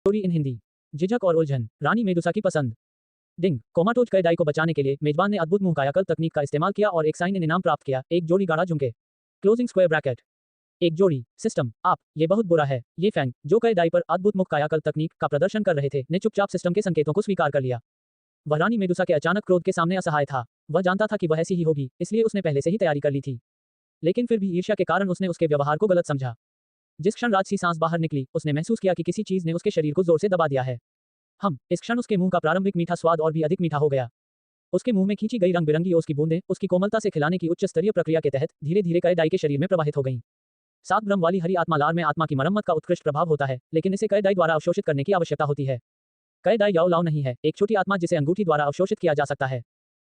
Story in Hindi. झिझक और उलझन, रानी मेडुसा की पसंद। डिंग, कोमाटोज कैडाई को बचाने के लिए मेजबान ने अद्भुत मुंह कायाकल्प तकनीक का इस्तेमाल किया और एक साइन इन इनाम प्राप्त किया, एक जोड़ी गाढ़ा झुमके। Closing square bracket. एक जोड़ी सिस्टम आप, ये बहुत बुरा है। ये फैंग, जो कैडाई पर अद्भुत मुख कायाकल्प तकनीक का प्रदर्शन कर रहे थे, ने चुपचाप सिस्टम के संकेतों को स्वीकार कर लिया। वह रानी मेडुसा के अचानक क्रोध के सामने असहाय था। वह जानता था कि वह ऐसी ही होगी, इसलिए उसने पहले से ही तैयारी कर ली थी। लेकिन फिर भी ईर्ष्या के कारण उसने उसके व्यवहार को गलत समझा। जिस क्षण राजसी सांस बाहर निकली, उसने महसूस किया कि किसी चीज ने उसके शरीर को जोर से दबा दिया है। इस क्षण उसके मुंह का प्रारंभिक मीठा स्वाद और भी अधिक मीठा हो गया। उसके मुंह में खींची गई रंग बिरंगी ओस की बूंदें उसकी कोमलता से खिलाने की उच्च स्तरीय प्रक्रिया के तहत धीरे धीरे कैडाई के शरीर में प्रवाहित हो गईं। 7 ब्रह्म वाली हरी आत्मा लार में आत्मा की मरम्मत का उत्कृष्ट प्रभाव होता है, लेकिन इसे कैडाई द्वारा अवशोषित करने की आवश्यकता होती है। कैडाई याओ लाओ नहीं है, एक छोटी आत्मा जिसे अंगूठी द्वारा अवशोषित किया जा सकता है।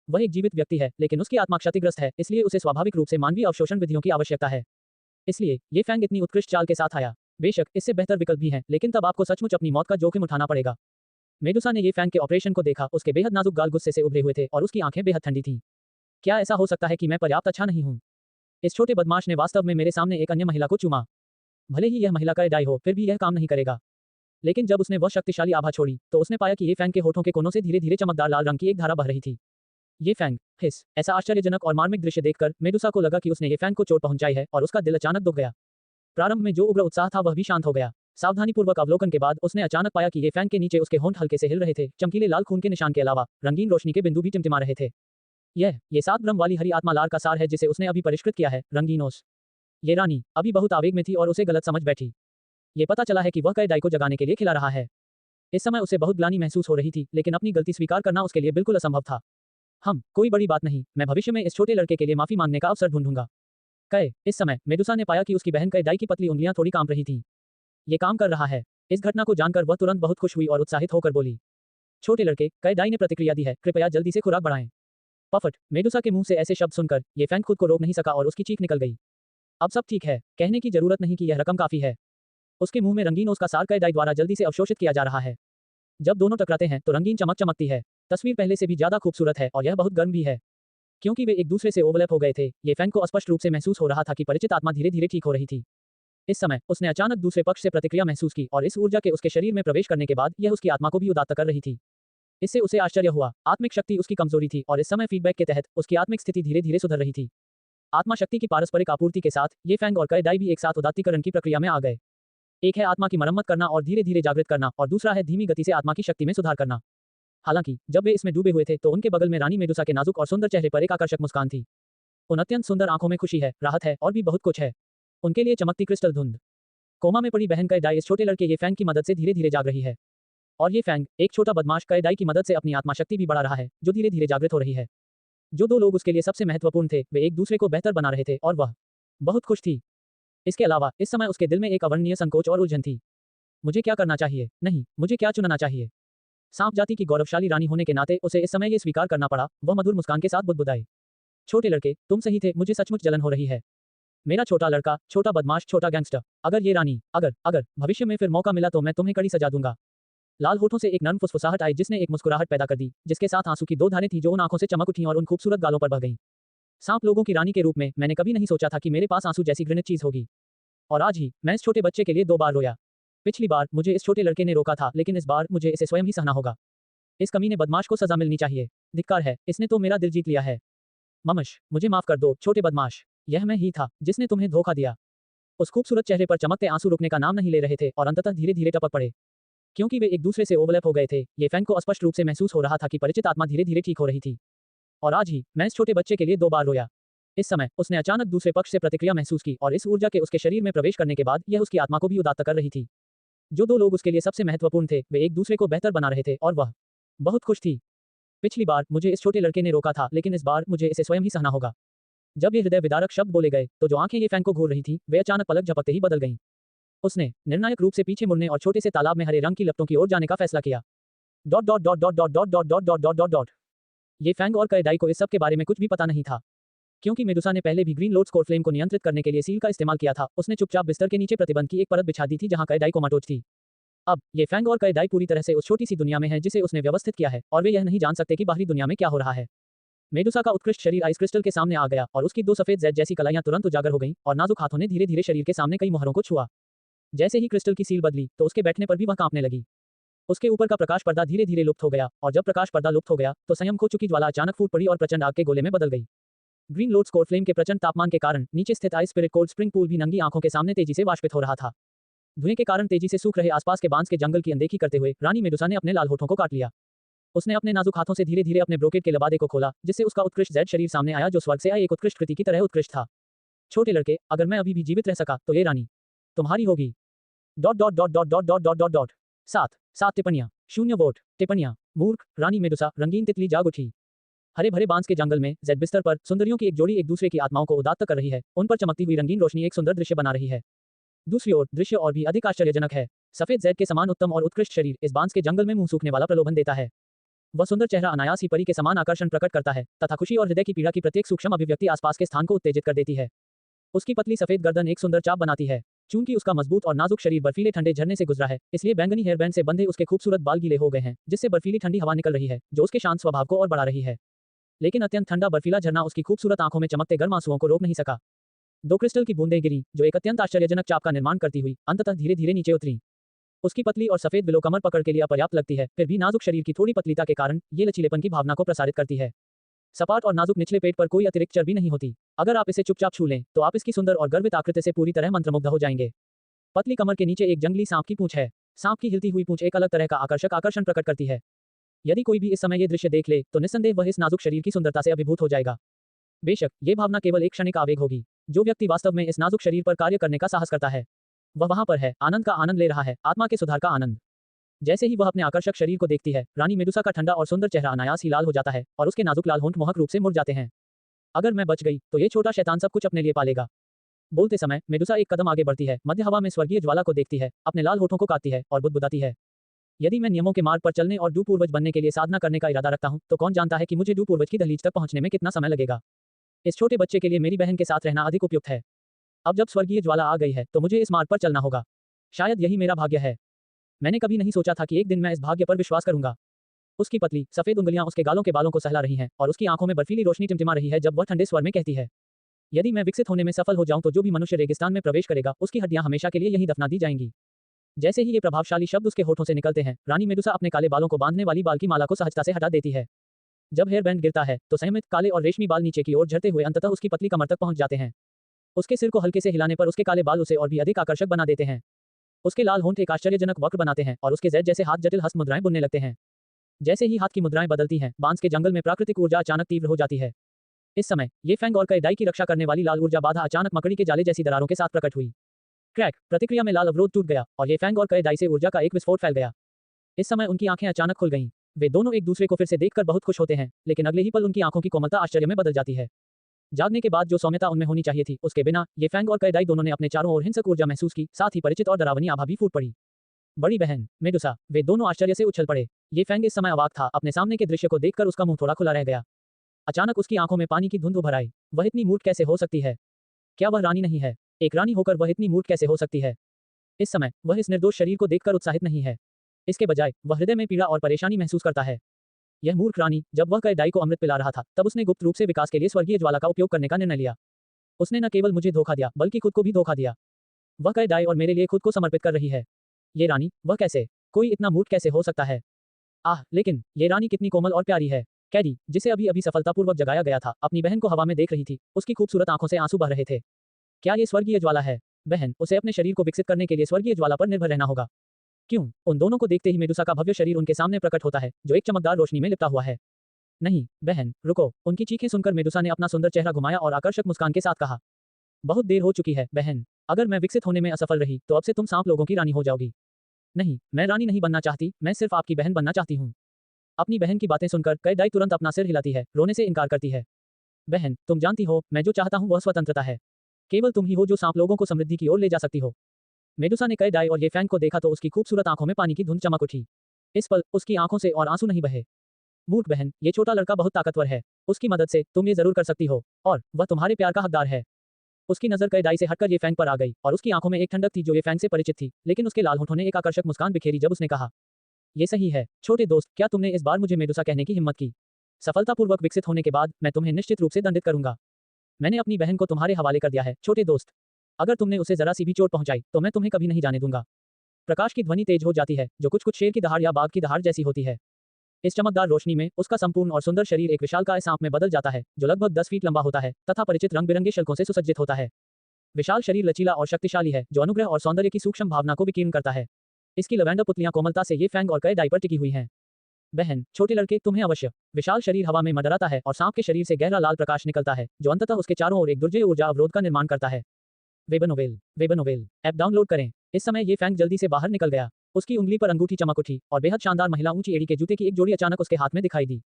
वह एक जीवित व्यक्ति है, लेकिन उसकी आत्मा क्षतिग्रस्त है, इसलिए उसे स्वाभाविक रूप से मानवीय अवशोषण विधियों की आवश्यकता है। इसलिए ये फैंग इतनी उत्कृष्ट चाल के साथ आया। बेशक इससे बेहतर विकल्प भी हैं, लेकिन तब आपको सचमुच अपनी मौत का जोखिम उठाना पड़ेगा। मेडुसा ने ये फैंग के ऑपरेशन को देखा, उसके बेहद नाजुक गाल गुस्से से उभरे हुए थे और उसकी आंखें बेहद ठंडी थीं। क्या ऐसा हो सकता है कि मैं पर्याप्त अच्छा नहीं हूं? इस छोटे बदमाश ने वास्तव में मेरे सामने एक अन्य महिला को चूमा। भले ही यह महिला कैडाई हो, फिर भी यह काम नहीं करेगा। लेकिन जब उसने वह शक्तिशाली आभा छोड़ी, तो उसने पाया कि ये फैंग के होठों के कोनों से धीरे धीरे चमकदार लाल रंग की एक धारा बह रही थी। ये फैंग, हिस, ऐसा आश्चर्यजनक और मार्मिक दृश्य देखकर मेडुसा को लगा कि उसने ये फैंग को चोट पहुंचाई है और उसका दिल अचानक दुख गया। प्रारंभ में जो उग्र उत्साह था वह भी शांत हो गया। सावधानीपूर्वक अवलोकन के बाद उसने अचानक पाया कि ये फैंग के नीचे उसके होंठ हल्के से हिल रहे थे, चमकीले लाल खून के निशान के अलावा रंगीन रोशनी के बिंदु भी टिमटिमा रहे थे। ये 7 ब्रह्म वाली हरी आत्मा लार का सार है जिसे उसने अभी परिष्कृत किया है, रंगीन ओस। ये रानी अभी बहुत आवेग में थी और उसे गलत समझ बैठी। ये पता चला है कि वह कैडाई को जगाने के लिए खिला रहा है। इस समय उसे बहुत ग्लानि महसूस हो रही थी, लेकिन अपनी गलती स्वीकार करना उसके लिए बिल्कुल असंभव था। कोई बड़ी बात नहीं, मैं भविष्य में इस छोटे लड़के के लिए माफी मांगने का अवसर ढूंढूंगा। इस समय मेडुसा ने पाया कि उसकी बहन कैडाई की पतली उंगलियां थोड़ी कांप रही थीं। ये काम कर रहा है। इस घटना को जानकर वह तुरंत बहुत खुश हुई और उत्साहित होकर बोली, छोटे लड़के, कैडाई ने प्रतिक्रिया दी है, कृपया जल्दी से खुराक बढ़ाएं। पफट, मेडुसा के मुंह से ऐसे शब्द सुनकर ये फैंग खुद को रोक नहीं सका और उसकी चीख निकल गई। अब सब ठीक है, कहने की जरूरत नहीं कि यह रकम काफी है। उसके मुंह में रंगीन ओस का सार कैडाई द्वारा जल्दी से अवशोषित किया जा रहा है। जब दोनों टकराते हैं तो रंगीन चमक चमकती है। तस्वीर पहले से भी ज्यादा खूबसूरत है और यह बहुत गर्म भी है। क्योंकि वे एक दूसरे से ओवरलैप हो गए थे, ये फैंग को स्पष्ट रूप से महसूस हो रहा था कि परिचित आत्मा धीरे धीरे ठीक हो रही थी। इस समय उसने अचानक दूसरे पक्ष से प्रतिक्रिया महसूस की और इस ऊर्जा के उसके शरीर में प्रवेश करने के बाद यह उसकी आत्मा को भी उदात्त कर रही थी। इससे उसे आश्चर्य हुआ। आत्मिक शक्ति उसकी कमजोरी थी और इस समय फीडबैक के तहत उसकी आत्मिक स्थिति धीरे धीरे सुधर रही थी। आत्मा शक्ति की पारस्परिक आपूर्ति के साथ ये फैंग और कैडाई भी एक साथ उदात्तीकरण की प्रक्रिया में आ गए। एक है आत्मा की मरम्मत करना और धीरे धीरे जागृत करना, और दूसरा है धीमी गति से आत्मा की शक्ति में सुधार करना। हालांकि जब वे इसमें डूबे हुए थे तो उनके बगल में रानी मेडुसा के नाजुक और सुंदर चेहरे पर एक आकर्षक मुस्कान थी। उन अत्यंत सुंदर आंखों में खुशी है, राहत है और भी बहुत कुछ है। उनके लिए चमकती क्रिस्टल धुंध। कोमा में पड़ी बहन कैडाई इस छोटे लड़के ये फैंग की मदद से धीरे धीरे जाग रही है। और ये फैंग, एक छोटा बदमाश कैडाई की मदद से अपनी आत्मा शक्ति भी बढ़ा रहा है, जो धीरे धीरे जागृत हो रही है। जो 2 लोग उसके लिए सबसे महत्वपूर्ण थे, वे एक दूसरे को बेहतर बना रहे थे और वह बहुत खुश थी। इसके अलावा इस समय उसके दिल में एक अवर्णनीय संकोच और उलझन थी। मुझे क्या करना चाहिए? नहीं, मुझे क्या चुनना चाहिए? सांप जाति की गौरवशाली रानी होने के नाते उसे इस समय ये स्वीकार करना पड़ा। वह मधुर मुस्कान के साथ बुदबुदाई, छोटे लड़के, तुम सही थे, मुझे सचमुच जलन हो रही है। मेरा छोटा लड़का, छोटा बदमाश, छोटा गैंगस्टर। अगर ये रानी, अगर भविष्य में फिर मौका मिला तो मैं तुम्हें कड़ी सजा दूंगा। लाल होठों से एक नर्म फुसफुसाहट आई जिसने एक मुस्कुराहट पैदा कर दी, जिसके साथ आंसू की 2 धारें थी जो उन आंखों से चमक उठीं और उन खूबसूरत गालों पर बह गईं। सांप लोगों की रानी के रूप में मैंने कभी नहीं सोचा था कि मेरे पास आंसू जैसी घृणित चीज होगी। और आज ही मैं इस छोटे बच्चे के लिए 2 बार रोया। पिछली बार मुझे इस छोटे लड़के ने रोका था, लेकिन इस बार मुझे इसे स्वयं ही सहना होगा। इस कमीने बदमाश को सजा मिलनी चाहिए। धिक्कार है, इसने तो मेरा दिल जीत लिया है। ममश, मुझे माफ कर दो छोटे बदमाश, यह मैं ही था जिसने तुम्हें धोखा दिया। उस खूबसूरत चेहरे पर चमकते आंसू रुकने का नाम नहीं ले रहे थे और अंततः धीरे धीरे टपक पड़े। क्योंकि वे एक दूसरे से ओवरलैप हो गए थे, ये फैंग को स्पष्ट रूप से महसूस हो रहा था कि परिचित आत्मा धीरे धीरे ठीक हो रही थी। और आज ही मैं इस छोटे बच्चे के लिए 2 बार रोया। इस समय उसने अचानक दूसरे पक्ष से प्रतिक्रिया महसूस की और इस ऊर्जा के उसके शरीर में प्रवेश करने के बाद यह उसकी आत्मा को भी उदात्त कर रही थी। जो 2 लोग उसके लिए सबसे महत्वपूर्ण थे, वे एक दूसरे को बेहतर बना रहे थे और वह बहुत खुश थी। पिछली बार मुझे इस छोटे लड़के ने रोका था, लेकिन इस बार मुझे इसे स्वयं ही सहना होगा। जब ये हृदय विदारक शब्द बोले गए तो जो आंखें ये फैंग को घूर रही थीं, वे अचानक पलक झपकते ही बदल गईं। उसने निर्णायक रूप से पीछे मुड़ने और छोटे से तालाब में हरे रंग की लपटों की ओर जाने का फैसला किया। Dot dot dot dot dot dot dot dot dot dot dot dot. ये फैंग और कैडाई को इस सब के बारे में कुछ भी पता नहीं था। क्योंकि मेडुसा ने पहले भी ग्रीन लोड स्कोर फ्लेम को नियंत्रित करने के लिए सील का इस्तेमाल किया था, उसने चुपचाप बिस्तर के नीचे प्रतिबंध की एक परत बिछा दी थी जहां कैडाई कोमाटोज थी। अब ये फैंग और कैडाई पूरी तरह से उस छोटी सी दुनिया में है जिसे उसने व्यवस्थित किया है, और वे यह नहीं जान सकते कि बाहरी दुनिया में क्या हो रहा है। मेडुसा का उत्कृष्ट शरीर आइस क्रिस्टल के सामने आ गया और उसकी 2 सफेद जेड जैसी कलाइयां तुरंत उजागर हो गईं और नाजुक हाथों ने धीरे धीरे शरीर के सामने कई मुहरों को छुआ। जैसे ही क्रिस्टल की सील बदली तो उसके बैठने पर भी वह कांपने लगी। उसके ऊपर का प्रकाश पर्दा धीरे धीरे लुप्त हो गया और जब प्रकाश पर्दा लुप्त हो गया तो संयम खो चुकी ज्वाला अचानक फूट पड़ी और प्रचंड आग के गोले में बदल गई। ग्रीन लोड स्कोर फ्लेम के प्रचंड तापमान के कारण नीचे स्थित ice spirit cold spring pool भी नंगी आंखों के सामने तेजी से वाष्पित हो रहा था। धुएं के कारण तेजी से सूख रहे आसपास के बांस के जंगल की अनदेखी करते हुए रानी मेडुसा ने अपने लाल होठों को काट लिया। उसने अपने नाजुक हाथों से धीरे धीरे अपने ब्रोकेड के लबादे को खोला जिससे उसका उत्कृष्ट जेड शरीर सामने आया जो स्वर्ग से आए एक उत्कृष्ट कृति की तरह उत्कृष्ट था। छोटे लड़के, अगर मैं अभी भी जीवित रह सका तो ये रानी तुम्हारी होगी। Dot dot dot dot dot dot dot dot dot 7 टिप्पणियां 0 वोट टिप्पणियां मूर्ख रानी मेडुसा रंगीन तितली जाग उठी। हरे भरे बांस के जंगल में जेड बिस्तर पर सुंदरियों की एक जोड़ी एक दूसरे की आत्माओं को उदात्त कर रही है। उन पर चमकती हुई रंगीन रोशनी एक सुंदर दृश्य बना रही है। दूसरी ओर दृश्य और भी अधिक आश्चर्यजनक है। सफेद जेड के समान उत्तम और उत्कृष्ट शरीर इस बांस के जंगल में मुंह सूखने वाला प्रलोभन देता है। वह सुंदर चेहरा अनायास ही परी के समान आकर्षण प्रकट करता है तथा खुशी और हृदय की पीड़ा की प्रत्येक सूक्ष्म अभिव्यक्ति आसपास के स्थान को उत्तेजित कर देती है। उसकी पतली सफेद गर्दन एक सुंदर चाप बनाती है। चूंकि उसका मजबूत और नाजुक शरीर बर्फीले ठंडे झरने से गुजरा है इसलिए बैंगनी हेयर बैंड से बंधे उसके खूबसूरत बाल गीले हो गए हैं जिससे बर्फीली ठंडी हवा निकल रही है जो उसके शांत स्वभाव को और बढ़ा रही है। लेकिन अत्यंत ठंडा बर्फीला झरना उसकी खूबसूरत आंखों में चमकते गर्म आंसुओं को रोक नहीं सका। 2 क्रिस्टल की बूंदें गिरी जो एक अत्यंत आश्चर्यजनक चाप का निर्माण करती हुई अंततः धीरे धीरे नीचे उतरी। उसकी पतली और सफेद विलो कमर पकड़ के लिए अपर्याप्त लगती है फिर भी नाजुक शरीर की थोड़ी पतलीता के कारण ये लचीलेपन की भावना को प्रसारित करती है। सपाट और नाजुक निचले पेट पर कोई अतिरिक्त चर्बी नहीं होती। अगर आप इसे चुपचाप छू लें तो आप इसकी सुंदर और गर्वित आकृति से पूरी तरह मंत्रमुग्ध हो जाएंगे। पतली कमर के नीचे एक जंगली सांप की पूंछ है। सांप की हिलती हुई पूंछ एक अलग तरह का आकर्षण प्रकट करती है। यदि कोई भी इस समय ये दृश्य देख ले तो निस्संदेह वह इस नाजुक शरीर की सुंदरता से अभिभूत हो जाएगा। बेशक ये भावना केवल एक क्षणिक आवेग होगी। जो व्यक्ति वास्तव में इस नाजुक शरीर पर कार्य करने का साहस करता है वह वहां पर है, आनंद का आनंद ले रहा है, आत्मा के सुधार का आनंद। जैसे ही वह अपने आकर्षक शरीर को देखती है रानी मेडुसा का ठंडा और सुंदर चेहरा अनायास ही लाल हो जाता है और उसके नाजुक लाल होंठ मोहक रूप से मुड़ जाते हैं। अगर मैं बच गई तो ये छोटा शैतान सब कुछ अपने लिए पालेगा। बोलते समय मेडुसा एक कदम आगे बढ़ती है, मध्य हवा में स्वर्गीय ज्वाला को देखती है, अपने लाल होठों को काटती है और बुदबुदाती है। यदि मैं नियमों के मार्ग पर चलने और डू पूर्वज बनने के लिए साधना करने का इरादा रखता हूं तो कौन जानता है कि मुझे डू पूर्वज की दहलीज तक पहुंचने में कितना समय लगेगा। इस छोटे बच्चे के लिए मेरी बहन के साथ रहना अधिक उपयुक्त है। अब जब स्वर्गीय ज्वाला आ गई है तो मुझे इस मार्ग पर चलना होगा। शायद यही मेरा भाग्य है। मैंने कभी नहीं सोचा था कि एक दिन मैं इस भाग्य पर विश्वास करूंगा। उसकी पतली सफेद उंगलियां उसके गालों के बालों को सहला रही हैं और उसकी आंखों में बर्फीली रोशनी टिमटिमा रही है जब वह ठंडे स्वर में कहती है, यदि मैं विकसित होने में सफल हो जाऊं तो जो भी मनुष्य रेगिस्तान में प्रवेश करेगा उसकी हड्डियां हमेशा के लिए यहीं दफना दी जाएंगी। जैसे ही ये प्रभावशाली शब्द उसके होठों से निकलते हैं रानी मेडुसा अपने काले बालों को बांधने वाली बाल की माला को सहजता से हटा देती है। जब हेयर बैंड गिरता है तो संयमित काले और रेशमी बाल नीचे की ओर झड़ते हुए अंततः उसकी पतली कमर तक पहुंच जाते हैं। उसके सिर को हल्के से हिलाने पर उसके काले बाल उसे और भी अधिक आकर्षक बना देते हैं। उसके लाल होंठ एक आश्चर्यजनक वक्र बनाते हैं और उसके जेड जैसे हाथ जटिल हस्त मुद्राएं बुनने लगते हैं। जैसे ही हाथ की मुद्राएं बदलती हैं बांस के जंगल में प्राकृतिक ऊर्जा अचानक तीव्र हो जाती है। इस समय ये फैंग और कई की रक्षा करने वाली लाल ऊर्जा बाधा अचानक मकड़ी के जाले जैसी दरारों के साथ प्रकट हुई। क्रैक प्रतिक्रिया में लाल अवरोध टूट गया और ये फैंग और कई से ऊर्जा का एक विस्फोट फैल गया। इस समय उनकी आंखें अचानक खुल गईं। वे दोनों एक दूसरे को फिर से देखकर बहुत खुश होते हैं लेकिन अगले ही पल उनकी आंखों की कोमलता आश्चर्य में बदल जाती है। जागने के बाद जो सौम्यता उनमें होनी चाहिए थी उसके बिना ये फैंग और कई दोनों ने अपने चारों ओर हिंसक ऊर्जा महसूस की, साथ ही परिचित और डरावनी आभा भी फूट पड़ी। बड़ी बहन मेडुसा, वे दोनों आश्चर्य से उछल पड़े। ये फैंग इस समय अवाक था, अपने सामने के दृश्य को देखकर उसका मुंह थोड़ा खुला रह गया। अचानक उसकी आंखों में पानी की धुंध उभर आई। वह इतनी मूर्ख कैसे हो सकती है? क्या वह रानी नहीं है? एक रानी होकर वह इतनी मूर्ख कैसे हो सकती है? इस समय वह इस निर्दोष शरीर को देखकर उत्साहित नहीं है। इसके बजाय वह हृदय में पीड़ा और परेशानी महसूस करता है। यह मूर्ख रानी, जब वह कई को अमृत पिला रहा था तब उसने गुप्त रूप से विकास के लिए स्वर्गीय ज्वाला का उपयोग करने का निर्णय लिया। उसने न केवल मुझे धोखा दिया बल्कि खुद को भी धोखा दिया। वह कई और मेरे लिए खुद को समर्पित कर रही है। ये रानी, वह कैसे? कोई इतना मूर्ख कैसे हो सकता है? आह, लेकिन ये रानी कितनी कोमल और प्यारी है। कैडी, जिसे अभी अभी सफलतापूर्वक जगाया गया था, अपनी बहन को हवा में देख रही थी। उसकी खूबसूरत आंखों से आंसू बह रहे थे। क्या ये स्वर्गीय ज्वाला है? बहन, उसे अपने शरीर को विकसित करने के लिए स्वर्गीय ज्वाला पर निर्भर रहना होगा। क्यों? उन दोनों को देखते ही मेडुसा का भव्य शरीर उनके सामने प्रकट होता है जो एक चमकदार रोशनी में लिपटा हुआ है। नहीं बहन, रुको। उनकी चीखें सुनकर मेडुसा ने अपना सुंदर चेहरा घुमाया और आकर्षक मुस्कान के साथ कहा, बहुत देर हो चुकी है बहन। अगर मैं विकसित होने में असफल रही तो अब से तुम सांप लोगों की रानी हो जाओगी। नहीं, मैं रानी नहीं बनना चाहती, मैं सिर्फ आपकी बहन बनना चाहती हूँ। अपनी बहन की बातें सुनकर कई तुरंत अपना सिर हिलाती है, रोने से इनकार करती है। बहन, तुम जानती हो मैं जो चाहता हूँ वह स्वतंत्रता है। केवल तुम ही हो जो सांप लोगों को समृद्धि की ओर ले जा सकती हो। मेडुसा ने कई और ये फैंग को देखा तो उसकी खूबसूरत आंखों में पानी की धुंध चमक उठी। इस पल उसकी आंखों से और आंसू नहीं बहे। मूर्ख बहन, ये छोटा लड़का बहुत ताकतवर है। उसकी मदद से तुम ये जरूर कर सकती हो और वह तुम्हारे प्यार का हकदार है। उसकी नजर कई से हटकर ये फैंग पर आ गई और उसकी आंखों में एक ठंडक थी जो ये फैंग से परिचित थी, लेकिन उसके लाल होठों ने एक आकर्षक मुस्कान बिखेरी जब उसने कहा, ये सही है छोटे दोस्त, क्या तुमने इस बार मुझे मेडुसा कहने की हिम्मत की? सफलतापूर्वक विकसित होने के बाद मैं तुम्हें निश्चित रूप से दंडित करूंगा। मैंने अपनी बहन को तुम्हारे हवाले कर दिया है छोटे दोस्त। अगर तुमने उसे जरा सी भी चोट पहुंचाई तो मैं तुम्हें कभी नहीं जाने दूंगा। प्रकाश की ध्वनि तेज हो जाती है, जो कुछ कुछ शेर की दहाड़ या बाघ की दहाड़ जैसी होती है। इस चमकदार रोशनी में उसका संपूर्ण और सुंदर शरीर एक विशालकाय सांप में बदल जाता है, जो लगभग 10 फीट लंबा होता है तथा परिचित रंग बिरंगे शल्कों से सुसज्जित होता है। विशाल शरीर लचीला और शक्तिशाली है, जो अनुग्रह और सौंदर्य की सूक्ष्म भावना को विकीर्ण करता है। इसकी लवेंडर पुतलियां कोमलता से ये फैंग और कई डाई पर टिकी हुई हैं। बहन, छोटे लड़के, तुम्हें अवश्य। विशाल शरीर हवा में मंडराता है और सांप के शरीर से गहरा लाल प्रकाश निकलता है, जो अंततः उसके चारों ओर एक दुर्जय ऊर्जा अवरोध का निर्माण करता है। वेबनोवेल ऐप डाउनलोड करें। इस समय ये फैंग जल्दी से बाहर निकल गया। उसकी उंगली पर अंगूठी चमक उठी और बेहद शानदार महिला ऊंची एड़ी के जूते की एक जोड़ी अचानक उसके हाथ में दिखाई दी।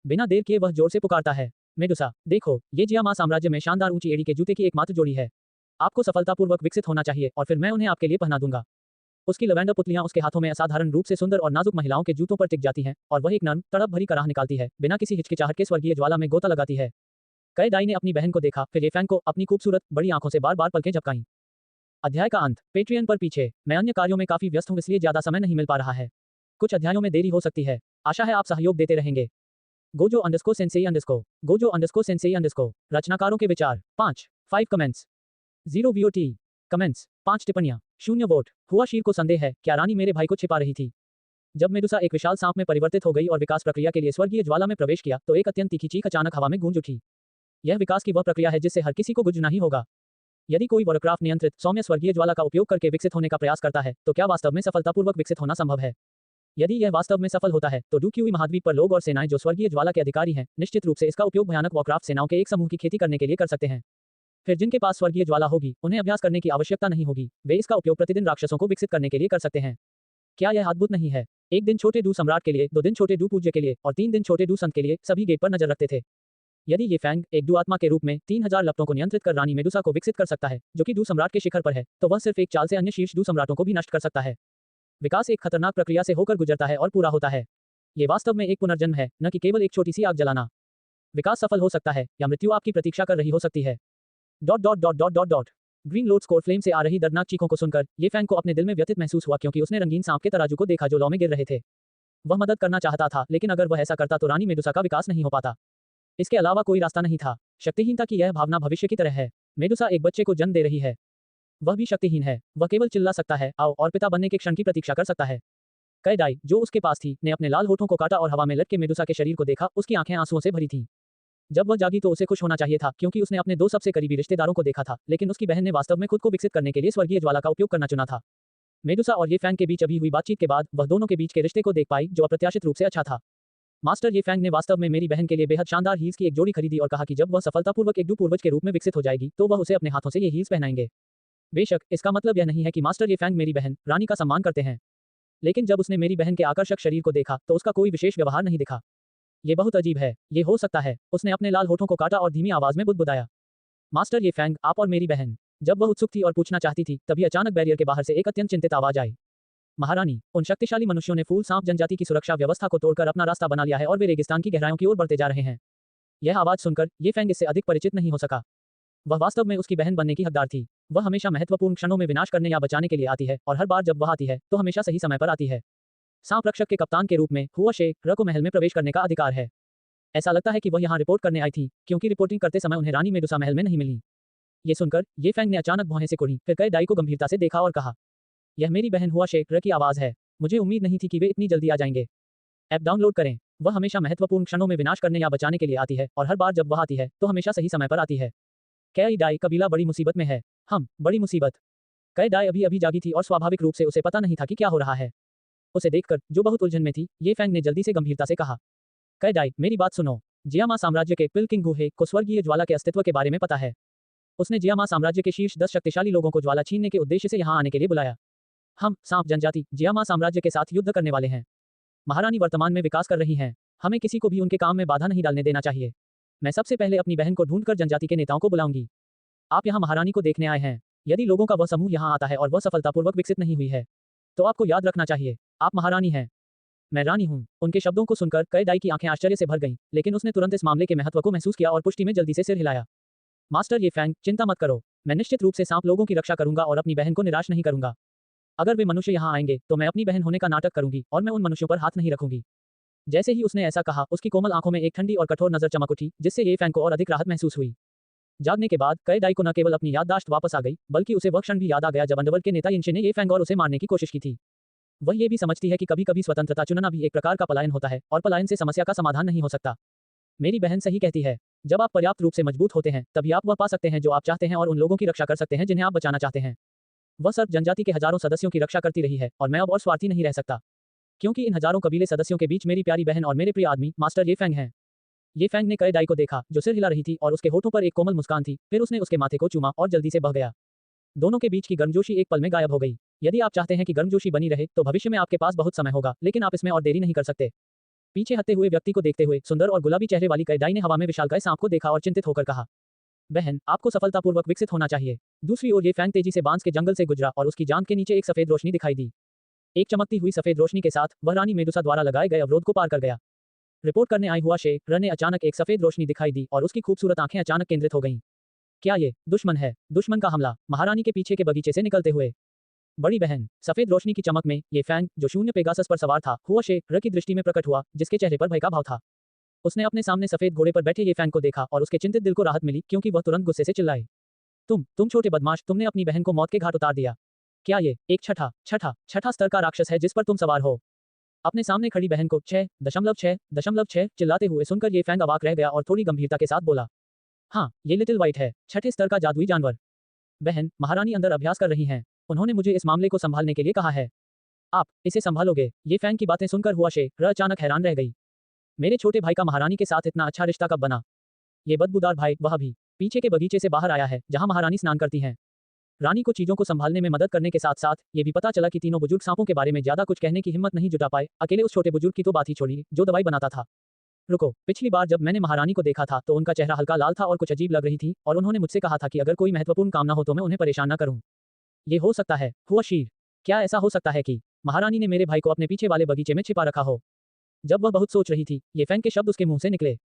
बिना देर किए वह जोर से पुकारता है, मेडुसा, देखो, ये जियामा साम्राज्य में शानदार ऊंची एड़ी के जूते की एकमात्र जोड़ी है। आपको सफलतापूर्वक विकसित होना चाहिए और फिर मैं उन्हें आपके लिए पहना दूंगा। उसकी लवेंडर पुतलियां उसके हाथों में असाधारण रूप से सुंदर और नाजुक महिलाओं के जूतों पर टिक जाती हैं और वह एक नर्म, तड़प भरी कराह निकालती है, बिना किसी हिचकिचाहट के स्वर्गीय ज्वाला में गोता लगाती है। कई डाई ने अपनी बहन को देखा, फिर ये फैंग को अपनी खूबसूरत बड़ी आंखों से बार बार पलकें झपकाईं। अध्याय का अंत। पेट्रियन पर पीछे। मैं अन्य कार्यों में काफी व्यस्त हूं, इसलिए ज्यादा समय नहीं मिल पा रहा है। कुछ अध्यायों में देरी हो सकती है। आशा है आप सहयोग देते रहेंगे। गोजो_सेंसेई_। रचनाकारों के विचार 5 कमेंट्स 0 VOT कमेंट्स 5 टिप्पणियां 0 वोट। हुआ शीर को संदेह है, क्या रानी मेरे भाई को छिपा रही थी? जब मेडुसा एक विशाल सांप में परिवर्तित हो गई और विकास प्रक्रिया के लिए स्वर्गीय ज्वाला में प्रवेश किया तो एक अत्यंत तीखी चीख अचानक हवा में गूंज उठी। यह विकास की वह प्रक्रिया है जिससे हर किसी को गुजरना ही होगा। यदि कोई वॉरक्राफ्ट नियंत्रित सौम्य स्वर्गीय ज्वाला का उपयोग करके विकसित होने का प्रयास करता है तो क्या वास्तव में सफलतापूर्वक विकसित होना संभव है? यदि यह वास्तव में सफल होता है तो डूक्यूई महाद्वीप पर लोग और सेनाएं जो स्वर्गीय ज्वाला के अधिकारी हैं, निश्चित रूप से इसका उपयोग भयानक वॉरक्राफ्ट सेनाओं के एक समूह की खेती करने के लिए कर सकते हैं। फिर जिनके पास स्वर्गीय ज्वाला होगी, उन्हें अभ्यास करने की आवश्यकता नहीं होगी, वे इसका उपयोग प्रतिदिन राक्षसों को विकसित करने के लिए कर सकते हैं। क्या यह अद्भुत नहीं है? 1 दिन छोटे डू सम्राट के लिए, 2 दिन छोटे डू पूज्य के लिए और 3 दिन छोटे डू संत के लिए सभी गेट पर नजर रखते थे। यदि ये फैंग एक डू आत्मा के रूप में 3000 लपटों को नियंत्रित कर रानी मेडुसा को विकसित कर सकता है, जो कि डू सम्राट के शिखर पर है, तो वह सिर्फ एक चाल से अन्य शीर्ष डू सम्राटों को भी नष्ट कर सकता है। विकास एक खतरनाक प्रक्रिया से होकर गुजरता है और पूरा होता है। ये वास्तव में एक पुनर्जन्म है, न कि केवल एक छोटी सी आग जलाना। विकास सफल हो सकता है या मृत्यु आपकी प्रतीक्षा कर रही हो सकती है। ग्रीन लोड स्कोर फ्लेम से आ रही दर्दनाक चीखों को सुनकर ये फैंग को अपने दिल में व्यथित महसूस हुआ, क्योंकि उसने रंगीन सांप के तराजू को देखा जो लौ में गिर रहे थे। वह मदद करना चाहता था, लेकिन अगर वह ऐसा करता तो रानी मेडुसा का विकास नहीं हो पाता। इसके अलावा कोई रास्ता नहीं था। शक्तिहीनता की यह भावना भविष्य की तरह है। मेडुसा एक बच्चे को जन्म दे रही है। वह भी शक्तिहीन है। वह केवल चिल्ला सकता है, आओ, और पिता बनने के क्षण की प्रतीक्षा कर सकता है। कई डाई, जो उसके पास थी, ने अपने लाल होठों को काटा और हवा में लटके मेडुसा के शरीर को देखा। उसकी आंखें आंसुओं से भरी थीं। जब वह जागी तो उसे खुश होना चाहिए था, क्योंकि उसने अपने 2 सबसे करीबी रिश्तेदारों को देखा था, लेकिन उसकी बहन ने वास्तव में खुद को विकसित करने के लिए स्वर्गीय ज्वाला का उपयोग करना चुना था। मेडुसा और ये फैंग के बीच अभी हुई बातचीत के बाद वह दोनों के बीच के रिश्ते को देख पाई, जो अप्रत्याशित रूप से अच्छा था। मास्टर, ये फैंग ने वास्तव में मेरी बहन के लिए बेहद शानदार हील्स की एक जोड़ी खरीदी और कहा कि जब वह सफलतापूर्वक एक डू पूर्वज के रूप में विकसित हो जाएगी तो वह उसे अपने हाथों से ये हील्स पहनाएंगे। बेशक, इसका मतलब यह नहीं है कि मास्टर ये फैंग मेरी बहन रानी का सम्मान करते हैं, लेकिन जब उसने मेरी बहन के आकर्षक शरीर को देखा तो उसका कोई विशेष व्यवहार नहीं दिखा। ये बहुत अजीब है। ये हो सकता है। उसने अपने लाल होठों को काटा और धीमी आवाज में बुदबुदाया, मास्टर ये फैंग, आप और मेरी बहन। जब वह उत्सुक थी और पूछना चाहती थी, तभी अचानक बैरियर के बाहर से एक अत्यंत चिंतित आवाज आई, महारानी, उन शक्तिशाली मनुष्यों ने फूल सांप जनजाति की सुरक्षा व्यवस्था को तोड़कर अपना रास्ता बना लिया है और वे रेगिस्तान की गहराइयों की ओर बढ़ते जा रहे हैं। यह आवाज सुनकर ये फैंग इससे अधिक परिचित नहीं हो सका। वह वास्तव में उसकी बहन बनने की हकदार थी। वह हमेशा महत्वपूर्ण क्षणों में विनाश करने या बचाने के लिए आती है, और हर बार जब वह आती है तो हमेशा सही समय पर आती है। सांप रक्षक के कप्तान के रूप में हुआ शे र को महल में प्रवेश करने का अधिकार है। ऐसा लगता है कि वह यहाँ रिपोर्ट करने आई थी, क्योंकि रिपोर्टिंग करते समय उन्हें रानी मेडुसा महल में नहीं मिली। ये सुनकर ये फैंग ने अचानक भौहें से कुड़ी, फिर कई डाई को गंभीरता से देखा और कहा, यह मेरी बहन हुआ शे र की आवाज है। मुझे उम्मीद नहीं थी कि वे इतनी जल्दी आ जाएंगे। ऐप डाउनलोड करें। वह हमेशा महत्वपूर्ण क्षणों में विनाश करने या बचाने के लिए आती है, और हर बार जब वह आती है तो हमेशा सही समय पर आती है। कई डाई कबीला बड़ी मुसीबत में है। हम बड़ी मुसीबत। कई डाई अभी अभी जागी थी और स्वाभाविक रूप से उसे पता नहीं था कि क्या हो रहा है। उसे देखकर, जो बहुत उलझन में थी, ये फैंग ने जल्दी से गंभीरता से कहा, कई डाई, मेरी बात सुनो। जियामा साम्राज्य के पिलकिंग गुहे को स्वर्गीय ज्वाला के अस्तित्व के बारे में पता है। उसने जियामा साम्राज्य के शीर्ष 10 शक्तिशाली लोगों को ज्वाला छीनने के उद्देश्य से यहाँ आने के लिए बुलाया। हम सांप जनजाति जियामा साम्राज्य के साथ युद्ध करने वाले हैं। महारानी वर्तमान में विकास कर रही हैं। हमें किसी को भी उनके काम में बाधा नहीं डालने देना चाहिए। मैं सबसे पहले अपनी बहन को ढूंढकर जनजाति के नेताओं को बुलाऊंगी। आप यहाँ महारानी को देखने आए हैं। यदि लोगों का वह समूह यहाँ आता है और वह सफलतापूर्वक विकसित नहीं हुई है, तो आपको याद रखना चाहिए, आप महारानी हैं। मैं रानी हूँ। उनके शब्दों को सुनकर कई डाई की आंखें आश्चर्य से भर गईं, लेकिन उसने तुरंत इस मामले के महत्व को महसूस किया और पुष्टि में जल्दी से सिर हिलाया। मास्टर ये फैंग, चिंता मत करो। मैं निश्चित रूप से सांप लोगों की रक्षा करूंगा और अपनी बहन को निराश नहीं करूंगा। अगर वे मनुष्य यहाँ आएंगे तो मैं अपनी बहन होने का नाटक करूंगी और मैं उन मनुष्यों पर हाथ नहीं रखूंगी। जैसे ही उसने ऐसा कहा, उसकी कोमल आंखों में एक ठंडी और कठोर नजर चमक उठी, जिससे ये फैंग को और अधिक राहत महसूस हुई। जागने के बाद कई डाई को न केवल अपनी याददाश्त वापस आ गई, बल्कि उसे वह क्षण भी याद आ गया जब अंडरवर्ल्ड के नेता यिनशे ने ये फैंग और उसे मारने की कोशिश की थी। वह ये भी समझती है कि कभी-कभी स्वतंत्रता चुनना भी एक प्रकार का पलायन होता है, और पलायन से समस्या का समाधान नहीं हो सकता। मेरी बहन सही कहती है। जब आप पर्याप्त रूप से मजबूत होते हैं, तभी आप वह पा सकते हैं जो आप चाहते हैं और उन लोगों की रक्षा कर सकते हैं जिन्हें आप बचाना चाहते हैं। वह सर्प जनजाति के हजारों सदस्यों की रक्षा करती रही है, और मैं अब और स्वार्थी नहीं रह सकता, क्योंकि इन हजारों कबीले सदस्यों के बीच मेरी प्यारी बहन और मेरे प्रिय आदमी मास्टर ये फैंग हैं। ये फैंग ने कई डाई को देखा, जो सिर हिला रही थी और उसके होठों पर एक कोमल मुस्कान थी। फिर उसने उसके माथे को चूमा और जल्दी से बह गया। दोनों के बीच की गर्मजोशी एक पल में गायब हो गई। यदि आप चाहते हैं कि गर्मजोशी बनी रहे, तो भविष्य में आपके पास बहुत समय होगा, लेकिन आप इसमें और देरी नहीं कर सकते। पीछे हटते हुए व्यक्ति को देखते हुए सुंदर और गुलाबी चेहरे वाली कई डाई ने हवा में विशालकाय सांप को देखा और चिंतित होकर कहा, बहन, आपको सफलतापूर्वक विकसित होना चाहिए। दूसरी ओर ये फैंग तेजी से बांस के जंगल से गुजरा और उसकी जांघ के नीचे एक सफेद रोशनी दिखाई दी। एक चमकती हुई सफेद रोशनी के साथ वह रानी मेडुसा द्वारा लगाए गए अवरोध को पार कर गया। रिपोर्ट करने आई हुआ शेर ने अचानक एक सफेद रोशनी दिखाई दी और उसकी खूबसूरत आंखें अचानक केंद्रित हो गईं। क्या ये दुश्मन है? दुश्मन का हमला। महारानी के पीछे के बगीचे से निकलते हुए बड़ी बहन। सफेद रोशनी की चमक में ये फैंग, जो शून्य पेगासस पर सवार था, हुआ शेर की दृष्टि में प्रकट हुआ, जिसके चेहरे पर भय का भाव था। उसने अपने सामने सफेद घोड़े पर बैठे ये फैंग को देखा और उसके चिंतित दिल को राहत मिली, क्योंकि वह तुरंत गुस्से से चिल्लाए, तुम छोटे बदमाश, तुमने अपनी बहन को मौत के घाट उतार दिया। क्या ये एक छठा स्तर का राक्षस है जिस पर तुम सवार हो? अपने सामने खड़ी बहन को 6.6 चिल्लाते हुए सुनकर ये फैंग अवाक रह गया और थोड़ी गंभीरता के साथ बोला, हाँ, ये लिटिल व्हाइट है, 6ठे स्तर का जादुई जानवर। बहन, महारानी अंदर अभ्यास कर रही हैं। उन्होंने मुझे इस मामले को संभालने के लिए कहा है। आप इसे संभालोगे? ये फैंग की बातें सुनकर हुआ शेर अचानक हैरान रह गई। मेरे छोटे भाई का महारानी के साथ इतना अच्छा रिश्ता कब बना? ये बदबूदार भाई, वह भी पीछे के बगीचे से बाहर आया है, जहां महारानी स्नान करती हैं। रानी को चीजों को संभालने में मदद करने के साथ साथ ये भी पता चला कि तीनों बुजुर्ग सांपों के बारे में ज्यादा कुछ कहने की हिम्मत नहीं जुटा पाए। अकेले उस छोटे बुजुर्ग की तो बात ही छोड़िए, जो दवाई बनाता था। रुको, पिछली बार जब मैंने महारानी को देखा था तो उनका चेहरा हल्का लाल था और कुछ अजीब लग रही थी, और उन्होंने मुझसे कहा था कि अगर कोई महत्वपूर्ण काम ना हो तो मैं उन्हें परेशान न करूं। ये हो सकता है, हुआ शीर। क्या ऐसा हो सकता है कि महारानी ने मेरे भाई को अपने पीछे वाले बगीचे में छिपा रखा हो? जब वह बहुत सोच रही थी, ये फैंग के शब्द उसके मुंह से निकले,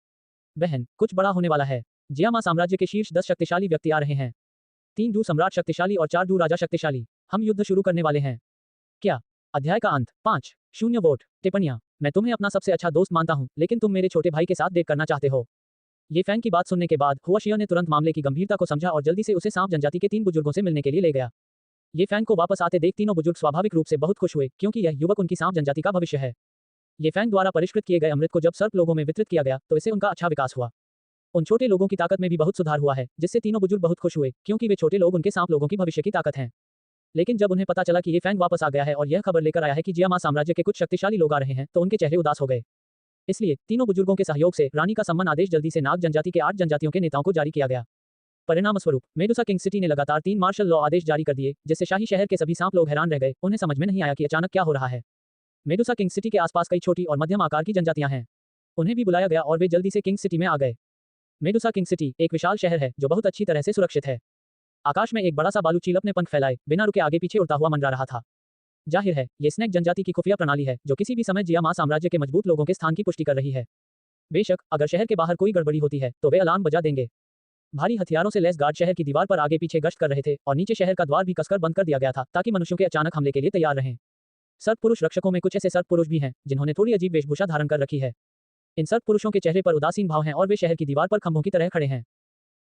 बहन, कुछ बड़ा होने वाला है। जियामा साम्राज्य के शीर्ष 10 शक्तिशाली व्यक्ति आ रहे हैं। 3 डू सम्राट शक्तिशाली और 4 डू राजा शक्तिशाली। हम युद्ध शुरू करने वाले हैं। क्या? अध्याय का अंत। 5.0 वोट। टिप्पणियां। मैं तुम्हें अपना सबसे अच्छा दोस्त मानता हूं, लेकिन तुम मेरे छोटे भाई के साथ डेट करना चाहते हो। ये फैंग की बात सुनने के बाद हुआ शिया ने तुरंत मामले की गंभीरता को समझा और जल्दी से उसे सांप जनजाति के 3 बुजुर्गों से मिलने के लिए ले गया। ये फैंग को वापस आते देख तीनों बुजुर्ग स्वाभाविक रूप से बहुत खुश हुए, क्योंकि यह युवक उनकी सांप जनजाति का भविष्य है। ये फैंग द्वारा परिष्कृत किए गए अमृत को जब सर्प लोगों में वितरित किया गया तो इससे उनका अच्छा विकास हुआ। उन छोटे लोगों की ताकत में भी बहुत सुधार हुआ है, जिससे तीनों बुजुर्ग बहुत खुश हुए, क्योंकि वे छोटे लोग उनके सांप लोगों की भविष्य की ताकत हैं। लेकिन जब उन्हें पता चला कि ये फैंग वापस आ गया है और यह खबर लेकर आया है कि जियामा साम्राज्य के कुछ शक्तिशाली लोग आ रहे हैं, तो उनके चेहरे उदास हो गए। इसलिए तीनों बुजुर्गों के सहयोग से रानी का सम्मान आदेश जल्दी से नाग जनजाति के 8 जनजातियों के नेताओं को जारी किया गया। परिणाम स्वरूप मेडुसा किंग सिटी ने लगातार 3 मार्शल लॉ आदेश जारी कर दिए, जिससे शाही शहर के सभी सांप लोग हैरान रह गए। उन्हें समझ में नहीं आया कि अचानक क्या हो रहा है। मेडुसा किंग सिटी के आसपास कई छोटी और मध्यम आकार की जनजातियां हैं। उन्हें भी बुलाया गया और वे जल्दी से किंग सिटी में आ गए। मेडुसा किंग सिटी एक विशाल शहर है जो बहुत अच्छी तरह से सुरक्षित है। आकाश में एक बड़ा सा बालू चील अपने पंख फैलाए बिना रुके आगे पीछे उड़ता हुआ मंडरा रहा था। जाहिर है, ये स्नेक जनजाति की खुफिया प्रणाली है, जो किसी भी समय जियामा साम्राज्य के मजबूत लोगों के स्थान की पुष्टि कर रही है। बेशक, अगर शहर के बाहर कोई गड़बड़ी होती है तो वे अलार्म बजा देंगे। भारी हथियारों से लैस गार्ड शहर की दीवार पर आगे पीछे गश्त कर रहे थे और नीचे शहर का द्वार भी कसकर बंद कर दिया गया था, ताकि मनुष्यों के अचानक हमले के लिए तैयार रहें। सर्प पुरुष रक्षकों में कुछ ऐसे सर्प पुरुष भी हैं जिन्होंने थोड़ी अजीब वेशभूषा धारण कर रखी है। इन सर्प पुरुषों के चेहरे पर उदासीन भाव हैं और वे शहर की दीवार पर खंभों की तरह खड़े हैं।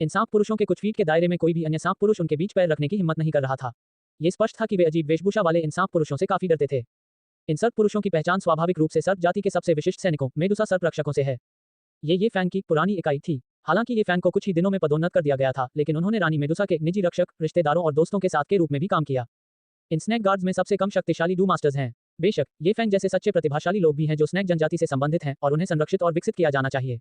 इन सांप पुरुषों के कुछ फीट के दायरे में कोई भी अन्य सांप पुरुष उनके बीच पैर रखने की हिम्मत नहीं कर रहा था। ये स्पष्ट था कि वे अजीब वेशभूषा वाले इन सांप पुरुषों से काफी डरते थे। इन सर्प पुरुषों की पहचान स्वाभाविक रूप से सर्प जाति के सबसे विशिष्ट सैनिकों मेडुसा सर्प रक्षकों से है। ये फैंग की पुरानी इकाई थी। हालांकि ये फैंग को कुछ ही दिनों में पदोन्नत कर दिया गया था, लेकिन उन्होंने रानी मेडुसा के निजी रक्षक, रिश्तेदारों और दोस्तों के साथ के रूप में भी काम किया। इन स्नेक गार्ड्स में सबसे कम शक्तिशाली डू मास्टर्स हैं। बेशक, ये फैंग जैसे सच्चे प्रतिभाशाली लोग भी हैं जो स्नेक जनजाति से संबंधित हैं और उन्हें संरक्षित और विकसित किया जाना चाहिए।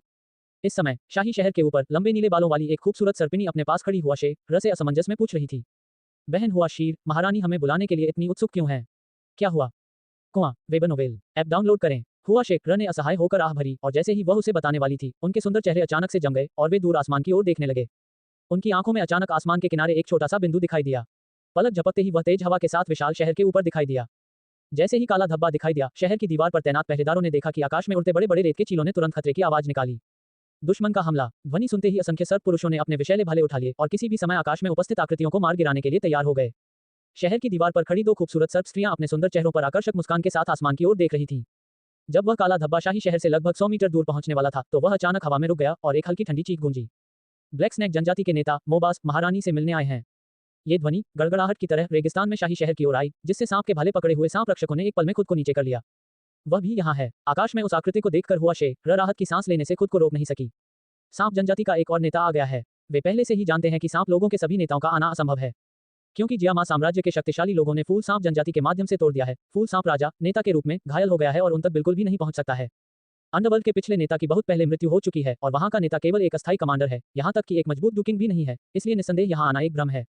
इस समय शाही शहर के ऊपर लंबे नीले बालों वाली एक खूबसूरत सर्पिनी अपने पास खड़ी हुआ शेर से असमंजस में पूछ रही थी, बहन हुआ शीर, महारानी हमें बुलाने के लिए इतनी उत्सुक क्यों है? क्या हुआ? कुआं वेब नोवेल ऐप डाउनलोड करें। हुआ शेर ने असहाय होकर आह भरी और जैसे ही वह उसे बताने वाली थी, उनके सुंदर चेहरे अचानक से जम गए और वे दूर आसमान की ओर देखने लगे। उनकी आंखों में अचानक आसमान के किनारे एक छोटा सा बिंदु दिखाई दिया। पलक झपकते ही वह तेज हवा के साथ विशाल शहर के ऊपर दिखाई दिया। जैसे ही काला धब्बा दिखाई दिया, शहर की दीवार पर तैनात पहरेदारों ने देखा कि आकाश में उड़ते बड़े बड़े रेत के चीलों ने तुरंत खतरे की आवाज निकाली। दुश्मन का हमला। ध्वनि सुनते ही असंख्य सर्प पुरुषों ने अपने विषैले भाले उठा लिए और किसी भी समय आकाश में उपस्थित आकृतियों को मार गिराने के लिए तैयार हो गए। शहर की दीवार पर खड़ी 2 खूबसूरत सर्प स्त्रियां अपने सुंदर चेहरों पर आकर्षक मुस्कान के साथ आसमान की ओर देख रही थीं। जब वह काला धब्बा शाही शहर से लगभग 100 मीटर दूर पहुंचने वाला था, तो वह अचानक हवा में रुक गया और एक हल्की ठंडी चीख गूंजी। ब्लैक स्नैक जनजाति के नेता मोबास महारानी से मिलने आए हैं। ये ध्वनि गड़गड़ाहट की तरह रेगिस्तान में शाही शहर की ओर आई, जिससे सांप के भाले पकड़े हुए सांप रक्षकों ने एक पल में खुद को नीचे कर लिया। वह भी यहाँ है। आकाश में उस आकृति को देखकर हुआ शेर राहत की सांस लेने से खुद को रोक नहीं सकी। सांप जनजाति का एक और नेता आ गया है। वे पहले से ही जानते हैं कि सांप लोगों के सभी नेताओं का आना असंभव है, क्योंकि जियामा साम्राज्य के शक्तिशाली लोगों ने फूल सांप जनजाति के माध्यम से तोड़ दिया है। फूल सांप राजा नेता के रूप में घायल हो गया है और उन तक बिल्कुल भी नहीं पहुंच सकता है। अंडरवर्ल्ड के पिछले नेता की बहुत पहले मृत्यु हो चुकी है और वहां का नेता केवल एक अस्थायी कमांडर है, यहाँ तक कि एक मजबूत डुकिंग भी नहीं है, इसलिए निस्संदेह यहाँ आना एक भ्रम है।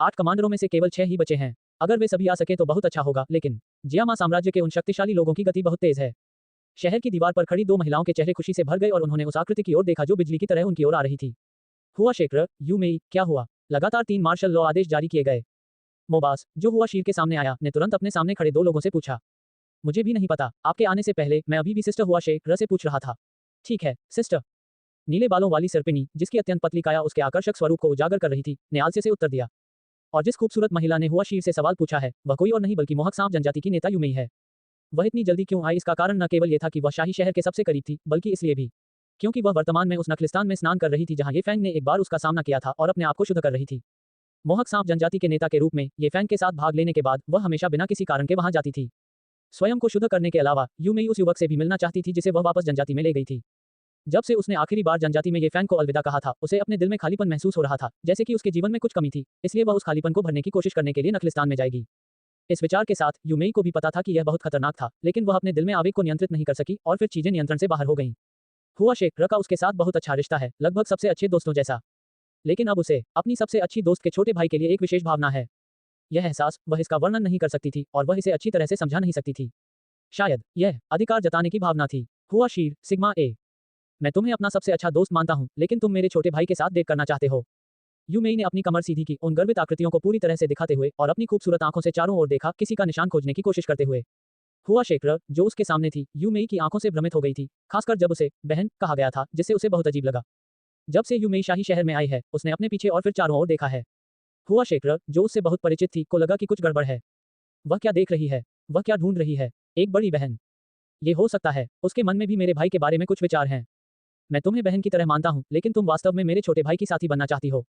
8 कमांडरों में से केवल 6 ही बचे हैं। अगर वे सभी आ सके तो बहुत अच्छा होगा, लेकिन जियामा साम्राज्य के उन शक्तिशाली लोगों की गति बहुत तेज है। शहर की दीवार पर खड़ी 2 महिलाओं के चेहरे खुशी से भर गए और उन्होंने उस आकृति की ओर देखा जो बिजली की तरह उनकी ओर आ रही थी। हुआ शेखर, यू मेई, क्या हुआ? लगातार 3 मार्शल लॉ आदेश जारी किए गए। मोबास, जो हुआ शीर के सामने आया, ने तुरंत अपने सामने खड़े 2 लोगों से पूछा। मुझे भी नहीं पता, आपके आने से पहले मैं अभी भी सिस्टर हुआ शेखर से पूछ रहा था। ठीक है, सिस्टर। नीले बालों वाली सर्पिनी, जिसकी अत्यंत पतली काया उसके आकर्षक स्वरूप को उजागर कर रही थी, ने आलस्य से उत्तर दिया। और जिस खूबसूरत महिला ने हुआ शीर से सवाल पूछा है, वह कोई और नहीं बल्कि मोहक सांप जनजाति की नेता यूमेई है। वह इतनी जल्दी क्यों आई, इसका कारण न केवल ये था कि वह शाही शहर के सबसे करीब थी, बल्कि इसलिए भी क्योंकि वह वर्तमान में उस नखलिस्तान में स्नान कर रही थी जहां ये फैंग ने एक बार उसका सामना किया था और अपने आप को शुद्ध कर रही थी। मोहक सांप जनजाति के नेता के रूप में ये फैंग के साथ भाग लेने के बाद वह हमेशा बिना किसी कारण के वहां जाती थी। स्वयं को शुद्ध करने के अलावा यूमेई उस युवक से भी मिलना चाहती थी जिसे वह वापस जनजाति में ले गई थी। जब से उसने आखिरी बार जनजाति में ये फैंग को अलविदा कहा था, उसे अपने दिल में खालीपन महसूस हो रहा था, जैसे कि उसके जीवन में कुछ कमी थी, इसलिए वह उस खालीपन को भरने की कोशिश करने के लिए नखलिस्तान में जाएगी। इस विचार के साथ यूमेई को भी पता था कि यह बहुत खतरनाक था, लेकिन वह अपने दिल में आवेग को नियंत्रित नहीं कर सकी और फिर चीजें नियंत्रण से बाहर हो गईं। हुआ शेखर का उसके साथ बहुत अच्छा रिश्ता है, लगभग सबसे अच्छे दोस्तों जैसा, लेकिन अब उसे अपनी सबसे अच्छी दोस्त के छोटे भाई के लिए एक विशेष भावना है। यह एहसास वह इसका वर्णन नहीं कर सकती थी और वह इसे अच्छी तरह से समझा नहीं सकती थी। शायद यह अधिकार जताने की भावना थी। हुआ शीर, सिग्मा ए, मैं तुम्हें अपना सबसे अच्छा दोस्त मानता हूं, लेकिन तुम मेरे छोटे भाई के साथ डेट करना चाहते हो। यूमेई ने अपनी कमर सीधी की, उन गर्वित आकृतियों को पूरी तरह से दिखाते हुए और अपनी खूबसूरत आंखों से चारों ओर देखा, किसी का निशान खोजने की कोशिश करते हुए। हुआ शेखर, जो उसके सामने थी, यूमेई की आंखों से भ्रमित हो गई थी, खासकर जब उसे बहन कहा गया था, जिससे उसे बहुत अजीब लगा। जब से यूमेई शाही शहर में आई है, उसने अपने पीछे और फिर चारों ओर देखा है। हुआ शेखर, जो उससे बहुत परिचित थी, को लगा कि कुछ गड़बड़ है। वह क्या देख रही है? वह क्या ढूंढ रही है? एक बड़ी बहन? ये हो सकता है उसके मन में भी मेरे भाई के बारे में कुछ विचार हैं। मैं तुम्हें बहन की तरह मानता हूं, लेकिन तुम वास्तव में मेरे छोटे भाई की साथी बनना चाहती हो।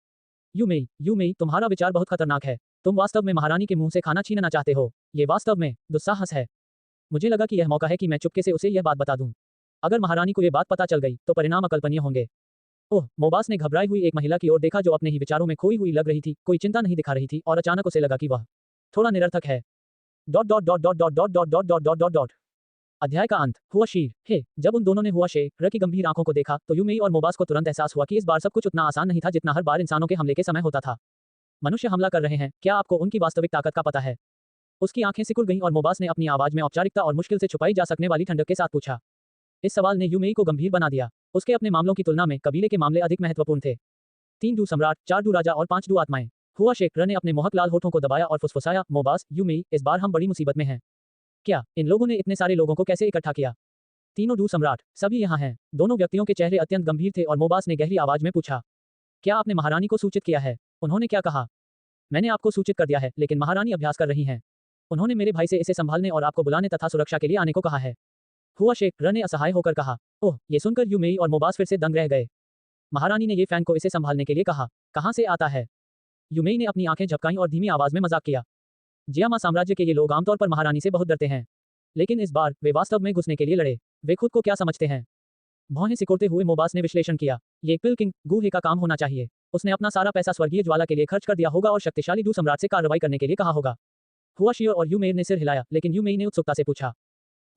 यूमेई, तुम्हारा विचार बहुत खतरनाक है। तुम वास्तव में महारानी के मुंह से खाना छीनना चाहते हो। ये वास्तव में दुस्साहस है। मुझे लगा कि यह मौका है कि मैं चुपके से उसे यह बात बता दूं। अगर महारानी को यह बात पता चल गई तो परिणाम अकल्पनीय होंगे। ओह, मोबास ने घबराई हुई एक महिला की ओर देखा जो अपने ही विचारों में खोई हुई लग रही थी, कोई चिंता नहीं दिखा रही थी और अचानक उसे लगा कि वह थोड़ा निरर्थक है। Dot dot dot dot dot dot dot dot dot dot dot dot. अध्याय का अंत। हुआ शीर, हे, जब उन दोनों ने हुआ शेखर की गंभीर आंखों को देखा तो यूमेई और मोबास को तुरंत एहसास हुआ कि इस बार सब कुछ उतना आसान नहीं था जितना हर बार इंसानों के हमले के समय होता था। मनुष्य हमला कर रहे हैं, क्या आपको उनकी वास्तविक ताकत का पता है? उसकी आंखें सिकुड़ गईं और मोबास ने अपनी आवाज में औपचारिकता और मुश्किल से छुपाई जा सकने वाली ठंडक के साथ पूछा। इस सवाल ने यूमेई को गंभीर बना दिया। उसके अपने मामलों की तुलना में कबीले के मामले अधिक महत्वपूर्ण थे। 3 डू सम्राट, 4 डू राजा और 5 डू आत्माएं। हुआ शेखर ने अपने मोहक लाल होठों को दबाया और फुसफुसाया, मोबास, यूमेई, इस बार हम बड़ी मुसीबत में हैं। क्या इन लोगों ने इतने सारे लोगों को कैसे इकट्ठा किया? तीनों डू सम्राट, सभी यहाँ हैं। दोनों व्यक्तियों के चेहरे अत्यंत गंभीर थे और मोबास ने गहरी आवाज में पूछा, क्या आपने महारानी को सूचित किया है? उन्होंने क्या कहा? मैंने आपको सूचित कर दिया है, लेकिन महारानी अभ्यास कर रही हैं। उन्होंने मेरे भाई से इसे संभालने और आपको बुलाने तथा सुरक्षा के लिए आने को कहा है। हुआ शेखर ने असहाय होकर कहा। ओह, ये सुनकर यूमेई और मोबास फिर से दंग रह गए। महारानी ने ये फैंग को इसे संभालने के लिए कहा। कहां से आता है? यूमेई ने अपनी आंखें झपकाईं और धीमी आवाज में मजाक किया। जियामा साम्राज्य के ये लोग आमतौर पर महारानी से बहुत डरते हैं, लेकिन इस बार वे वास्तव में घुसने के लिए लड़े। वे खुद को क्या समझते हैं? भौहें सिकोड़ते हुए मोबास ने विश्लेषण किया। ये पिल किंग गूहे का काम होना चाहिए। उसने अपना सारा पैसा स्वर्गीय ज्वाला के लिए खर्च कर दिया होगा और शक्तिशाली डू सम्राट से कार्रवाई करने के लिए कहा होगा। हुआ शीर और यूमेई ने सिर हिलाया, लेकिन यूमेई ने उत्सुकता से पूछा,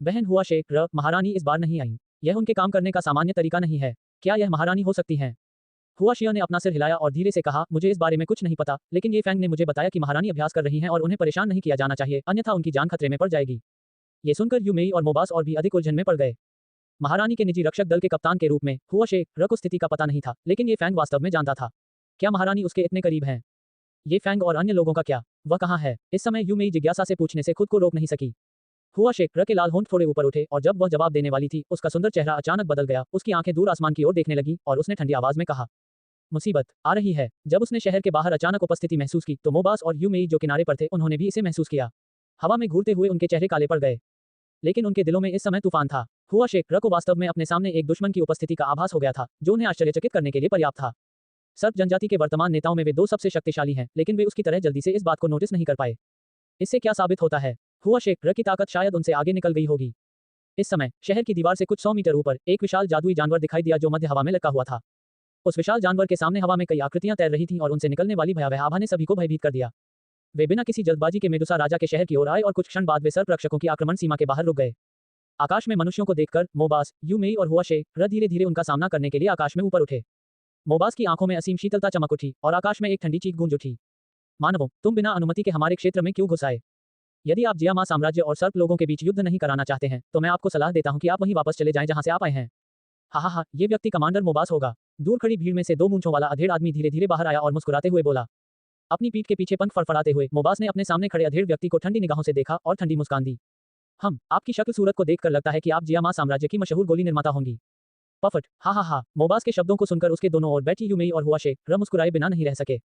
बहन हुआ शेखर, महारानी इस बार नहीं आई। यह उनके काम करने का सामान्य तरीका नहीं है। क्या यह महारानी हो सकती हैं? हुआ शीर ने अपना सिर हिलाया और धीरे से कहा, मुझे इस बारे में कुछ नहीं पता, लेकिन ये फैंग ने मुझे बताया कि महारानी अभ्यास कर रही हैं और उन्हें परेशान नहीं किया जाना चाहिए, अन्यथा उनकी जान खतरे में पड़ जाएगी। ये सुनकर यूमेई और मोबास और भी अधिक उलझन में पड़ गए। महारानी के निजी रक्षक दल के कप्तान के रूप में हुआ शेखर को स्थिति का पता नहीं था, लेकिन ये फैंग वास्तव में जानता था। क्या महारानी उसके इतने करीब हैं? ये फैंग और अन्य लोगों का क्या? वह कहाँ है? इस समय यूमेई जिज्ञासा से पूछने से खुद को रोक नहीं सकी। हुआ शेखर के लाल होंठ थोड़े ऊपर उठे और जब वह जवाब देने वाली थी, उसका सुंदर चेहरा अचानक बदल गया। उसकी आंखें दूर आसमान की ओर देखने लगी और उसने ठंडी आवाज में कहा, मुसीबत आ रही है। जब उसने शहर के बाहर अचानक उपस्थिति महसूस की तो मोबास और यूमेई जो किनारे पर थे, उन्होंने भी इसे महसूस किया। हवा में घूरते हुए उनके चेहरे काले पड़ गए, लेकिन उनके दिलों में इस समय तूफान था। हुआ शेखर को वास्तव में अपने सामने एक दुश्मन की उपस्थिति का आभास हो गया था, जो उन्हें आश्चर्यचकित करने के लिए पर्याप्त था। सर्प जनजाति के वर्तमान नेताओं में वे दो सबसे शक्तिशाली हैं, लेकिन वे उसकी तरह जल्दी से इस बात को नोटिस नहीं कर पाए। इससे क्या साबित होता है? हुआ शेख र की ताकत शायद उनसे आगे निकल गई होगी। इस समय शहर की दीवार से कुछ 100 मीटर ऊपर एक विशाल जादुई जानवर दिखाई दिया जो मध्य हवा में लटका हुआ था। उस विशाल जानवर के सामने हवा में कई आकृतियां तैर रही थीं और उनसे निकलने वाली भयावह आभा ने सभी को भयभीत कर दिया। वे बिना किसी जल्दबाजी के मेडुसा राजा के शहर की ओर आए और कुछ क्षण बाद वे सर्प रक्षकों की आक्रमण सीमा के बाहर रुक गए। आकाश में मनुष्यों को देखकर मोबास, यूमेई और हुआ शेख र धीरे धीरे उनका सामना करने के लिए आकाश में ऊपर उठे। मोबास की आंखों में असीम शीतलता चमक उठी और आकाश में एक ठंडी चीख गूंज उठी। मानवों, तुम बिना अनुमति के हमारे क्षेत्र में क्यों घुस आए? यदि आप जियामा साम्राज्य और सर्प लोगों के बीच युद्ध नहीं कराना चाहते हैं, तो मैं आपको सलाह देता हूं कि आप वहीं वापस चले जाएं जहां से आप आए हैं। हा, ये व्यक्ति कमांडर मोबास होगा। दूर खड़ी भीड़ में से दो मूंछों वाला अधेड़ आदमी धीरे धीरे बाहर आया और मुस्कुराते हुए बोला। अपनी पीठ के पीछे पंख फड़फड़ाते हुए मोबास ने अपने सामने खड़े अधेड़ व्यक्ति को ठंडी निगाहों से देखा और ठंडी मुस्कान दी। आपकी शक्ल सूरत को देखकर लगता है कि आप जियामा साम्राज्य की मशहूर गोली निर्माता होंगी। पफट, हा। मोबास के शब्दों को सुनकर उसके दोनों ओर बैठी यूमेई और हुआ शेख र मुस्कुराए बिना नहीं रह सके।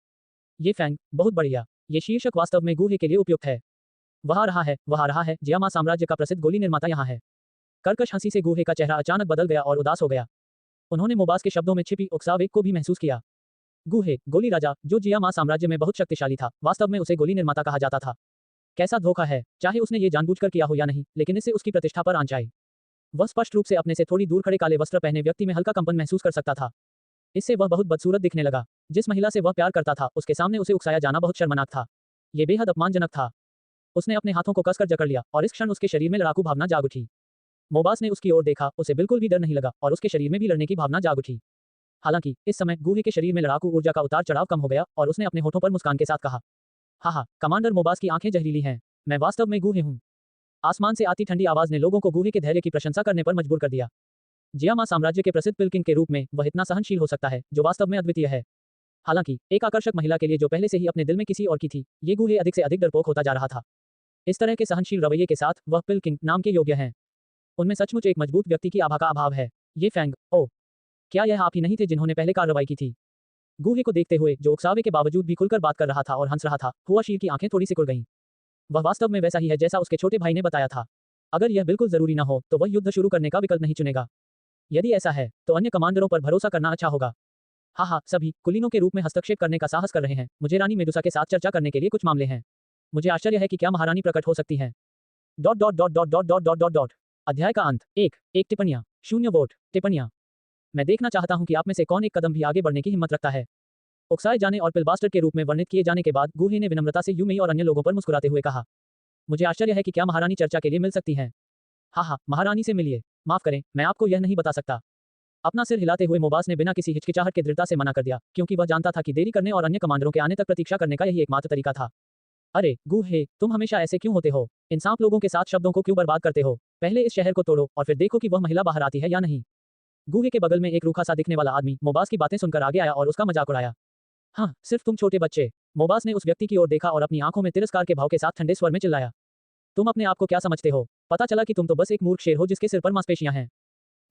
ये फैंग, बहुत बढ़िया। ये शीर्षक वास्तव में गूहे के लिए उपयुक्त है। वह आ रहा है, जियामा साम्राज्य का प्रसिद्ध गोली निर्माता यहाँ है। कर्कश हंसी से गूहे का चेहरा अचानक बदल गया और उदास हो गया। उन्होंने मोबास के शब्दों में छिपी उकसावे को भी महसूस किया। गूहे, गोली राजा, जो जियामा साम्राज्य में बहुत शक्तिशाली था, वास्तव में उसे गोली निर्माता कहा जाता था। कैसा धोखा है, चाहे उसने ये जानबूझकर किया हो या नहीं, लेकिन इससे उसकी प्रतिष्ठा पर आंच आई। वह स्पष्ट रूप से अपने से थोड़ी दूर खड़े काले वस्त्र पहने व्यक्ति में हल्का कंपन महसूस कर सकता था। इससे वह बहुत बदसूरत दिखने लगा। जिस महिला से वह प्यार करता था, उसके सामने उसे उकसाया जाना बहुत शर्मनाक था। ये बेहद अपमानजनक था। उसने अपने हाथों को कसकर जकड़ लिया और इस क्षण उसके शरीर में लड़ाकू भावना जाग उठी। मोबास ने उसकी ओर देखा, उसे बिल्कुल भी डर नहीं लगा और उसके शरीर में भी लड़ने की भावना जाग उठी। हालांकि इस समय गूहे के शरीर में लड़ाकू ऊर्जा का उतार चढ़ाव कम हो गया और उसने अपने होठों पर मुस्कान के साथ कहा, हा, कमांडर मोबास की आंखें जहरीली हैं। मैं वास्तव में गूहे हूँ। आसमान से आती ठंडी आवाज ने लोगों को गूहे के धैर्य की प्रशंसा करने पर मजबूर कर दिया। जियामा साम्राज्य के प्रसिद्ध पिलकिंग के रूप में वह इतना सहनशील हो सकता है, जो वास्तव में अद्वितीय है। हालांकि एक आकर्षक महिला के लिए जो पहले से ही अपने दिल में किसी और की थी, ये गूहे अधिक से अधिक डरपोक होता जा रहा था। इस तरह के सहनशील रवैये के साथ वह पिलकिंग नाम के योग्य हैं। उनमें सचमुच एक मजबूत व्यक्ति की आभा का अभाव है। ये फैंग, ओ, क्या यह आप ही नहीं थे जिन्होंने पहले कार्रवाई की थी? गूहे को देखते हुए, जो उकसावे के बावजूद भी खुलकर बात कर रहा था और हंस रहा था, हुआ शीर की आंखें थोड़ी सिकुड़ गईं। वह वास्तव में वैसा ही है जैसा उसके छोटे भाई ने बताया था। अगर यह बिल्कुल जरूरी न हो, तो वह युद्ध शुरू करने का विकल्प नहीं चुनेगा। यदि ऐसा है, तो अन्य कमांडरों पर भरोसा करना अच्छा होगा। हा, सभी कुलीनों के रूप में हस्तक्षेप करने का साहस कर रहे हैं। मुझे रानी मेडुसा के साथ चर्चा करने के लिए कुछ मामले हैं। मुझे आश्चर्य है कि क्या महारानी प्रकट हो सकती हैं। ... अध्याय का अंत। एक टिप्पणियां, 0 वोट। टिप्पणियां। मैं देखना चाहता हूं कि आप में से कौन एक कदम भी आगे बढ़ने की हिम्मत रखता है। उकसाए जाने और पिलबास्टर के रूप में वर्णित किए जाने के बाद गूहे ने विनम्रता से यूमेई और अन्य लोगों पर मुस्कुराते हुए कहा, मुझे आश्चर्य है कि क्या महारानी चर्चा के लिए मिल सकती हैं। हा, महारानी से मिलिए। माफ करें, मैं आपको यह नहीं बता सकता। अपना सिर हिलाते हुए मोबास ने बिना किसी हिचकिचाहट के दृढ़ता से मना कर दिया, क्योंकि वह जानता था कि देरी करने और अन्य कमांडरों के आने तक प्रतीक्षा करने का यही एकमात्र तरीका था। अरे गूहे, तुम हमेशा ऐसे क्यों होते हो? इन सांप लोगों के साथ शब्दों को क्यों बर्बाद करते हो? पहले इस शहर को तोड़ो और फिर देखो कि वह महिला बाहर आती है या नहीं। गूहे के बगल में एक रूखा सा दिखने वाला आदमी मोबास की बातें सुनकर आगे आया और उसका मजाक उड़ाया। हाँ, सिर्फ तुम छोटे बच्चे। मोबास ने उस व्यक्ति की ओर देखा और अपनी आंखों में तिरस्कार के भाव के साथ ठंडे स्वर में चिल्लाया, तुम अपने आप को क्या समझते हो? पता चला कि तुम तो बस एक मूर्ख शेर हो जिसके सिर पर मांसपेशियां हैं।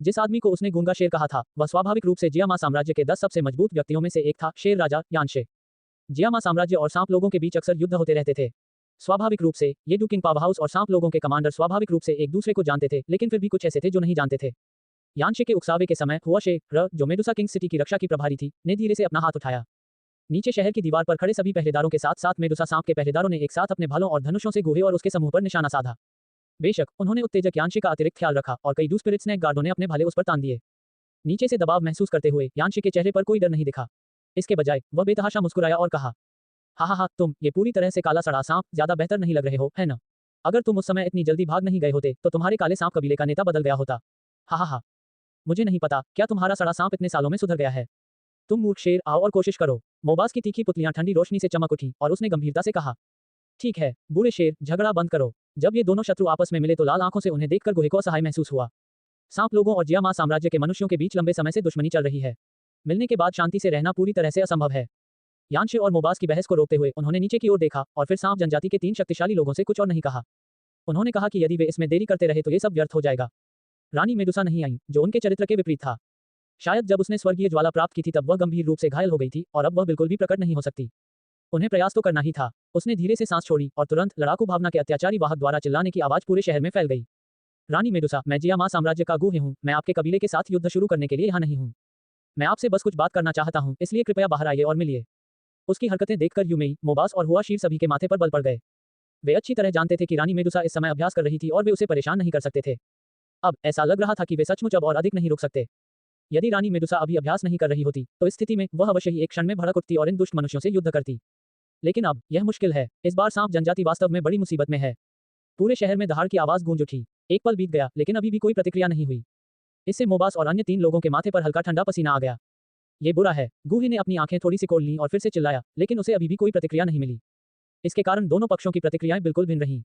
जिस आदमी को उसने गूंगा शेर कहा था, वह स्वाभाविक रूप से जियामा साम्राज्य के 10 सबसे मजबूत व्यक्तियों में से एक था, शेर राजा यानशे। जियामा साम्राज्य और सांप लोगों के बीच अक्सर युद्ध होते रहते थे। स्वाभाविक रूप से ये डुकिंग पावर हाउस और सांप लोगों के कमांडर स्वाभाविक रूप से एक दूसरे को जानते थे, लेकिन फिर भी कुछ ऐसे थे जो नहीं जानते थे। यानशे के उकसावे के समय हुआ शेर, जो मेडुसा किंग सिटी की रक्षा की प्रभारी थी, ने धीरे से अपना हाथ उठाया। नीचे शहर की दीवार पर खड़े सभी पहरेदारों के साथ साथ मेडुसा सांप के पहरेदारों ने एक साथ अपने भालों और धनुषों से गूहे और उसके समूह पर निशाना साधा। बेशक उन्होंने उत्तेजक यानशे का अतिरिक्त ख्याल रखा और कई डूस्पिरिट स्नेक गार्डों ने अपने भाले उस पर तान दिए। नीचे से दबाव महसूस करते हुए यानशे के चेहरे पर कोई डर नहीं दिखा। इसके बजाय वह बेतहाशा मुस्कुराया और कहा, हा, तुम ये पूरी तरह से काला सड़ा सांप ज्यादा बेहतर नहीं लग रहे हो, है ना? अगर तुम उस समय इतनी जल्दी भाग नहीं गए होते तो तुम्हारे काले सांप कबीले का नेता बदल गया होता। हा, मुझे नहीं पता क्या तुम्हारा सड़ा सांप इतने सालों में सुधर गया है। तुम मूर्ख शेर, आओ और कोशिश करो। मोबास की तीखी पुतलियां ठंडी रोशनी से चमक उठी और उसने गंभीरता से कहा, ठीक है बूढ़े शेर, झगड़ा बंद करो। जब ये दोनों शत्रु आपस में मिले तो लाल आंखों से उन्हें देखकर गूहे को असहाय महसूस हुआ। सांप लोगों और जियामा साम्राज्य के मनुष्यों के बीच लंबे समय से दुश्मनी चल रही है। मिलने के बाद शांति से रहना पूरी तरह से असंभव है। यानशे और मोबास की बहस को रोकते हुए उन्होंने नीचे की ओर देखा और फिर सांप जनजाति के 3 शक्तिशाली लोगों से कुछ और नहीं कहा। उन्होंने कहा कि यदि वे इसमें देरी करते रहे तो ये सब व्यर्थ हो जाएगा। रानी मेडुसा नहीं आई, जो उनके चरित्र के विपरीत था। शायद जब उसने स्वर्गीय ज्वाला प्राप्त की थी तब वह गंभीर रूप से घायल हो गई थी और अब वह बिल्कुल भी प्रकट नहीं हो सकती। उन्हें प्रयास तो करना ही था। उसने धीरे से सांस छोड़ी और तुरंत लड़ाकू भावना के अत्याचारी वाहक द्वारा चिल्लाने की आवाज पूरे शहर में फैल गई। रानी मेडुसा, मैं जियामा साम्राज्य का गूहे हूँ। मैं आपके कबीले के साथ युद्ध शुरू करने के लिए यहाँ नहीं हूँ। मैं आपसे बस कुछ बात करना चाहता हूँ, इसलिए कृपया बाहर आइए और मिलिए। उसकी हरकतें देखकर यूमेई, मोबास और हुआ शीर सभी के माथे पर बल पड़ गए। वे अच्छी तरह जानते थे कि रानी मेडुसा इस समय अभ्यास कर रही थी और वे उसे परेशान नहीं कर सकते थे। अब ऐसा लग रहा था कि वे सचमुच अब और अधिक नहीं रुक सकते। यदि रानी मेडुसा अभी अभ्यास नहीं कर रही होती, तो इस स्थिति में वह अवश्य ही एक क्षण में भड़क उठती और इन दुष्ट मनुष्यों से युद्ध करती। लेकिन अब यह मुश्किल है। इस बार सांप जनजाति वास्तव में बड़ी मुसीबत में है। पूरे शहर में दहाड़ की आवाज गूंज उठी। एक पल बीत गया, लेकिन अभी भी कोई प्रतिक्रिया नहीं हुई। इससे मोबास और अन्य 3 लोगों के माथे पर हल्का ठंडा पसीना आ गया। ये बुरा है। गूहे ने अपनी आंखें थोड़ी सिकोड़ लीं और फिर से चिल्लाया, लेकिन उसे अभी भी कोई प्रतिक्रिया नहीं मिली। इसके कारण दोनों पक्षों की प्रतिक्रियाएं बिल्कुल भिन्न रहीं।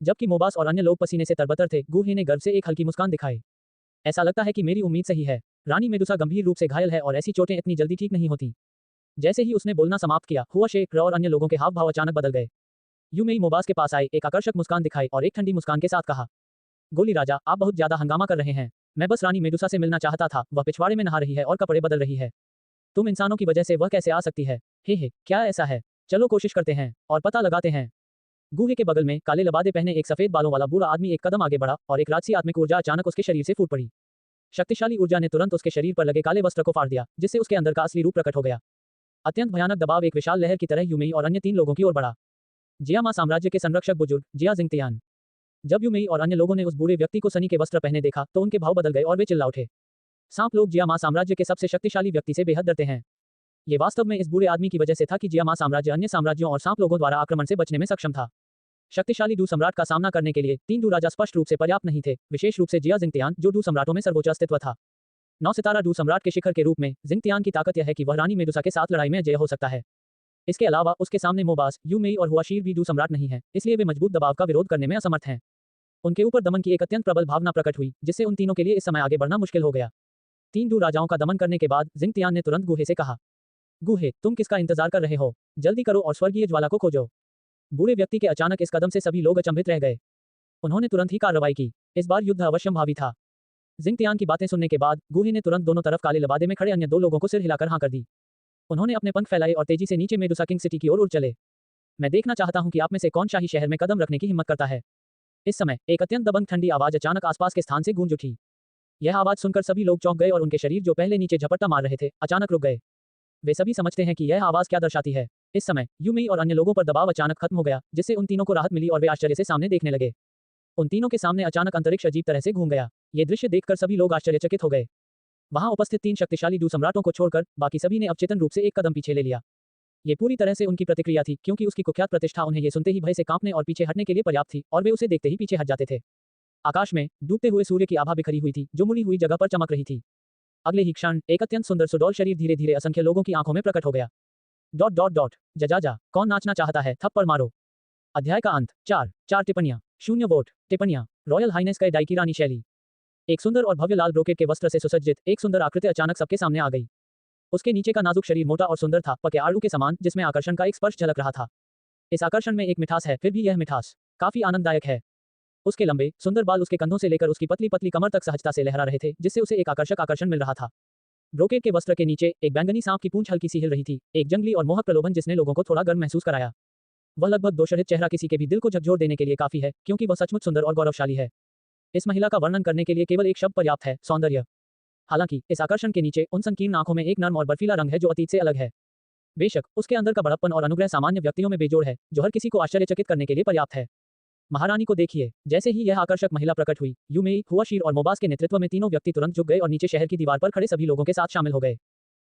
जबकि मोबास और अन्य लोग पसीने से तरबतर थे, गूहे ने गर्व से एक हल्की मुस्कान दिखाई। ऐसा लगता है कि मेरी उम्मीद सही है। रानी मेडुसा गंभीर रूप से घायल है और ऐसी चोटें इतनी जल्दी ठीक नहीं होती। जैसे ही उसने बोलना समाप्त किया, हुआ शेख और अन्य लोगों के हाव भाव अचानक बदल गए। यूमेई मोबास के पास आए, एक आकर्षक मुस्कान दिखाई और एक ठंडी मुस्कान के साथ कहा, गोली राजा, आप बहुत ज्यादा हंगामा कर रहे हैं। मैं बस रानी मेडुसा से मिलना चाहता था। वह पिछवाड़े में नहा रही है और कपड़े बदल रही है। तुम इंसानों की वजह से वह कैसे आ सकती है? हे, क्या ऐसा है? चलो कोशिश करते हैं और पता लगाते हैं। गूहे के बगल में काले लबादे पहने एक सफेद बालों वाला बूढ़ा आदमी एक कदम आगे बढ़ा और एक राजसी आत्मिक ऊर्जा अचानक उसके शरीर से फूट पड़ी। शक्तिशाली ऊर्जा ने तुरंत उसके शरीर पर लगे काले वस्त्र को फाड़ दिया, जिससे उसके अंदर का असली रूप प्रकट हो गया। अत्यंत भयानक दबाव एक विशाल लहर की तरह यूमेई और अन्य 3 लोगों की ओर बढ़ा। जियामा साम्राज्य के संरक्षक बुजुर्ग जिया जिंगतियान। जब यूमेई और अन्य लोगों ने उस बूढ़े व्यक्ति को सनी के वस्त्र पहने देखा, तो उनके भाव बदल गए और वे चिल्ला उठे। सांप लोग जियामा साम्राज्य के सबसे शक्तिशाली व्यक्ति से बेहद डरते हैं। ये वास्तव में इस बूढ़े आदमी की वजह से था कि जियामा साम्राज्य अन्य साम्राज्यों और सांप लोगों द्वारा आक्रमण से बचने में सक्षम था। शक्तिशाली डू सम्राट का सामना करने के लिए 3 डू राजा स्पष्ट रूप से पर्याप्त नहीं थे, विशेष रूप से जिया जिंगतियान, जो डू सम्राटों में सर्वोच्च अस्तित्व था। 9 सितारा डू सम्राट के शिखर के रूप में जिंगतियान की ताकत यह है कि वह रानी मेडुसा के साथ लड़ाई में अजेय हो सकता है। इसके अलावा उसके सामने मोबास, यूमेई और हुआशीर भी डू सम्राट नहीं है, इसलिए वे मजबूत दबाव का विरोध करने में असमर्थ हैं। उनके ऊपर दमन की एक अत्यंत प्रबल भावना प्रकट हुई, जिससे उन तीनों के लिए इस समय आगे बढ़ना मुश्किल हो गया। 3 डू राजाओं का दमन करने के बाद जिंगतियान ने तुरंत गूहे से कहा, गूहे, तुम किसका इंतजार कर रहे हो? जल्दी करो और स्वर्गीय ज्वाला को खोजो। बूढ़े व्यक्ति के अचानक इस कदम से सभी लोग अचंभित रह गए। उन्होंने तुरंत ही कार्रवाई की। इस बार युद्ध अवश्यंभावी था। जिंगतियान की बातें सुनने के बाद गूहे ने तुरंत दोनों तरफ काले लबादे में खड़े अन्य 2 लोगों को सिर हिलाकर हाँ कर दी। उन्होंने अपने पंख फैलाए और तेजी से नीचे मेडुसा किंग सिटी की ओर उड़ चले। मैं देखना चाहता हूं कि आप में से कौन शाही शहर में कदम रखने की हिम्मत करता है। इस समय एक अत्यंत दबंग ठंडी आवाज अचानक आसपास के स्थान से गूंज उठी। यह आवाज सुनकर सभी लोग चौंक गए और उनके शरीर जो पहले नीचे झपट्टा मार रहे थे, अचानक रुक गए। वे सभी समझते हैं कि यह आवाज क्या दर्शाती है। इस समय यूमेई और अन्य लोगों पर दबाव अचानक खत्म हो गया, जिससे उन तीनों को राहत मिली और वे आश्चर्य से सामने देखने लगे। उन तीनों के सामने अचानक अंतरिक्ष अजीब तरह से घूम गया। ये दृश्य देखकर सभी लोग आश्चर्यचकित हो गए। वहां उपस्थित 3 शक्तिशाली डू सम्राटों को छोड़कर बाकी सभी ने अवचेतन रूप से एक कदम पीछे ले लिया। ये पूरी तरह से उनकी प्रतिक्रिया थी, क्योंकि उसकी कुख्यात प्रतिष्ठा उन्हें ये सुनते ही भय से कांपने और पीछे हटने के लिए पर्याप्त थी, और वे उसे देखते ही पीछे हट जाते थे। आकाश में डूबते हुए सूर्य की आभा बिखरी हुई थी, जो मुड़ी हुई जगह पर चमक रही थी। अगले ही क्षण एक अत्यंत सुंदर सुडौल शरीर धीरे धीरे असंख्य लोगों की आंखों में प्रकट हो गया। जजाजा, कौन नाचना चाहता है? थप्पड़ मारो। अध्याय का अंत। 4 टिप्पणियां। 0 वोट। टिप्पणियां। रॉयल हाइनेस का डाई की रानी शैली। एक सुंदर और भव्य लाल ब्रोकेट के वस्त्र से सुसज्जित एक सुंदर आकृति अचानक सबके सामने आ गई। उसके नीचे का नाजुक शरीर मोटा और सुंदर था, पके आड़ू के समान, जिसमें आकर्षण का एक स्पर्श झलक रहा था। इस आकर्षण में एक मिठास है, फिर भी यह मिठास काफी आनंददायक है। उसके लंबे सुंदर बाल उसके कंधों से लेकर उसकी पतली पतली कमर तक सहजता से लहरा रहे थे, जिससे उसे एक आकर्षक आकर्षण मिल रहा था। ब्रोकेट के वस्त्र के नीचे एक बैंगनी सांप की पूंछ हल्की सी हिल रही थी, एक जंगली और मोहक प्रलोभन जिसने लोगों को थोड़ा गर्म महसूस कराया। वह लगभग दोषरहित चेहरा किसी के भी दिल को झकझोर देने के लिए काफी है, क्योंकि वह सचमुच सुंदर और गौरवशाली है। इस महिला का वर्णन करने के लिए केवल एक शब्द पर्याप्त है, सौंदर्य। हालांकि इस आकर्षण के नीचे उन संकीर्ण आंखों में एक नर्म और बर्फीला रंग है जो अतीत से अलग है। बेशक उसके अंदर का बड़प्पन और अनुग्रह सामान्य व्यक्तियों में बेजोड़ है, जो हर किसी को आश्चर्यचकित करने के लिए पर्याप्त है। महारानी को देखिए। जैसे ही यह आकर्षक महिला प्रकट हुई, यूमेई, हुआशीर और मोबास के नेतृत्व में तीनों व्यक्ति तुरंत झुक गए और नीचे शहर की दीवार पर खड़े सभी लोगों के साथ शामिल हो गए।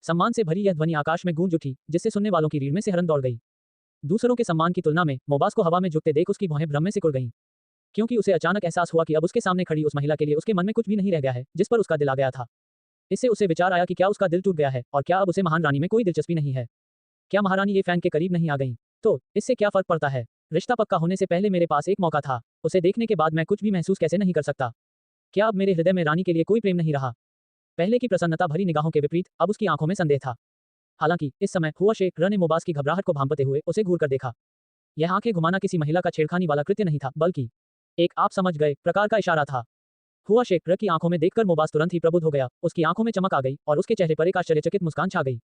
सम्मान से भरी यह ध्वनि आकाश में गूंज उठी, जिससे सुनने वालों की रीढ़ में सिहरन दौड़ गई। दूसरों के सम्मान की तुलना में मोबास को हवा में झुकते देख उसकी भौहें भ्रम में सिकुड़ गईं, क्योंकि उसे अचानक एहसास हुआ कि अब उसके सामने खड़ी उस महिला के लिए उसके मन में कुछ भी नहीं रह गया है, जिस पर उसका दिल आ गया था। इससे उसे विचार आया कि क्या उसका दिल टूट गया है, और क्या अब उसे महान रानी में कोई दिलचस्पी नहीं है? क्या महारानी ये फैन के करीब नहीं आ गई? तो इससे क्या फर्क पड़ता है? रिश्ता पक्का होने से पहले मेरे पास एक मौका था। उसे देखने के बाद मैं कुछ भी महसूस कैसे नहीं कर सकता? क्या अब मेरे हृदय में रानी के लिए कोई प्रेम नहीं रहा? पहले की प्रसन्नता भरी निगाहों के विपरीत अब उसकी आंखों में संदेह था। हालांकि इस समय हुआ शेख र ने मोबास की घबराहट को भांपते हुए उसे घूर कर देखा। यह आंखें घुमाना किसी महिला का छेड़खानी वाला कृत्य नहीं था, बल्कि एक आप समझ गए प्रकार का इशारा था। हुआ शेख र की आंखों में देखकर मोबास तुरंत ही प्रबुद्ध हो गया। उसकी आंखों में चमक आ गई और उसके चेहरे पर एक आश्चर्यचकित मुस्कान छा गई।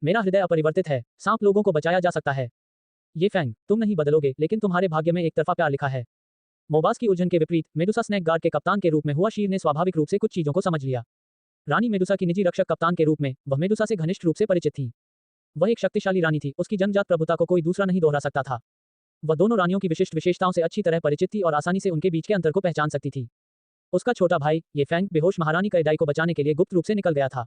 मेरा हृदय अपरिवर्तित है। सांप लोगों को बचाया जा सकता है। ये फैंग, तुम नहीं बदलोगे, लेकिन तुम्हारे भाग्य में एक तरफा प्यार लिखा है। मोबास की उलझन के विपरीत मेडुसा स्नैक गार्ड के कप्तान के रूप में हुआ शीर ने स्वाभाविक रूप से कुछ चीजों को समझ लिया। रानी मेडुसा की निजी रक्षक कप्तान के रूप में वह मेडुसा से घनिष्ठ रूप से परिचित थी। वह एक शक्तिशाली रानी थी, उसकी जन्मजात प्रभुता को कोई दूसरा नहीं दोहरा सकता था। वह दोनों रानियों की विशिष्ट विशेषताओं से अच्छी तरह परिचित थी और आसानी से उनके बीच के अंतर को पहचान सकती थी। उसका छोटा भाई ये फैंग बेहोश महारानी कैडाई को बचाने के लिए गुप्त रूप से निकल गया था।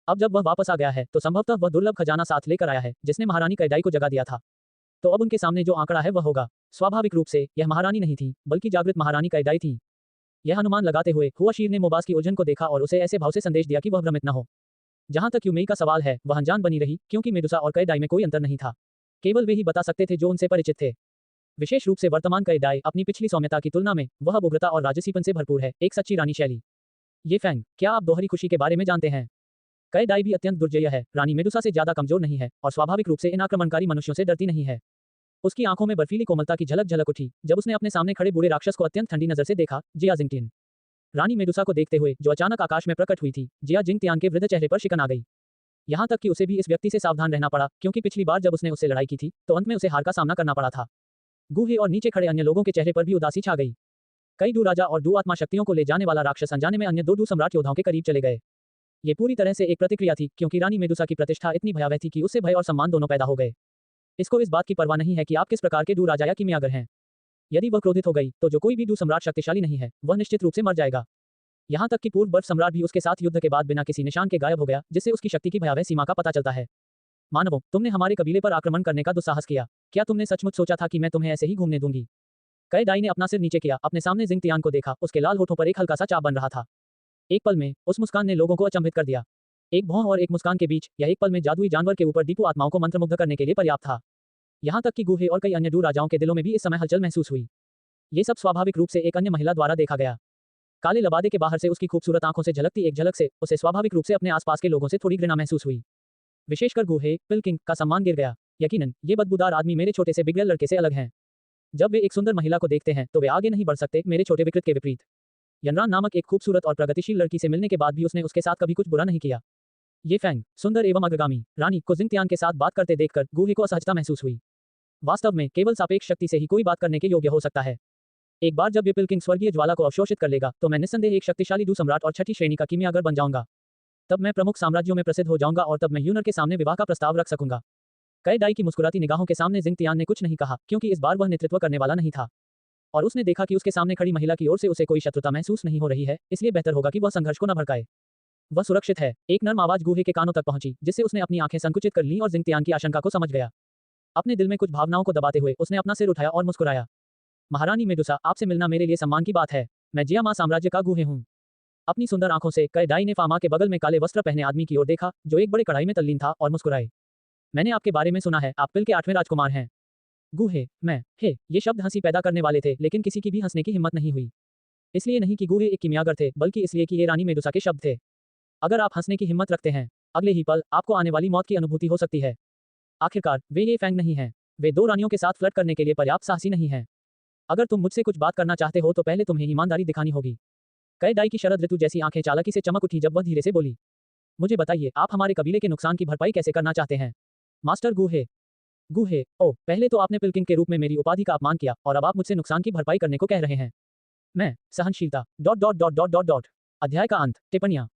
अब जब वह वापस आ गया है तो संभवतः वह दुर्लभ खजाना साथ लेकर आया है जिसने महारानी कैडाई को जगा दिया था। तो अब उनके सामने जो आंकड़ा है वह होगा। स्वाभाविक रूप से यह महारानी नहीं थी बल्कि जागृत महारानी कैडाई थी। यह अनुमान लगाते हुए हुआ शीर ने मोबास की उलझन को देखा और उसे ऐसे भाव से संदेश दिया कि वह भ्रमित न हो। जहां तक यूमेई का सवाल है वह अनजान बनी रही क्योंकि मेडुसा और कैडाई में कोई अंतर नहीं था। केवल वे ही बता सकते थे जो उनसे परिचित थे। विशेष रूप से वर्तमान कैडाई अपनी पिछली सौम्यता की तुलना में वह अब उग्रता और राजसीपन से भरपूर है, एक सच्ची रानी शैली। ये फैंग, क्या आप दोहरी खुशी के बारे में जानते हैं? कैडाई भी अत्यंत दुर्जय है, रानी मेडुसा से ज्यादा कमजोर नहीं है और स्वाभाविक रूप से इन आक्रमणकारी मनुष्यों से डरती नहीं है। उसकी आंखों में बर्फीली कोमलता की झलक झलक उठी जब उसने अपने सामने खड़े बूढ़े राक्षस को अत्यंत ठंडी नजर से देखा। जिया जिंगटियन। रानी मेडुसा को देखते हुए जो अचानक आकाश में प्रकट हुई थी, जिया जिंगटियान के वृद्ध चेहरे पर शिकन आ गई। यहां तक कि उसे भी इस व्यक्ति से सावधान रहना पड़ा क्योंकि पिछली बार जब उसने उससे लड़ाई की थी तो अंत में उसे हार का सामना करना पड़ा था। गूहे और नीचे खड़े अन्य लोगों के चेहरे पर भी उदासी छा गई। कई डू राजा और डू आत्मा शक्तियों को ले जाने वाला राक्षस अनजाने में अन्य दो डू सम्राट योद्धाओं के करीब चले गए। ये पूरी तरह से एक प्रतिक्रिया थी क्योंकि रानी मेडुसा की प्रतिष्ठा इतनी भयावह थी कि उससे भय और सम्मान दोनों पैदा हो गए। इसको इस बात की परवाह नहीं है कि आप किस प्रकार के डू राजा या किमियागर हैं। यदि वह क्रोधित हो गई तो जो कोई भी डू सम्राट शक्तिशाली नहीं है वह निश्चित रूप से मर जाएगा। यहाँ तक कि पूर्व बर्फ सम्राट भी उसके साथ युद्ध के बाद बिना किसी निशान के गायब हो गया, जिससे उसकी शक्ति की भयावह सीमा का पता चलता है। मानवों, तुमने हमारे कबीले पर आक्रमण करने का दुस्साहस किया। क्या तुमने सचमुच सोचा था कि मैं तुम्हें ऐसे ही घूमने दूंगी? कैडाई ने अपना सिर नीचे किया, अपने सामने जिंगटियान को देखा। उसके लाल होठों पर एक हल्का सा चाप बन रहा था। एक पल में उस मुस्कान ने लोगों को अचंभित कर दिया। एक भौं और एक मुस्कान के बीच यह एक पल में जादुई जानवर के ऊपर डीपू आत्माओं को मंत्रमुग्ध करने के लिए पर्याप्त था। यहाँ तक कि गूहे और कई अन्य डू राजाओं के दिलों में भी इस समय हलचल महसूस हुई। ये सब स्वाभाविक रूप से एक अन्य महिला द्वारा देखा गया। काले लबादे के बाहर से उसकी खूबसूरत आंखों से झलकती एक झलक से उसे स्वाभाविक रूप से अपने आसपास के लोगों से थोड़ी घृणा महसूस हुई। विशेषकर गूहे पिलकिंग का सम्मान गिर गया। यकीनन ये बदबूदार आदमी मेरे छोटे से बिगड़े लड़के से अलग हैं। जब वे एक सुंदर महिला को देखते हैं तो वे आगे नहीं बढ़ सकते, मेरे छोटे विकृत के विपरीत। यनरान नामक एक खूबसूरत और प्रगतिशील लड़की से मिलने के बाद भी उसने उसके साथ कभी कुछ बुरा नहीं किया। ये फैंग, सुंदर एवं अग्रगामी रानी को जिंगटियान के साथ बात करते देखकर गूहे को असहजता महसूस हुई। वास्तव में केवल सापेक्ष शक्ति से ही कोई बात करने के योग्य हो सकता है। एक बार जब ये पिलकिंग स्वर्गीय ज्वाला को अवशोषित कर लेगा तो मैं निस्संदेह एक शक्तिशाली डू सम्राट और छठी श्रेणी का किमियागर बन जाऊंगा। तब मैं प्रमुख साम्राज्यों में प्रसिद्ध हो जाऊंगा और तब मैं यूनर के सामने विवाह का प्रस्ताव रख सकूंगा। कैडाई की मुस्कुराती निगाहों के सामने जिंगटियान ने कुछ नहीं कहा क्योंकि इस बार वह नेतृत्व करने वाला नहीं था और उसने देखा कि उसके सामने खड़ी महिला की ओर से उसे कोई शत्रुता महसूस नहीं हो रही है, इसलिए बेहतर होगा कि वह संघर्ष को न भड़काए। वह सुरक्षित है। एक नर्म आवाज गूहे के कानों तक पहुंची जिससे उसने अपनी आंखें संकुचित कर लीं और जिंगटियान की आशंका को समझ गया। अपने दिल में कुछ भावनाओं को दबाते हुए उसने अपना सिर उठाया और मुस्कुराया। महारानी मेडुसा, आपसे मिलना मेरे लिए सम्मान की बात है। मैं जिया मां साम्राज्य का गूहे हूँ। अपनी सुंदर आंखों से कैडाई ने फामा के बगल में काले वस्त्र पहने आदमी की ओर देखा जो एक बड़े कढ़ाई में तल्लीन था और मुस्कुराए। मैंने आपके बारे में सुना है, आप पिल के 8वें राजकुमार हैं। गूहे, मैं, हे, ये शब्द हंसी पैदा करने वाले थे लेकिन किसी की भी हंसने की हिम्मत नहीं हुई। इसलिए नहीं कि गूहे एक किमियागर थे बल्कि इसलिए कि ये रानी मेडुसा के शब्द थे। अगर आप हंसने की हिम्मत रखते हैं, अगले ही पल आपको आने वाली मौत की अनुभूति हो सकती है। आखिरकार वे ये फैंग नहीं हैं। वे दो रानियों के साथ फ्लर्ट करने के लिए पर्याप्त साहसी नहीं हैं। अगर तुम मुझसे कुछ बात करना चाहते हो तो पहले तुम्हें ईमानदारी दिखानी होगी। कैडाई की शरद ऋतु जैसी आंखें चालाकी से चमक उठी जब वह धीरे से बोली। मुझे बताइए, आप हमारे कबीले के नुकसान की भरपाई कैसे करना चाहते हैं? मास्टर गूहे। गूहे, ओह, पहले तो आपने पिलकिंग के रूप में मेरी उपाधि का अपमान किया और अब आप मुझसे नुकसान की भरपाई करने को कह रहे हैं। मैं, सहनशीलता, dot dot dot dot dot dot. अध्याय का अंत, टिप्पणियां।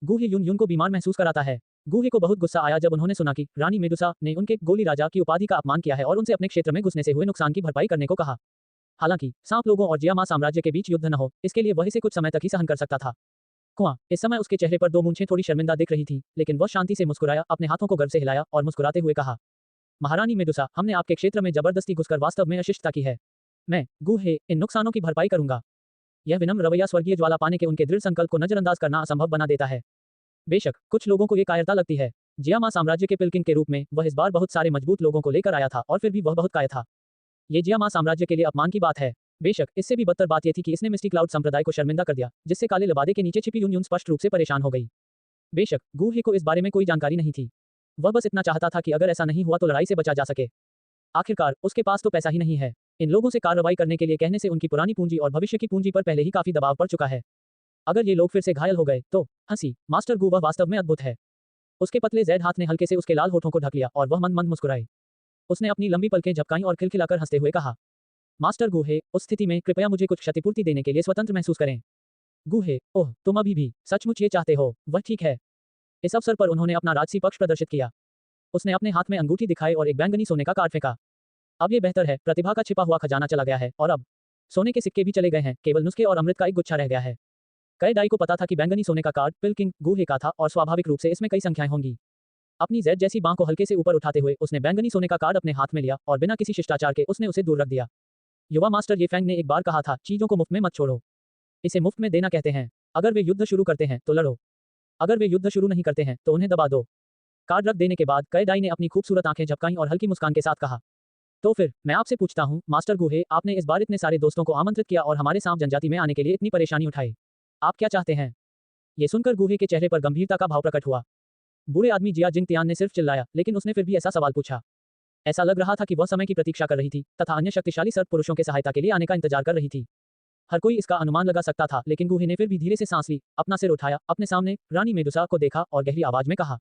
गूहे यून को बीमार महसूस कराता है। गूहे को बहुत गुस्सा आया जब उन्होंने सुना कि रानी मेडुसा ने उनके गोली राजा की उपाधि का अपमान किया है और उनसे अपने क्षेत्र में घुसने से हुए नुकसान की भरपाई करने को कहा। हालांकि सांप लोगों और जिया मां साम्राज्य के बीच युद्ध न हो, इसके लिए वह इसे कुछ समय तक ही सहन कर सकता था। कुआं, इस समय उसके चेहरे पर दो मूंछें थोड़ी शर्मिंदा दिख रही थी, लेकिन वह शांति से मुस्कुराया, अपने हाथों को गर्व से हिलाया और मुस्कुराते हुए कहा, महारानी मेडुसा, हमने आपके क्षेत्र में जबरदस्ती घुसकर वास्तव में अशिष्टता की है। मैं, गूहे, इन नुकसानों की भरपाई करूंगा। यह विनम्र रवैया स्वर्गीय ज्वाला पाने के उनके दृढ़ संकल्प को नजरअंदाज करना असंभव बना देता है। बेशक कुछ लोगों को ये कायरता लगती है। जिया मां साम्राज्य के पिलकिंग के रूप में वह इस बार बहुत सारे मजबूत लोगों को लेकर आया था और फिर भी वह बहुत काय था। ये जिया मां साम्राज्य के लिए अपमान की बात है। बेशक इससे भी बदतर बात यह थी कि इसने मिस्टी क्लाउड संप्रदाय को शर्मिंदा कर दिया, जिससे काले लबादे के नीचे छिपी यून स्पष्ट रूप से परेशान हो गई। बेशक गूहे को इस बारे में कोई जानकारी नहीं थी। वह बस इतना चाहता था कि अगर ऐसा नहीं हुआ तो लड़ाई से बचा जा सके। आखिरकार उसके पास तो पैसा ही नहीं है। इन लोगों से कार्रवाई करने के लिए कहने से उनकी पुरानी पूंजी और भविष्य की पूंजी पर पहले ही काफी दबाव पड़ चुका है। अगर ये लोग फिर से घायल हो गए तो हंसी, मास्टर गू, वह वास्तव में अद्भुत है। उसके पतले जैद हाथ ने हल्के से उसके लाल होठों को ढक लिया और वह मंद मंद मुस्कुराई। उसने अपनी लंबी पलकें झपकाईं और खिलखिलाकर हंसते हुए कहा, मास्टर गूहे, उस स्थिति में कृपया मुझे कुछ क्षतिपूर्ति देने के लिए स्वतंत्र महसूस करें। गूहे, ओह, तुम अभी भी सचमुच ये चाहते हो? वह ठीक है। इस अवसर पर उन्होंने अपना राजसी पक्ष प्रदर्शित किया। उसने अपने हाथ में अंगूठी दिखाई और एक बैंगनी सोने का कार्ड फेंका। अब ये बेहतर है, प्रतिभा का छिपा हुआ खजाना चला गया है और अब सोने के सिक्के भी चले गए हैं, केवल नुस्खे और अमृत का एक गुच्छा रह गया है। कई डाई को पता था कि बैंगनी सोने का कार्ड पिल किंग गूहे का था और स्वाभाविक रूप से इसमें कई संख्याएं होंगी। अपनी जेड जैसी बांह को हल्के से ऊपर उठाते हुए उसने बैंगनी सोने का कार्ड अपने हाथ में लिया और बिना किसी शिष्टाचार के उसने उसे दूर रख दिया। युवा मास्टर ये फैंग ने एक बार कहा था, चीजों को मुफ्त में मत छोड़ो, इसे मुफ्त में देना कहते हैं। अगर वे युद्ध शुरू करते हैं तो लड़ो, अगर वे युद्ध शुरू नहीं करते हैं तो उन्हें दबा दो। कार्ड रख देने के बाद कई डाई ने अपनी खूबसूरत आंखें झपकाईं और हल्की मुस्कान के साथ कहा, तो फिर मैं आपसे पूछता हूँ मास्टर गूहे, आपने इस बार इतने सारे दोस्तों को आमंत्रित किया और हमारे सांप जनजाति में आने के लिए इतनी परेशानी उठाई, आप क्या चाहते हैं? ये सुनकर गूहे के चेहरे पर गंभीरता का भाव प्रकट हुआ। बूढ़े आदमी जिया जिंग तियान ने सिर्फ चिल्लाया, लेकिन उसने फिर भी ऐसा सवाल पूछा। ऐसा लग रहा था कि वह समय की प्रतीक्षा कर रही थी तथा अन्य शक्तिशाली सर्प पुरुषों के सहायता के लिए आने का इंतजार कर रही थी। हर कोई इसका अनुमान लगा सकता था, लेकिन गूहे ने फिर भी धीरे से सांस ली, अपना सिर उठाया, अपने सामने रानी मेडुसा को देखा और गहरी आवाज में कहा,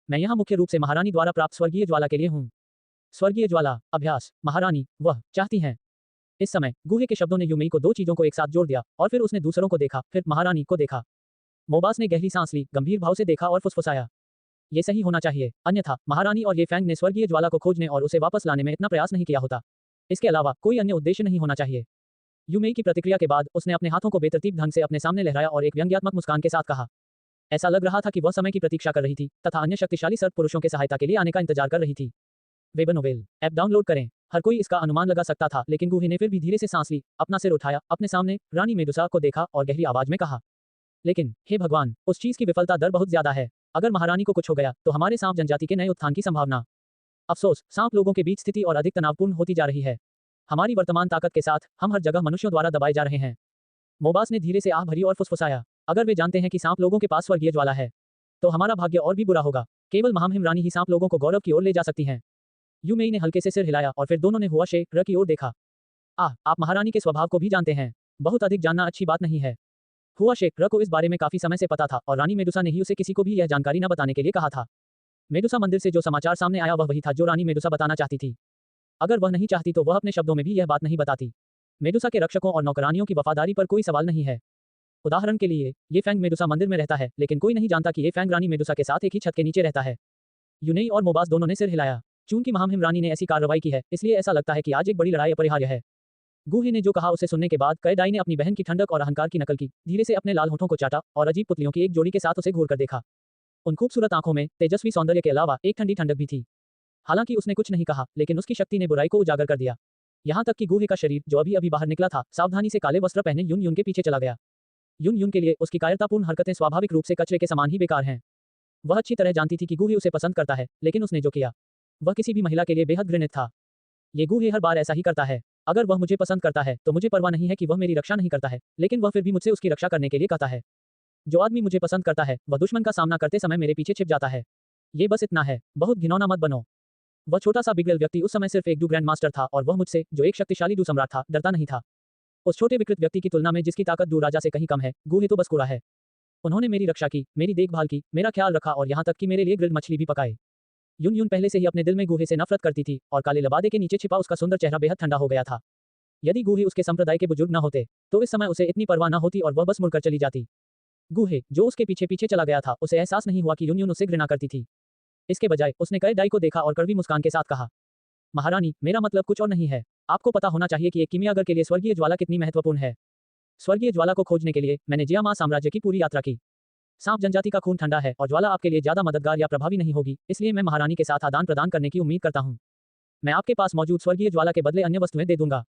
मैं यहाँ मुख्य रूप से महारानी द्वारा प्राप्त स्वर्गीय ज्वाला के लिए हूँ। स्वर्गीय ज्वाला, अभ्यास, महारानी, वह चाहती हैं। इस समय गूहे के शब्दों ने यूमेई को दो चीजों को एक साथ जोड़ दिया और फिर उसने दूसरों को देखा, फिर महारानी को देखा। मोबास ने गहरी सांस ली, गंभीर भाव से देखा और फुसफुसाया, ये सही होना चाहिए, अन्यथा महारानी और ये फैंग ने स्वर्गीय ज्वाला को खोजने और उसे वापस लाने में इतना प्रयास नहीं किया होता। इसके अलावा कोई अन्य उद्देश्य नहीं होना चाहिए। यूमेई की प्रतिक्रिया के बाद उसने अपने हाथों को बेतरतीब ढंग से अपने सामने लहराया और एक व्यंग्यात्मक मुस्कान के साथ कहा, ऐसा लग रहा था कि वह समय की प्रतीक्षा कर रही थी तथा अन्य शक्तिशाली सर्प पुरुषों के सहायता के लिए आने का इंतजार कर रही थी। वेब नोवेल ऐप डाउनलोड करें। हर कोई इसका अनुमान लगा सकता था, लेकिन गूहे ने फिर भी धीरे से सांस ली, अपना सिर उठाया, अपने सामने रानी मेडुसा को देखा और गहरी आवाज में कहा, लेकिन हे भगवान, उस चीज की विफलता दर बहुत ज्यादा है। अगर महारानी को कुछ हो गया तो हमारे सांप जनजाति के नए उत्थान की संभावना। अफसोस, सांप लोगों के बीच स्थिति और अधिक तनावपूर्ण होती जा रही है। हमारी वर्तमान ताकत के साथ हम हर जगह मनुष्यों द्वारा दबाए जा रहे हैं। मोबास ने धीरे से आह भरी और फुसफुसाया, अगर वे जानते हैं कि सांप लोगों के पास स्वर्गीय ज्वाला है तो हमारा भाग्य और भी बुरा होगा। केवल महामहिम रानी ही सांप लोगों को गौरव की ओर ले जा सकती हैं। यूमेई ने हल्के से सिर हिलाया और फिर दोनों ने हुआ शेख र की ओर देखा। आप महारानी के स्वभाव को भी जानते हैं, बहुत अधिक जानना अच्छी बात नहीं है। हुआ शेख र को इस बारे में काफी समय से पता था और रानी मेडुसा ने ही उसे किसी को भी यह जानकारी न बताने के लिए कहा था। मेडुसा मंदिर से जो समाचार सामने आया वह वही था जो रानी मेडुसा बताना चाहती थी। अगर वह नहीं चाहती तो वह अपने शब्दों में भी यह बात नहीं बताती। मेडुसा के रक्षकों और नौकरानियों की वफादारी पर कोई सवाल नहीं है। उदाहरण के लिए, ये फैंग मेडुसा मंदिर में रहता है, लेकिन कोई नहीं जानता कि ये फैंग रानी मेडुसा के साथ एक ही छत के नीचे रहता है। यूनेई और मोबास दोनों ने सिर हिलाया। चूंकि महामहिम रानी ने ऐसी कार्रवाई की है, इसलिए ऐसा लगता है कि आज एक बड़ी लड़ाई अपरिहार्य है। गूहे ने जो कहा उसे सुनने के बाद कई डाई ने अपनी बहन की ठंडक और अहंकार की नकल की, धीरे से अपने लाल होठों को चाटा और अजीब पुतलियों की एक जोड़ी के साथ उसे घूर कर देखा। उन खूबसूरत आंखों में तेजस्वी सौंदर्य के अलावा एक ठंडी ठंडक भी थी। हालांकि उसने कुछ नहीं कहा, लेकिन उसकी शक्ति ने बुराई को उजागर कर दिया। यहाँ तक कि गूहे का शरीर, जो अभी अभी बाहर निकला था, सावधानी से काले वस्त्र पहने यून यून के पीछे चला गया। यून यून के लिए उसकी कायरतापूर्ण हरकतें स्वाभाविक रूप से कचरे के समान ही बेकार हैं। वह अच्छी तरह जानती थी कि गूहे उसे पसंद करता है, लेकिन उसने जो किया वह किसी भी महिला के लिए बेहद घृणित था। ये गूहे हर बार ऐसा ही करता है। अगर वह मुझे पसंद करता है तो मुझे परवाह नहीं है कि वह मेरी रक्षा नहीं करता है, लेकिन वह फिर भी मुझसे उसकी रक्षा करने के लिए कहता है। जो आदमी मुझे पसंद करता है वह दुश्मन का सामना करते समय मेरे पीछे छिप जाता है। ये बस इतना है, बहुत घिनौना मत बनो। वह छोटा सा बिगड़ेल व्यक्ति उस समय सिर्फ एक डू ग्रैंड मास्टर था और वह मुझसे, जो एक शक्तिशाली डू सम्राट था, डरता नहीं था। उस छोटे विकृत व्यक्ति की तुलना में जिसकी ताकत डू राजा से कहीं कम है, गूहे तो बस कूड़ा है। उन्होंने मेरी रक्षा की, मेरी देखभाल की, मेरा ख्याल रखा और यहाँ तक कि मेरे लिए ग्रिल्ड मछली भी पकाए। यून यून पहले से ही अपने दिल में गूहे से नफरत करती थी और काले लबादे के नीचे छिपा उसका सुंदर चेहरा बेहद ठंडा हो गया था। यदि गूहे उसके संप्रदाय के बुजुर्ग न होते तो इस समय उसे इतनी परवाह न होती और वह बस मुड़कर चली जाती। गूहे, जो उसके पीछे पीछे चला गया था, उसे एहसास नहीं हुआ कि यून यून उससे घृणा करती थी। इसके बजाय उसने कई डाई को देखा और कड़वी मुस्कान के साथ कहा, महारानी, मेरा मतलब कुछ और नहीं है। आपको पता होना चाहिए कि एक कीमियागर के लिए स्वर्गीय ज्वाला कितनी महत्वपूर्ण है। स्वर्गीय ज्वाला को खोजने के लिए मैंने जियामा साम्राज्य की पूरी यात्रा की। सांप जनजाति का खून ठंडा है और ज्वाला आपके लिए ज्यादा मददगार या प्रभावी नहीं होगी, इसलिए मैं महारानी के साथ आदान प्रदान करने की उम्मीद करता हूँ। मैं आपके पास मौजूद स्वर्गीय ज्वाला के बदले अन्य वस्तुएं दे दूंगा।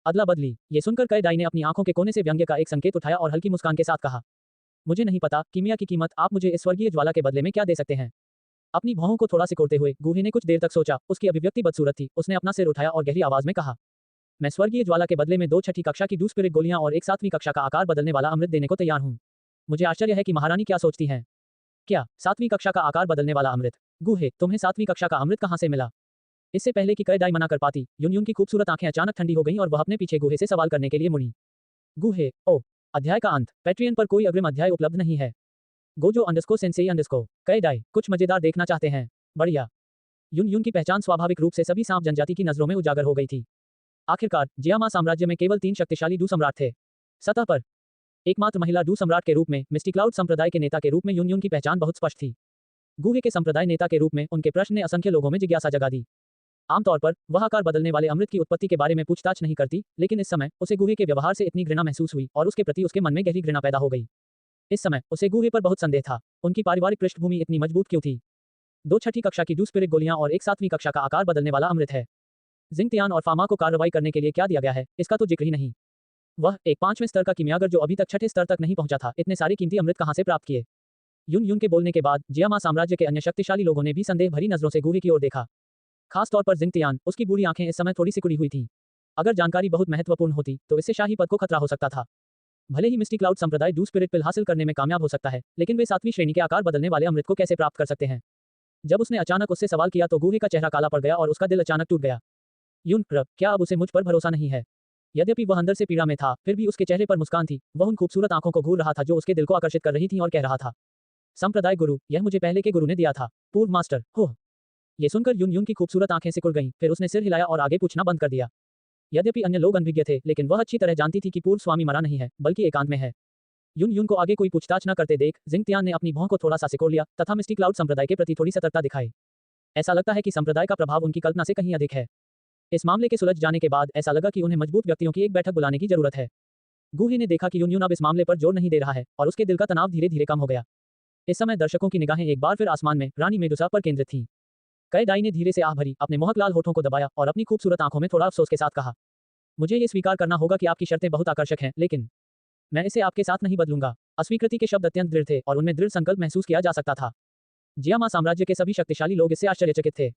अदला बदली। ये सुनकर कई डाई ने अपनी आंखों के कोने से व्यंग्य का एक संकेत उठाया और हल्की मुस्कान के साथ कहा, मुझे नहीं पता कीमिया की कीमत, आप मुझे इस स्वर्गीय ज्वाला के बदले में क्या दे सकते हैं। अपनी भौहों को थोड़ा सिकोड़ते हुए गूहे ने कुछ देर तक सोचा। उसकी अभिव्यक्ति बदसूरत थी। उसने अपना सिर उठाया और गहरी आवाज में कहा, मैं स्वर्गीय ज्वाला के बदले में 2 छठी कक्षा की डू स्पिरिट गोलियां और एक 7वीं कक्षा का आकार बदलने वाला अमृत देने को तैयार हूं। मुझे आश्चर्य है कि महारानी क्या सोचती हैं। क्या 7वीं कक्षा का आकार बदलने वाला अमृत? गूहे, तुम्हें 7वीं कक्षा का अमृत कहां से मिला? इससे पहले कि कई डाई मना कर पाती, यून यून की खूबसूरत आंखें अचानक ठंडी हो गईं और वह अपने पीछे गूहे से सवाल करने के लिए मुड़ी। गूहे, ओ, अध्याय का अंत। पैट्रियन पर कोई अग्रिम अध्याय उपलब्ध नहीं है। गोजो_सेंसेई_। कई डाई, कुछ मजेदार देखना चाहते हैं? बढ़िया। यून यून की पहचान स्वाभाविक रूप से सभी सांप जनजाति की नजरों में उजागर हो गई थी। आखिरकार जियामा साम्राज्य में केवल 3 शक्तिशाली डू सम्राट थे। सतह पर एकमात्र महिला डू सम्राट के रूप में मिस्टी क्लाउड संप्रदाय के नेता के रूप में यून यून की पहचान बहुत स्पष्ट थी। गूहे के संप्रदाय नेता के रूप में उनके प्रश्न ने असंख्य लोगों में जिज्ञासा जगा दी। आमतौर पर वह आकार बदलने वाले अमृत की उत्पत्ति के बारे में पूछताछ नहीं करती, लेकिन इस समय उसे गूहे के व्यवहार से इतनी घृणा महसूस हुई और उसके प्रति उसके मन में गहरी घृणा पैदा हो गई। इस समय उसे गूहे पर बहुत संदेह था। उनकी पारिवारिक पृष्ठभूमि इतनी मजबूत क्यों थी? 2 छठी कक्षा की डू स्पिरिट गोलियां और एक 7वीं कक्षा का आकार बदलने वाला अमृत है। जिंगतियान और फामा को कार्रवाई करने के लिए क्या दिया गया है, इसका तो जिक्र ही नहीं। वह एक 5वें स्तर का कीमियागर जो अभी तक 6ठे स्तर तक नहीं पहुंचा था, इतने सारे कीमती अमृत कहां से प्राप्त किए? यून यून के बोलने के बाद जियामा साम्राज्य के अन्य शक्तिशाली लोगों ने भी संदेह भरी नजरों से गूहे की ओर देखा। खास तौर पर जिंगतियान, उसकी बूढ़ी आंखें इस समय थोड़ी सिकुड़ी हुई थीं। अगर जानकारी बहुत महत्वपूर्ण होती तो इससे शाही पद को खतरा हो सकता था। भले ही मिस्टी क्लाउड संप्रदाय डू स्पिरिट पिल हासिल करने में कामयाब हो सकता है, लेकिन वे 7वीं श्रेणी के आकार बदलने वाले अमृत को कैसे प्राप्त कर सकते हैं? जब उसने अचानक उससे सवाल किया तो गूहे का चेहरा काला पड़ गया और उसका दिल अचानक टूट गया। यून, क्या अब उसे मुझ पर भरोसा नहीं है? यद्यपि वह अंदर से पीड़ा में था, फिर भी उसके चेहरे पर मुस्कान थी। वह उन खूबसूरत आंखों को घूर रहा था जो उसके दिल को आकर्षित कर रही थी और कह रहा था, संप्रदाय गुरु, यह मुझे पहले के गुरु ने दिया था। पूर्व मास्टर, हो। ये सुनकर यून यून की खूबसूरत आंखें सिकुड़ गईं, फिर उसने सिर हिलाया और आगे पूछना बंद कर दिया। यद्यपि अन्य लोग अनभिज्ञ थे, लेकिन वह अच्छी तरह जानती थी कि पूर्व स्वामी मरा नहीं है, बल्कि एकांत में है। यून यून को आगे कोई पूछताछ न करते देख जिंगतियान ने अपनी भौं को थोड़ा सा सिकोड़ लिया तथा मिस्टी क्लाउड संप्रदाय के प्रति थोड़ी सतर्कता दिखाई। ऐसा लगता है कि संप्रदाय का प्रभाव उनकी कल्पना से कहीं अधिक है। इस मामले के सुलझ जाने के बाद ऐसा लगा कि उन्हें मजबूत व्यक्तियों की एक बैठक बुलाने की जरूरत है। गूहे ने देखा कि यून यून अब इस मामले पर जोर नहीं दे रहा है और उसके दिल का तनाव धीरे धीरे कम हो गया। इस समय दर्शकों की निगाहें एक बार फिर आसमान में रानी मेडुसा पर केंद्रित थीं। कई दाई ने धीरे से आह भरी, अपने मोहक लाल होठों को दबाया और अपनी खूबसूरत आंखों में थोड़ा अफसोस के साथ कहा, मुझे ये स्वीकार करना होगा कि आपकी शर्तें बहुत आकर्षक हैं, लेकिन मैं इसे आपके साथ नहीं बदलूंगा। अस्वीकृति के शब्द अत्यंत दृढ़ थे और उनमें दृढ़ संकल्प महसूस किया जा सकता था। जियामा साम्राज्य के सभी शक्तिशाली लोग इससे आश्चर्यचकित थे।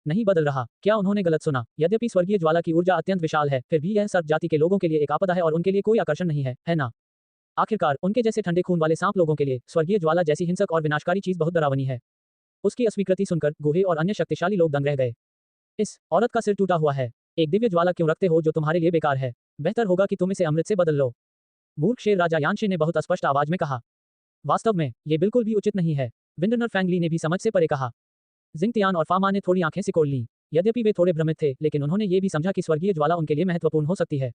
नहीं बदल रहा, क्या उन्होंने गलत सुना? यद्यपि स्वर्गीय ज्वाला की ऊर्जा अत्यंत विशाल है, फिर भी यह सर्प जाति के लोगों के लिए एक आपदा है और उनके लिए कोई आकर्षण नहीं है ना? आखिरकार उनके जैसे ठंडे खून वाले सांप लोगों के लिए स्वर्गीय ज्वाला जैसी हिंसक और विनाशकारी चीज बहुत डरावनी है। उसकी अस्वीकृति सुनकर गूहे और अन्य शक्तिशाली लोग दंग रह गए। इस औरत का सिर टूटा हुआ है। एक दिव्य ज्वाला क्यों रखते हो जो तुम्हारे लिए बेकार है? बेहतर होगा कि तुम इसे अमृत से बदल लो। मूर्ख शेर राजा यानशे ने बहुत स्पष्ट आवाज में कहा। वास्तव में ये बिल्कुल भी उचित नहीं है, विंडनर फैंगली ने भी समझ से परे कहा। जिंगतियान और फामा ने थोड़ी आंखें सिकोड़ लीं। यद्यपि वे थोड़े भ्रमित थे, लेकिन उन्होंने ये भी समझा कि स्वर्गीय ज्वाला उनके लिए महत्वपूर्ण हो सकती है।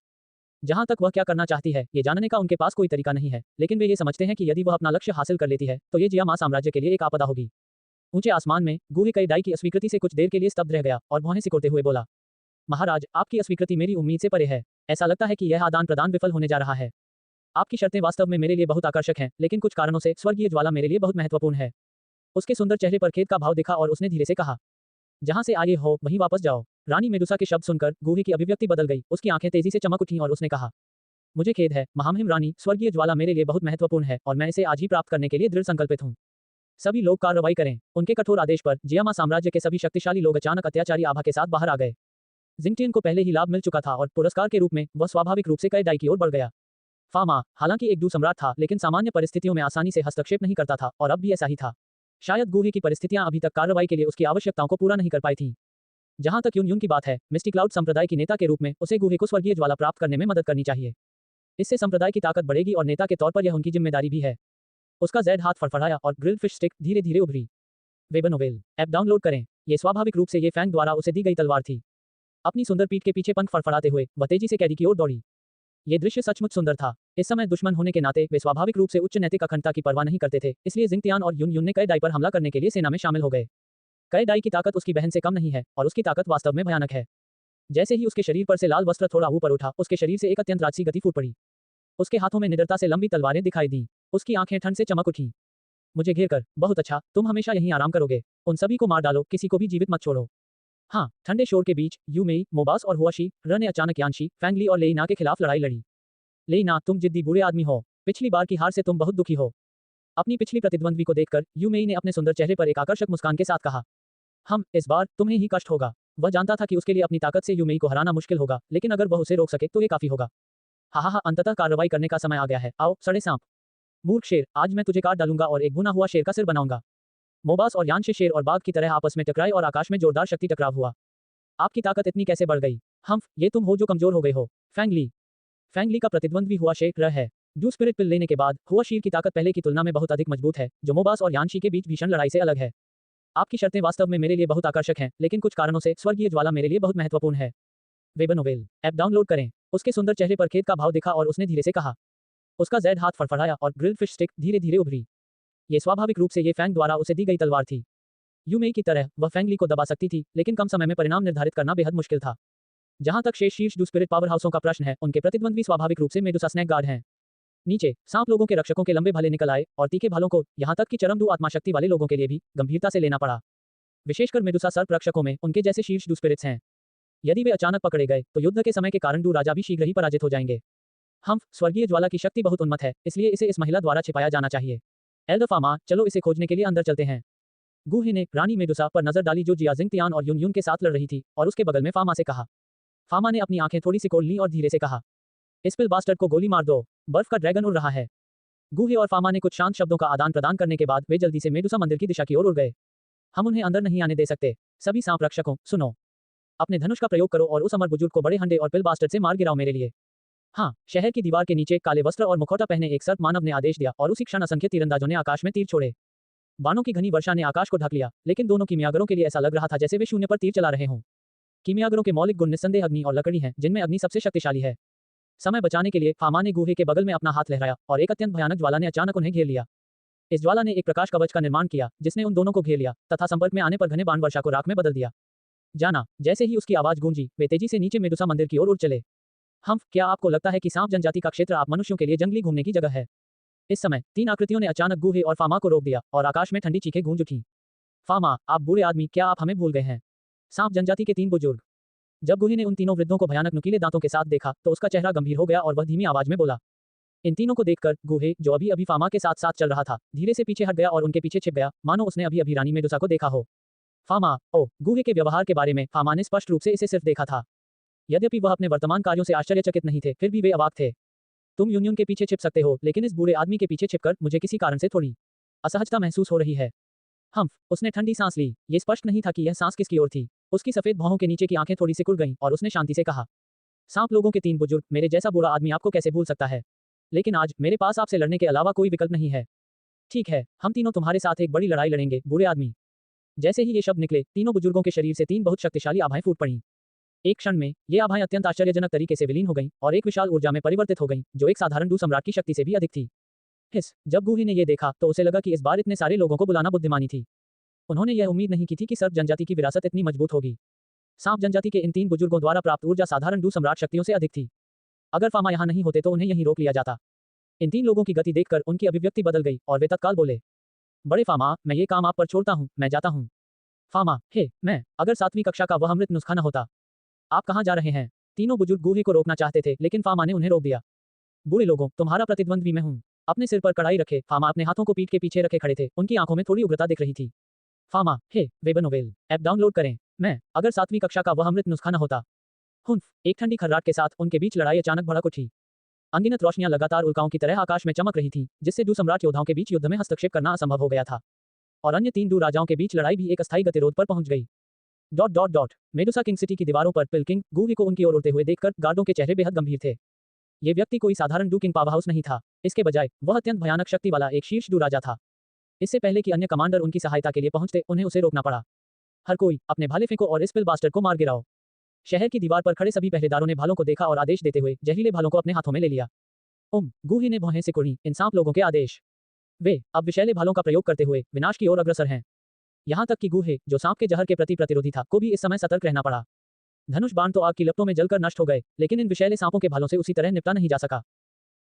जहां तक वह क्या करना चाहती है, ये जानने का उनके पास कोई तरीका नहीं है, लेकिन वे ये समझते हैं कि यदि वह अपना लक्ष्य हासिल कर लेती है तो ये जियामा साम्राज्य के लिए एक आपदा होगी। ऊंचे आसमान में गूहे कई दाई की अस्वीकृति से कुछ देर के लिए स्तब्ध रह गया और भौहें सिकोड़ते हुए बोला, महाराज, आपकी अस्वीकृति मेरी उम्मीद से परे है। ऐसा लगता है कि यह आदान प्रदान विफल होने जा रहा है। आपकी शर्तें वास्तव में मेरे लिए बहुत आकर्षक हैं, लेकिन कुछ कारणों से स्वर्गीय ज्वाला मेरे लिए बहुत महत्वपूर्ण है। उसके सुंदर चेहरे पर खेद का भाव दिखा और उसने धीरे से कहा, जहां से आए हो वहीं वापस जाओ। रानी मेडुसा के शब्द सुनकर गूहे की अभिव्यक्ति बदल गई। उसकी आंखें तेजी से चमक उठीं और उसने कहा, मुझे खेद है महामहिम रानी, स्वर्गीय ज्वाला मेरे लिए बहुत महत्वपूर्ण है और मैं इसे आज ही प्राप्त करने के लिए दृढ़ संकल्पित हूँ। सभी लोग कार्रवाई करें। उनके कठोर आदेश पर जियामा साम्राज्य के सभी शक्तिशाली लोग अचानक अत्याचारी आभा के साथ बाहर आ गए। जिंगटियन को पहले ही लाभ मिल चुका था और पुरस्कार के रूप में वह स्वाभाविक रूप से कई दाई की ओर बढ़ गया। फामा, हालांकि एक डू सम्राट था, लेकिन सामान्य परिस्थितियों में आसानी से हस्तक्षेप नहीं करता था और अब भी ऐसा ही था। शायद गूहे की परिस्थितियां अभी तक कार्रवाई के लिए उसकी आवश्यकताओं को पूरा नहीं कर पाई थीं। जहां तक यून यून की बात है, मिस्टी क्लाउड संप्रदाय की नेता के रूप में उसे गूहे को स्वर्गीय ज्वाला प्राप्त करने में मदद करनी चाहिए। इससे संप्रदाय की ताकत बढ़ेगी और नेता के तौर पर यह उनकी जिम्मेदारी भी है। उसका ज़ैड हाथ फड़फड़ाया और ग्रिल्ड फिश स्टिक धीरे धीरे उभरी। वेब नोवेल ऐप डाउनलोड करें। ये स्वाभाविक रूप से ये फैंग द्वारा उसे दी गई तलवार थी। अपनी सुंदर पीठ के पीछे पंख फड़फड़ाते हुए वह तेजी से कैडी की ओर दौड़ी। ये दृश्य सचमुच सुंदर था। इस समय दुश्मन होने के नाते वे स्वाभाविक रूप से उच्च नैतिक अखंडता की परवाह नहीं करते थे, इसलिए जिंगतियान और यून यून ने कई दाई पर हमला करने के लिए सेना में शामिल हो गए। कई दाई की ताकत उसकी बहन से कम नहीं है और उसकी ताकत वास्तव में भयानक है। जैसे ही उसके शरीर पर से लाल वस्त्र थोड़ा ऊपर उठा, उसके शरीर से एक अत्यंत राजसी गति फूट पड़ी। उसके हाथों में निडरता से लंबी तलवारें दिखाई दी। उसकी आंखें ठंड से चमक उठी। मुझे घेर कर, बहुत अच्छा, तुम हमेशा यहीं आराम करोगे। उन सभी को मार डालो, किसी को भी जीवित मत छोड़ो। हाँ, ठंडे शोर के बीच यूमेई, मोबास और हुआशी र ने अचानक यानशी, फैंगली और लेइना के खिलाफ लड़ाई लड़ी। लेइना, तुम जिद्दी बुरे आदमी हो। पिछली बार की हार से तुम बहुत दुखी हो। अपनी पिछली प्रतिद्वंद्वी को देखकर यूमेई ने अपने सुंदर चेहरे पर एक आकर्षक मुस्कान के साथ कहा, इस बार तुम्हें ही कष्ट होगा। वह जानता था कि उसके लिए अपनी ताकत से यूमेई को हराना मुश्किल होगा, लेकिन अगर वह उसे रोक सके तो ये काफी होगा। हा, अंततः कार्रवाई करने का समय आ गया है। आओ सड़े सांप। मूर्ख शेर, आज मैं तुझे काट डालूंगा और एक भुना हुआ शेर का सिर बनाऊंगा। मोबास और यानशे शेर और बाघ की तरह आपस में टकराए और आकाश में जोरदार शक्ति टकराव हुआ। आपकी ताकत इतनी कैसे बढ़ गई? ये तुम हो जो कमजोर हो गए हो। फैंगली का प्रतिद्वंद्वी हुआ शेर र है। डू स्पिरिट पिल लेने के बाद हुआ शीर की ताकत पहले की तुलना में बहुत अधिक मजबूत है, जो मोबास और यानशी के बीच भीषण लड़ाई से अलग है। आपकी शर्तें वास्तव में मेरे लिए बहुत आकर्षक हैं, लेकिन कुछ कारणों से स्वर्गीय ज्वाला मेरे लिए बहुत महत्वपूर्ण है। वेब नोवेल ऐप डाउनलोड करें। उसके सुंदर चेहरे पर खेद का भाव दिखा और उसने धीरे से कहा, उसका जेड हाथ फड़फड़ाया और ग्रिल्ड फिश स्टिक धीरे धीरे उभरी। ये स्वाभाविक रूप से ये फैंग द्वारा उसे दी गई तलवार थी। यूमेई की तरह वह फैंग ली को दबा सकती थी, लेकिन कम समय में परिणाम निर्धारित करना बेहद मुश्किल था। जहां तक शेष शीर्ष डू स्पिरिट पावर हाउसों का प्रश्न है, उनके प्रतिद्वंद्वी स्वाभाविक रूप से मेडुसा स्नैक गार्ड हैं। नीचे सांप लोगों के रक्षकों के लंबे भाले निकल आए और तीखे भालों को यहां तक कि चरम डू आत्मा शक्ति वाले लोगों के लिए भी गंभीरता से लेना पड़ा। विशेषकर मेडुसा सर्प रक्षकों में उनके जैसे शीर्ष डू स्पिरिट्स हैं। यदि वे अचानक पकड़े गए तो युद्ध के समय के कारण डू राजा भी शीघ्र ही पराजित हो जाएंगे। हम स्वर्गीय ज्वाला की शक्ति बहुत उन्मत्त है, इसलिए इसे इस महिला द्वारा छिपाया जाना चाहिए। एल्डर फामा, चलो इसे खोजने के लिए अंदर चलते हैं। गुहे ने रानी मेडुसा पर नजर डाली जो जियाजिंग तियान और युन युन के साथ लड़ रही थी, और उसके बगल में फामा से कहा। फामा ने अपनी आंखें थोड़ी सी खोल ली और धीरे से कहा, इस पिल बास्टर्ड को गोली मार दो, बर्फ का ड्रैगन उड़ रहा है। गुहे और फामा ने कुछ शांत शब्दों का आदान प्रदान करने के बाद वे जल्दी से मेडुसा मंदिर की दिशा की ओर उड़ गए। हम उन्हें अंदर नहीं आने दे सकते। सभी सांप रक्षकों, सुनो। अपने धनुष का प्रयोग करो और उस अमर बुजुर्ग को बड़े हंडे और पिल बास्टर्ड से मार गिराओ मेरे लिए। हाँ, शहर की दीवार के नीचे काले वस्त्र और मुखौटा पहने एक सर्प मानव ने आदेश दिया और उसी क्षण असंख्य तीरंदाजों ने आकाश में तीर छोड़े। बाणों की घनी वर्षा ने आकाश को ढक लिया, लेकिन दोनों कीमियागरों के लिए ऐसा लग रहा था जैसे वे शून्य पर तीर चला रहे हों। कीमियागरों के मौलिक गुण निस्संदेह अग्नि और लकड़ी हैं, जिनमें अग्नि सबसे शक्तिशाली है। समय बचाने के लिए फामा ने गुहे के बगल में अपना हाथ लहराया और एक अत्यंत भयानक ज्वाला ने अचानक उन्हें घेर लिया। इस ज्वाला ने एक प्रकाश कवच का निर्माण किया जिसने उन दोनों को घेर लिया तथा संपर्क में आने पर घने बाण वर्षा को राख में बदल दिया। जाना, जैसे ही उसकी आवाज गूंजी, वे तेजी से नीचे मेडुसा मंदिर की ओर उड़ चले। हम, क्या आपको लगता है कि सांप जनजाति का क्षेत्र आप मनुष्यों के लिए जंगली घूमने की जगह है? इस समय तीन आकृतियों ने अचानक गुहे और फामा को रोक दिया और आकाश में ठंडी चीखें गूंज उठी। फामा, आप बूढ़े आदमी, क्या आप हमें भूल गए हैं? सांप जनजाति के तीन बुजुर्ग। जब गुहे ने उन तीनों वृद्धों को भयानक नुकीले दांतों के साथ देखा तो उसका चेहरा गंभीर हो गया और वह धीमी आवाज में बोला। इन तीनों को देखकर गुहे, जो अभी अभी फामा के साथ साथ चल रहा था, धीरे से पीछे हट गया और उनके पीछे छिप गया, मानो उसने अभी अभी रानी मेडुसा को देखा हो। फामा, ओ, गुहे के व्यवहार के बारे में फामा ने स्पष्ट रूप से इसे सिर्फ देखा था। यद्यपि वह अपने वर्तमान कार्यों से आश्चर्यचकित नहीं थे, फिर भी वे अवाक थे। तुम यूनियन के पीछे छिप सकते हो, लेकिन इस बूढ़े आदमी के पीछे छिपकर मुझे किसी कारण से थोड़ी असहजता महसूस हो रही है। हम, उसने ठंडी सांस ली। ये स्पष्ट नहीं था कि यह सांस किसकी ओर थी। उसकी सफेद भौहों के नीचे की आंखें थोड़ी सिकुड़ गईं और उसने शांति से कहा, सांप लोगों के तीन बुजुर्ग, मेरे जैसा बुरा आदमी आपको कैसे भूल सकता है? लेकिन आज मेरे पास आपसे लड़ने के अलावा कोई विकल्प नहीं है। ठीक है, हम तीनों तुम्हारे साथ एक बड़ी लड़ाई लड़ेंगे, बूढ़े आदमी। जैसे ही ये शब्द निकले, तीनों बुजुर्गों के शरीर से तीन बहुत शक्तिशाली आभाएं फूट पड़ीं। एक क्षण में ये आभाएं अत्यंत आश्चर्यजनक तरीके से विलीन हो गईं और एक विशाल ऊर्जा में परिवर्तित हो गईं, जो एक साधारण डू सम्राट की शक्ति से भी अधिक थी। जब गुहे ने यह देखा तो उसे लगा कि इस बार इतने सारे लोगों को बुलाना बुद्धिमानी थी। उन्होंने यह उम्मीद नहीं की थी कि सर्प जनजाति की विरासत इतनी मजबूत होगी। सांप जनजाति के इन तीन बुजुर्गों द्वारा प्राप्त ऊर्जा साधारण डू सम्राट शक्तियों से अधिक थी। अगर फामा यहाँ नहीं होते तो उन्हें यहीं रोक लिया जाता। इन तीन लोगों की गति देखकर उनकी अभिव्यक्ति बदल गई और वे तत्काल बोले, बड़े फामा, मैं ये काम आप पर छोड़ता हूँ, मैं जाता हूँ। फामा, हे, मैं, अगर 7वीं कक्षा का वह अमृत नुस्खा न होता। आप कहाँ जा रहे हैं? तीनों बुजुर्ग गुहे को रोकना चाहते थे, लेकिन फामा ने उन्हें रोक दिया। बूढ़े लोगों, तुम्हारा प्रतिद्वंद्वी मैं हूँ। अपने सिर पर कड़ाई रखे फामा अपने हाथों को पीठ के पीछे रखे खड़े थे, उनकी आंखों में थोड़ी उग्रता दिख रही थी। फामा, हे, वेबनोवेल, ऐप डाउनलोड करें। मैं, अगर 7वीं कक्षा का वह अमृत नुस्खा न होता। हुंफ, एक ठंडी खर्राट के साथ उनके बीच लड़ाई अचानक भड़क उठी। अनगिनत रोशनियां लगातार उल्काओं की तरह आकाश में चमक रही थीं, जिससे डू सम्राट योद्धाओं के बीच युद्ध में हस्तक्षेप करना असंभव हो गया था। और अन्य तीन डू राजाओं के बीच लड़ाई भी एक अस्थायी गतिरोध पर पहुंच गई। मेडुसा किंग सिटी की दीवारों पर पिल किंग गुहे को उनकी ओर उड़ते हुए देखकर गार्डों के चेहरे बेहद गंभीर थे। ये व्यक्ति कोई साधारण डू किंग पावर हाउस नहीं था, इसके बजाय वह अत्यंत भयानक शक्ति वाला एक शीर्ष डू राजा था। इससे पहले कि अन्य कमांडर उनकी सहायता के लिए पहुंचते, उन्हें उसे रोकना पड़ा। हर कोई अपने भाले फेंको और इस पिल बास्टर्ड को मार गिराओ। शहर की दीवार पर खड़े सभी पहरेदारों ने भालों को देखा और आदेश देते हुए जहरीले भालों को अपने हाथों में ले लिया। गुहे ने भौहें सिकुड़ी, इन सांप लोगों के आदेश। वे अब विषैले भालों का प्रयोग करते हुए विनाश की ओर अग्रसर हैं। यहाँ तक कि गुहे, जो सांप के जहर के प्रति प्रतिरोधी था, को भी इस समय सतर्क रहना पड़ा। धनुष बाण तो आग की लपटों में जलकर नष्ट हो गए, लेकिन इन विषैले सांपों के भालों से उसी तरह निपटा नहीं जा सका।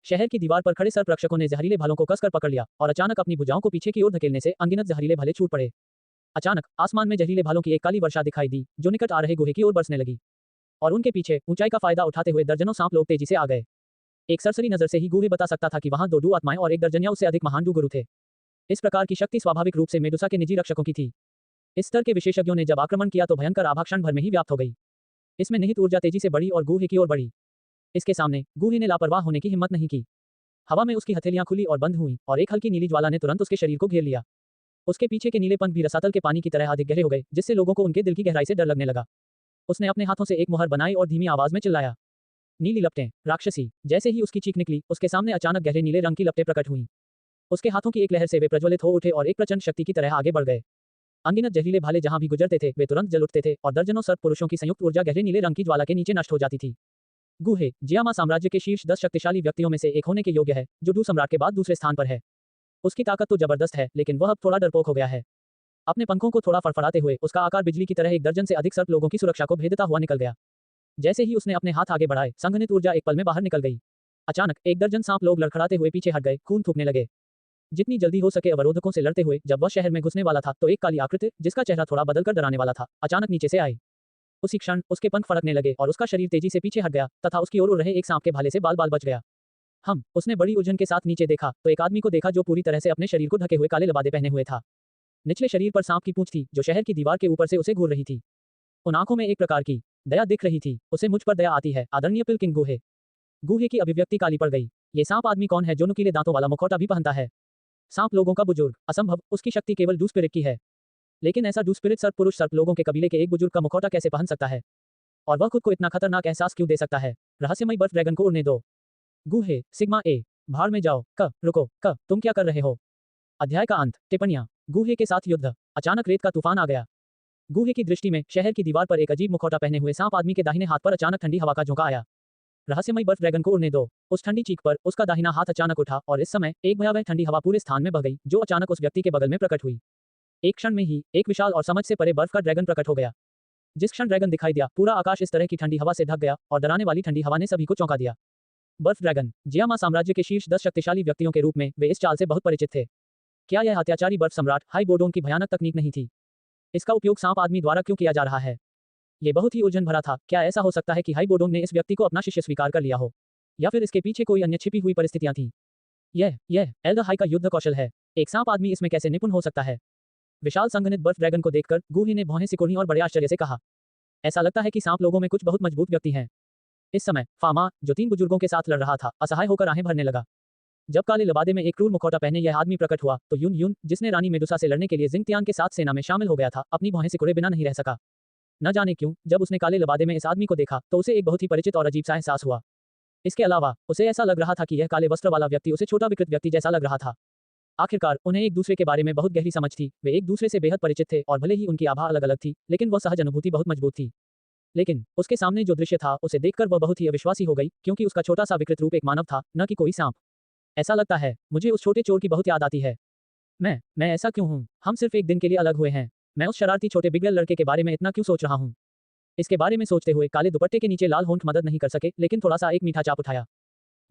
शहर की दीवार पर खड़े सर्प रक्षकों ने जहरीले भालों को कसकर पकड़ लिया और अचानक अपनी भुजाओं को पीछे की ओर धकेलने से अनगिनत जहरीले भाले छूट पड़े। अचानक आसमान में जहरीले भालों की एक काली वर्षा दिखाई दी, जो निकट आ रहे गुहे की ओर बरसने लगी। और उनके पीछे ऊंचाई का फायदा उठाते हुए दर्जनों सांप लोग तेजी से आ गए। एक सरसरी नजर से ही गुहे बता सकता था कि वहां 2 डू आत्माएं और एक दर्जन या उससे अधिक महान डू गुरु थे। इस प्रकार की शक्ति स्वाभाविक रूप से मेडुसा के निजी रक्षकों की थी। इस स्तर के विशेषज्ञों ने जब आक्रमण किया तो भयंकर आभा क्षण भर में ही व्याप्त हो गई। इसमें निहित ऊर्जा तेजी से बढ़ी और गुहे की ओर बढ़ी। इसके सामने गुहे ने लापरवाह होने की हिम्मत नहीं की। हवा में उसकी हथेलियां खुली और बंद हुई और एक हल्की नीली ज्वाला ने तुरंत उसके शरीर को घेर लिया। उसके पीछे के नीलेपन भी रसातल के पानी की तरह अधिक गहरे हो गए, जिससे लोगों को उनके दिल की गहराई से डर लगने लगा। उसने अपने हाथों से एक मुहर बनाई और धीमी आवाज में चिल्लाया, नीली लपटें, राक्षसी। जैसे ही उसकी चीख निकली, उसके सामने अचानक गहरे नीले रंग की लपटें प्रकट हुईं। उसके हाथों की एक लहर से वे प्रज्वलित हो उठे और एक प्रचंड शक्ति की तरह आगे बढ़ गए। अनगिनत जहरीले भाले जहां भी गुजरते थे, वे तुरंत जल उठते थे और दर्जनों सर्प पुरुषों की संयुक्त ऊर्जा गहरे नीले रंग की ज्वाला के नीचे नष्ट हो जाती थी। गुहे जियामा साम्राज्य के शीर्ष 10 शक्तिशाली व्यक्तियों में से एक होने के योग्य है, जो डू सम्राट के बाद दूसरे स्थान पर है। उसकी ताकत तो जबरदस्त है, लेकिन वह अब थोड़ा डरपोक हो गया है। अपने पंखों को थोड़ा फड़फड़ाते हुए उसका आकार बिजली की तरह 1 दर्जन से अधिक सर्प लोगों की सुरक्षा को भेदता हुआ निकल गया। जैसे ही उसने अपने हाथ आगे बढ़ाए, संघनित ऊर्जा एक पल में बाहर निकल गई। अचानक 1 दर्जन सांप लोग लड़खड़ाते हुए पीछे हट गए, खून थूकने लगे। जितनी जल्दी हो सके अवरोधकों से लड़ते हुए जब वह शहर में घुसने वाला था, तो एक काली आकृति, जिसका चेहरा थोड़ा बदलकर डराने वाला था, अचानक नीचे से आई। उसी क्षण उसके पंख फड़कने लगे और उसका शरीर तेजी से पीछे हट गया तथा उसकी ओर उड़ रहे एक सांप के भाले से बाल-बाल बच गया। उसने बड़ी उलझन के साथ नीचे देखा तो एक आदमी को देखा जो पूरी तरह से अपने शरीर को ढके हुए काले लबादे पहने हुए था। निचले शरीर पर सांप की पूंछ थी, जो शहर की दीवार के ऊपर से उसे घूर रही थी। उन आंखों में एक प्रकार की दया दिख रही थी। उसे मुझ पर दया आती है, आदरणीय पिलकिंग गुहे। गुहे की अभिव्यक्ति काली पड़ गई। ये सांप आदमी कौन है जो नुकीले दांतों वाला मुखौटा भी पहनता है? सांप लोगों का बुजुर्ग? असंभव, उसकी शक्ति केवल डू स्पिरिट की है। लेकिन ऐसा डू स्पिरिट सर्प पुरुष सर्प लोगों के कबीले के एक बुजुर्ग का मुखौटा कैसे पहन सकता है? और वह खुद को इतना खतरनाक एहसास क्यों दे सकता है? रहस्यमय बर्फ ड्रैगन को उड़ने दो। गुहे सिग्मा ए, भाड़ में जाओ। रुको, तुम क्या कर रहे हो? अध्याय का अंत। टिप्पणियां। गुहे के साथ युद्ध। अचानक रेत का तूफान आ गया। गुहे की दृष्टि में शहर की दीवार पर एक अजीब मुखौटा पहने हुए सांप आदमी के दाहिने हाथ पर अचानक ठंडी हवा का झोंका आया। रहस्यमय बर्फ ड्रैगन को उड़ने दो। उस ठंडी चीख पर उसका दाहिना हाथ अचानक उठा और इस समय एक भयावह ठंडी हवा पूरे स्थान में बह गई, जो अचानक उस व्यक्ति के बगल में प्रकट हुई। एक क्षण में ही एक विशाल और समझ से परे बर्फ का ड्रैगन प्रकट हो गया। जिस क्षण ड्रैगन दिखाई दिया, पूरा आकाश इस तरह की ठंडी हवा से ढक गया और डराने वाली ठंडी हवा ने सभी को चौंका दिया। बर्फ ड्रैगन जियामा साम्राज्य के शीर्ष 10 शक्तिशाली व्यक्तियों के रूप में वे इस चाल से बहुत परिचित थे। क्या यह अत्याचारी बर्फ सम्राट हाई बोडोन की भयानक तकनीक नहीं थी? इसका उपयोग सांप आदमी द्वारा क्यों किया जा रहा है? ये बहुत ही उलझन भरा था। क्या ऐसा हो सकता है कि हाई बोडोन ने इस व्यक्ति को अपना शिष्य स्वीकार कर लिया हो, या फिर इसके पीछे कोई अन्य छिपी हुई परिस्थितियां थीं? यह एल्डर हाई का युद्ध कौशल है। एक सांप आदमी इसमें कैसे निपुण हो सकता है? विशाल संघनित बर्फ ड्रैगन को देखकर गुहे ने भौहें सिकोड़ी और बड़े आश्चर्य से कहा, ऐसा लगता है कि सांप लोगों में कुछ बहुत मजबूत व्यक्ति हैं। इस समय फामा, जो 3 बुजुर्गों के साथ लड़ रहा था, असहाय होकर आहें भरने लगा। जब काले लबादे में एक क्रूर मुखौटा पहने यह आदमी प्रकट हुआ, तो यून, जिसने रानी मेडुसा से लड़ने के लिए जिंगतियान के साथ सेना में शामिल हो गया था, अपनी भौहें सिकोड़े बिना नहीं रह सका। न जाने क्यों, जब उसने काले लबादे में इस आदमी को देखा तो उसे एक बहुत ही परिचित और अजीब सा एहसास हुआ। इसके अलावा उसे ऐसा लग रहा था कि यह काले वस्त्र वाला व्यक्ति उसे छोटा विकृत व्यक्ति जैसा लग रहा था। आखिरकार उन्हें एक दूसरे के बारे में बहुत गहरी समझ थी। वे एक दूसरे से बेहद परिचित थे और भले ही उनकी आभा अलग अलग थी, लेकिन वह सहज अनुभूति बहुत मजबूत थी। लेकिन उसके सामने जो दृश्य था, उसे देखकर वह बहुत ही अविश्वासी हो गई, क्योंकि उसका छोटा सा विकृत रूप एक मानव था, न कि कोई सांप। ऐसा लगता है मुझे उस छोटे चोर की बहुत याद आती है। मैं ऐसा क्यों हूँ? हम सिर्फ एक दिन के लिए अलग हुए हैं। मैं उस शरारती छोटे बिगड़ल लड़के के बारे में इतना क्यों सोच रहा हूँ? इसके बारे में सोचते हुए काले दुपट्टे के नीचे लाल होंठ मदद नहीं कर सके, लेकिन थोड़ा सा एक मीठा चाप उठाया।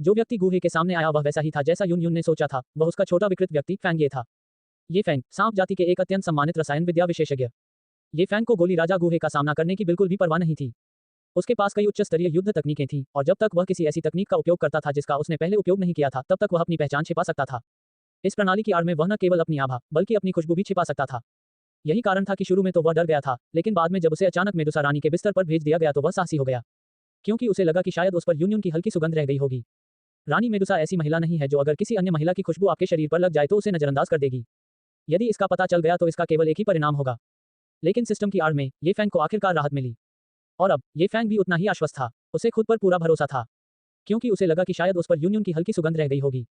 जो व्यक्ति गुहे के सामने आया वह वैसा ही था जैसा यून ने सोचा था। वह उसका छोटा विकृत व्यक्ति फैंग ये था। ये फैंग सांप जाति के एक अत्यंत सम्मानित रसायन विद्या विशेषज्ञ। ये फैंग को गोली राजा गुहे का सामना करने की बिल्कुल भी परवाह नहीं थी। उसके पास कई उच्च स्तरीय युद्ध तकनीकें थीं, और जब तक वह किसी ऐसी तकनीक का उपयोग करता था जिसका उसने पहले उपयोग नहीं किया था, तब तक वह अपनी पहचान छिपा सकता था। इस प्रणाली की आड़ में वह न केवल अपनी आभा, बल्कि अपनी खुशबू भी छिपा सकता था। यही कारण था कि शुरू में तो वह डर गया था, लेकिन बाद में जब उसे अचानक मेडुसा रानी के बिस्तर पर भेज दिया गया तो वह साहसी हो गया, क्योंकि उसे लगा कि शायद उस पर यूनियन की हल्की सुगंध रह गई होगी। रानी मेडुसा ऐसी महिला नहीं है जो अगर किसी अन्य महिला की खुशबू आपके शरीर पर लग जाए तो उसे नजरअंदाज कर देगी। यदि इसका पता चल गया तो इसका केवल एक ही परिणाम होगा। लेकिन सिस्टम की आड़ में ये फैंग को आखिरकार राहत मिली, और अब ये फैंग भी उतना ही आश्वस्त था। उसे खुद पर पूरा भरोसा था, क्योंकि उसे लगा कि शायद उस पर यूनियन की हल्की सुगंध रह गई होगी।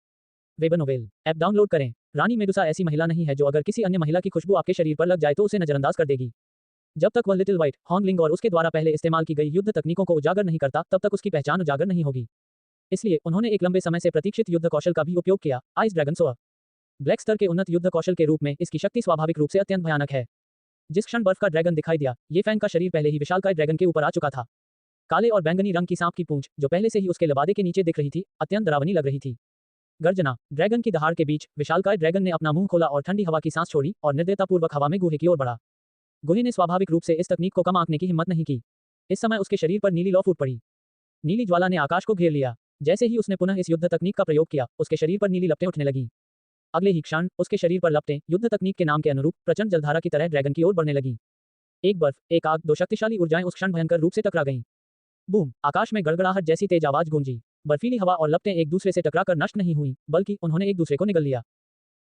वेब नोवेल ऐप डाउनलोड करें। रानी मेडुसा ऐसी महिला नहीं है जो अगर किसी अन्य महिला की खुशबू आपके शरीर पर लग जाए तो उसे नजरअंदाज कर देगी। जब तक वह लिटिल व्हाइट हॉर्नलिंग और उसके द्वारा पहले इस्तेमाल की गई युद्ध तकनीकों को उजागर नहीं करता, तब तक उसकी पहचान उजागर नहीं होगी। इसलिए उन्होंने एक लंबे समय से प्रतीक्षित युद्ध कौशल का भी उपयोग किया, आइस ड्रैगन सोअर। ब्लैक स्तर के उन्नत युद्ध कौशल के रूप में इसकी शक्ति स्वाभाविक रूप से अत्यंत भयानक है। जिस क्षण बर्फ का ड्रैगन दिखाई दिया, ये फैंग का शरीर पहले ही विशालकाय ड्रैगन के ऊपर आ चुका था। काले और बैंगनी रंग की सांप की पूंछ, जो पहले से ही उसके लबादे के नीचे दिख रही थी, अत्यंत डरावनी लग रही थी। गर्जना, ड्रैगन की दहाड़ के बीच विशालकाय ड्रैगन ने अपना मुंह खोला और ठंडी हवा की सांस छोड़ी और निर्दयतापूर्वक हवा में गुहे की ओर बढ़ा। गुहे ने स्वाभाविक रूप से इस तकनीक को कम आंकने की हिम्मत नहीं की। इस समय उसके शरीर पर नीली लौ फूट पड़ी। नीली ज्वाला ने आकाश को घेर लिया। जैसे ही उसने पुनः इस युद्ध तकनीक का प्रयोग किया, उसके शरीर पर नीली लपटें उठने लगीं। अगले ही क्षण उसके शरीर पर लपटें युद्ध तकनीक के नाम के अनुरूप प्रचंड जलधारा की तरह ड्रैगन की ओर बढ़ने लगीं। एक बर्फ, एक आग, 2 शक्तिशाली ऊर्जाएं उस क्षण भयंकर रूप से टकरा गईं। बूम! आकाश में गड़गड़ाहट जैसी तेज आवाज गूंजी। बर्फीली हवा और लपटें एक दूसरे से टकराकर नष्ट नहीं हुई, बल्कि उन्होंने एक दूसरे को निगल लिया।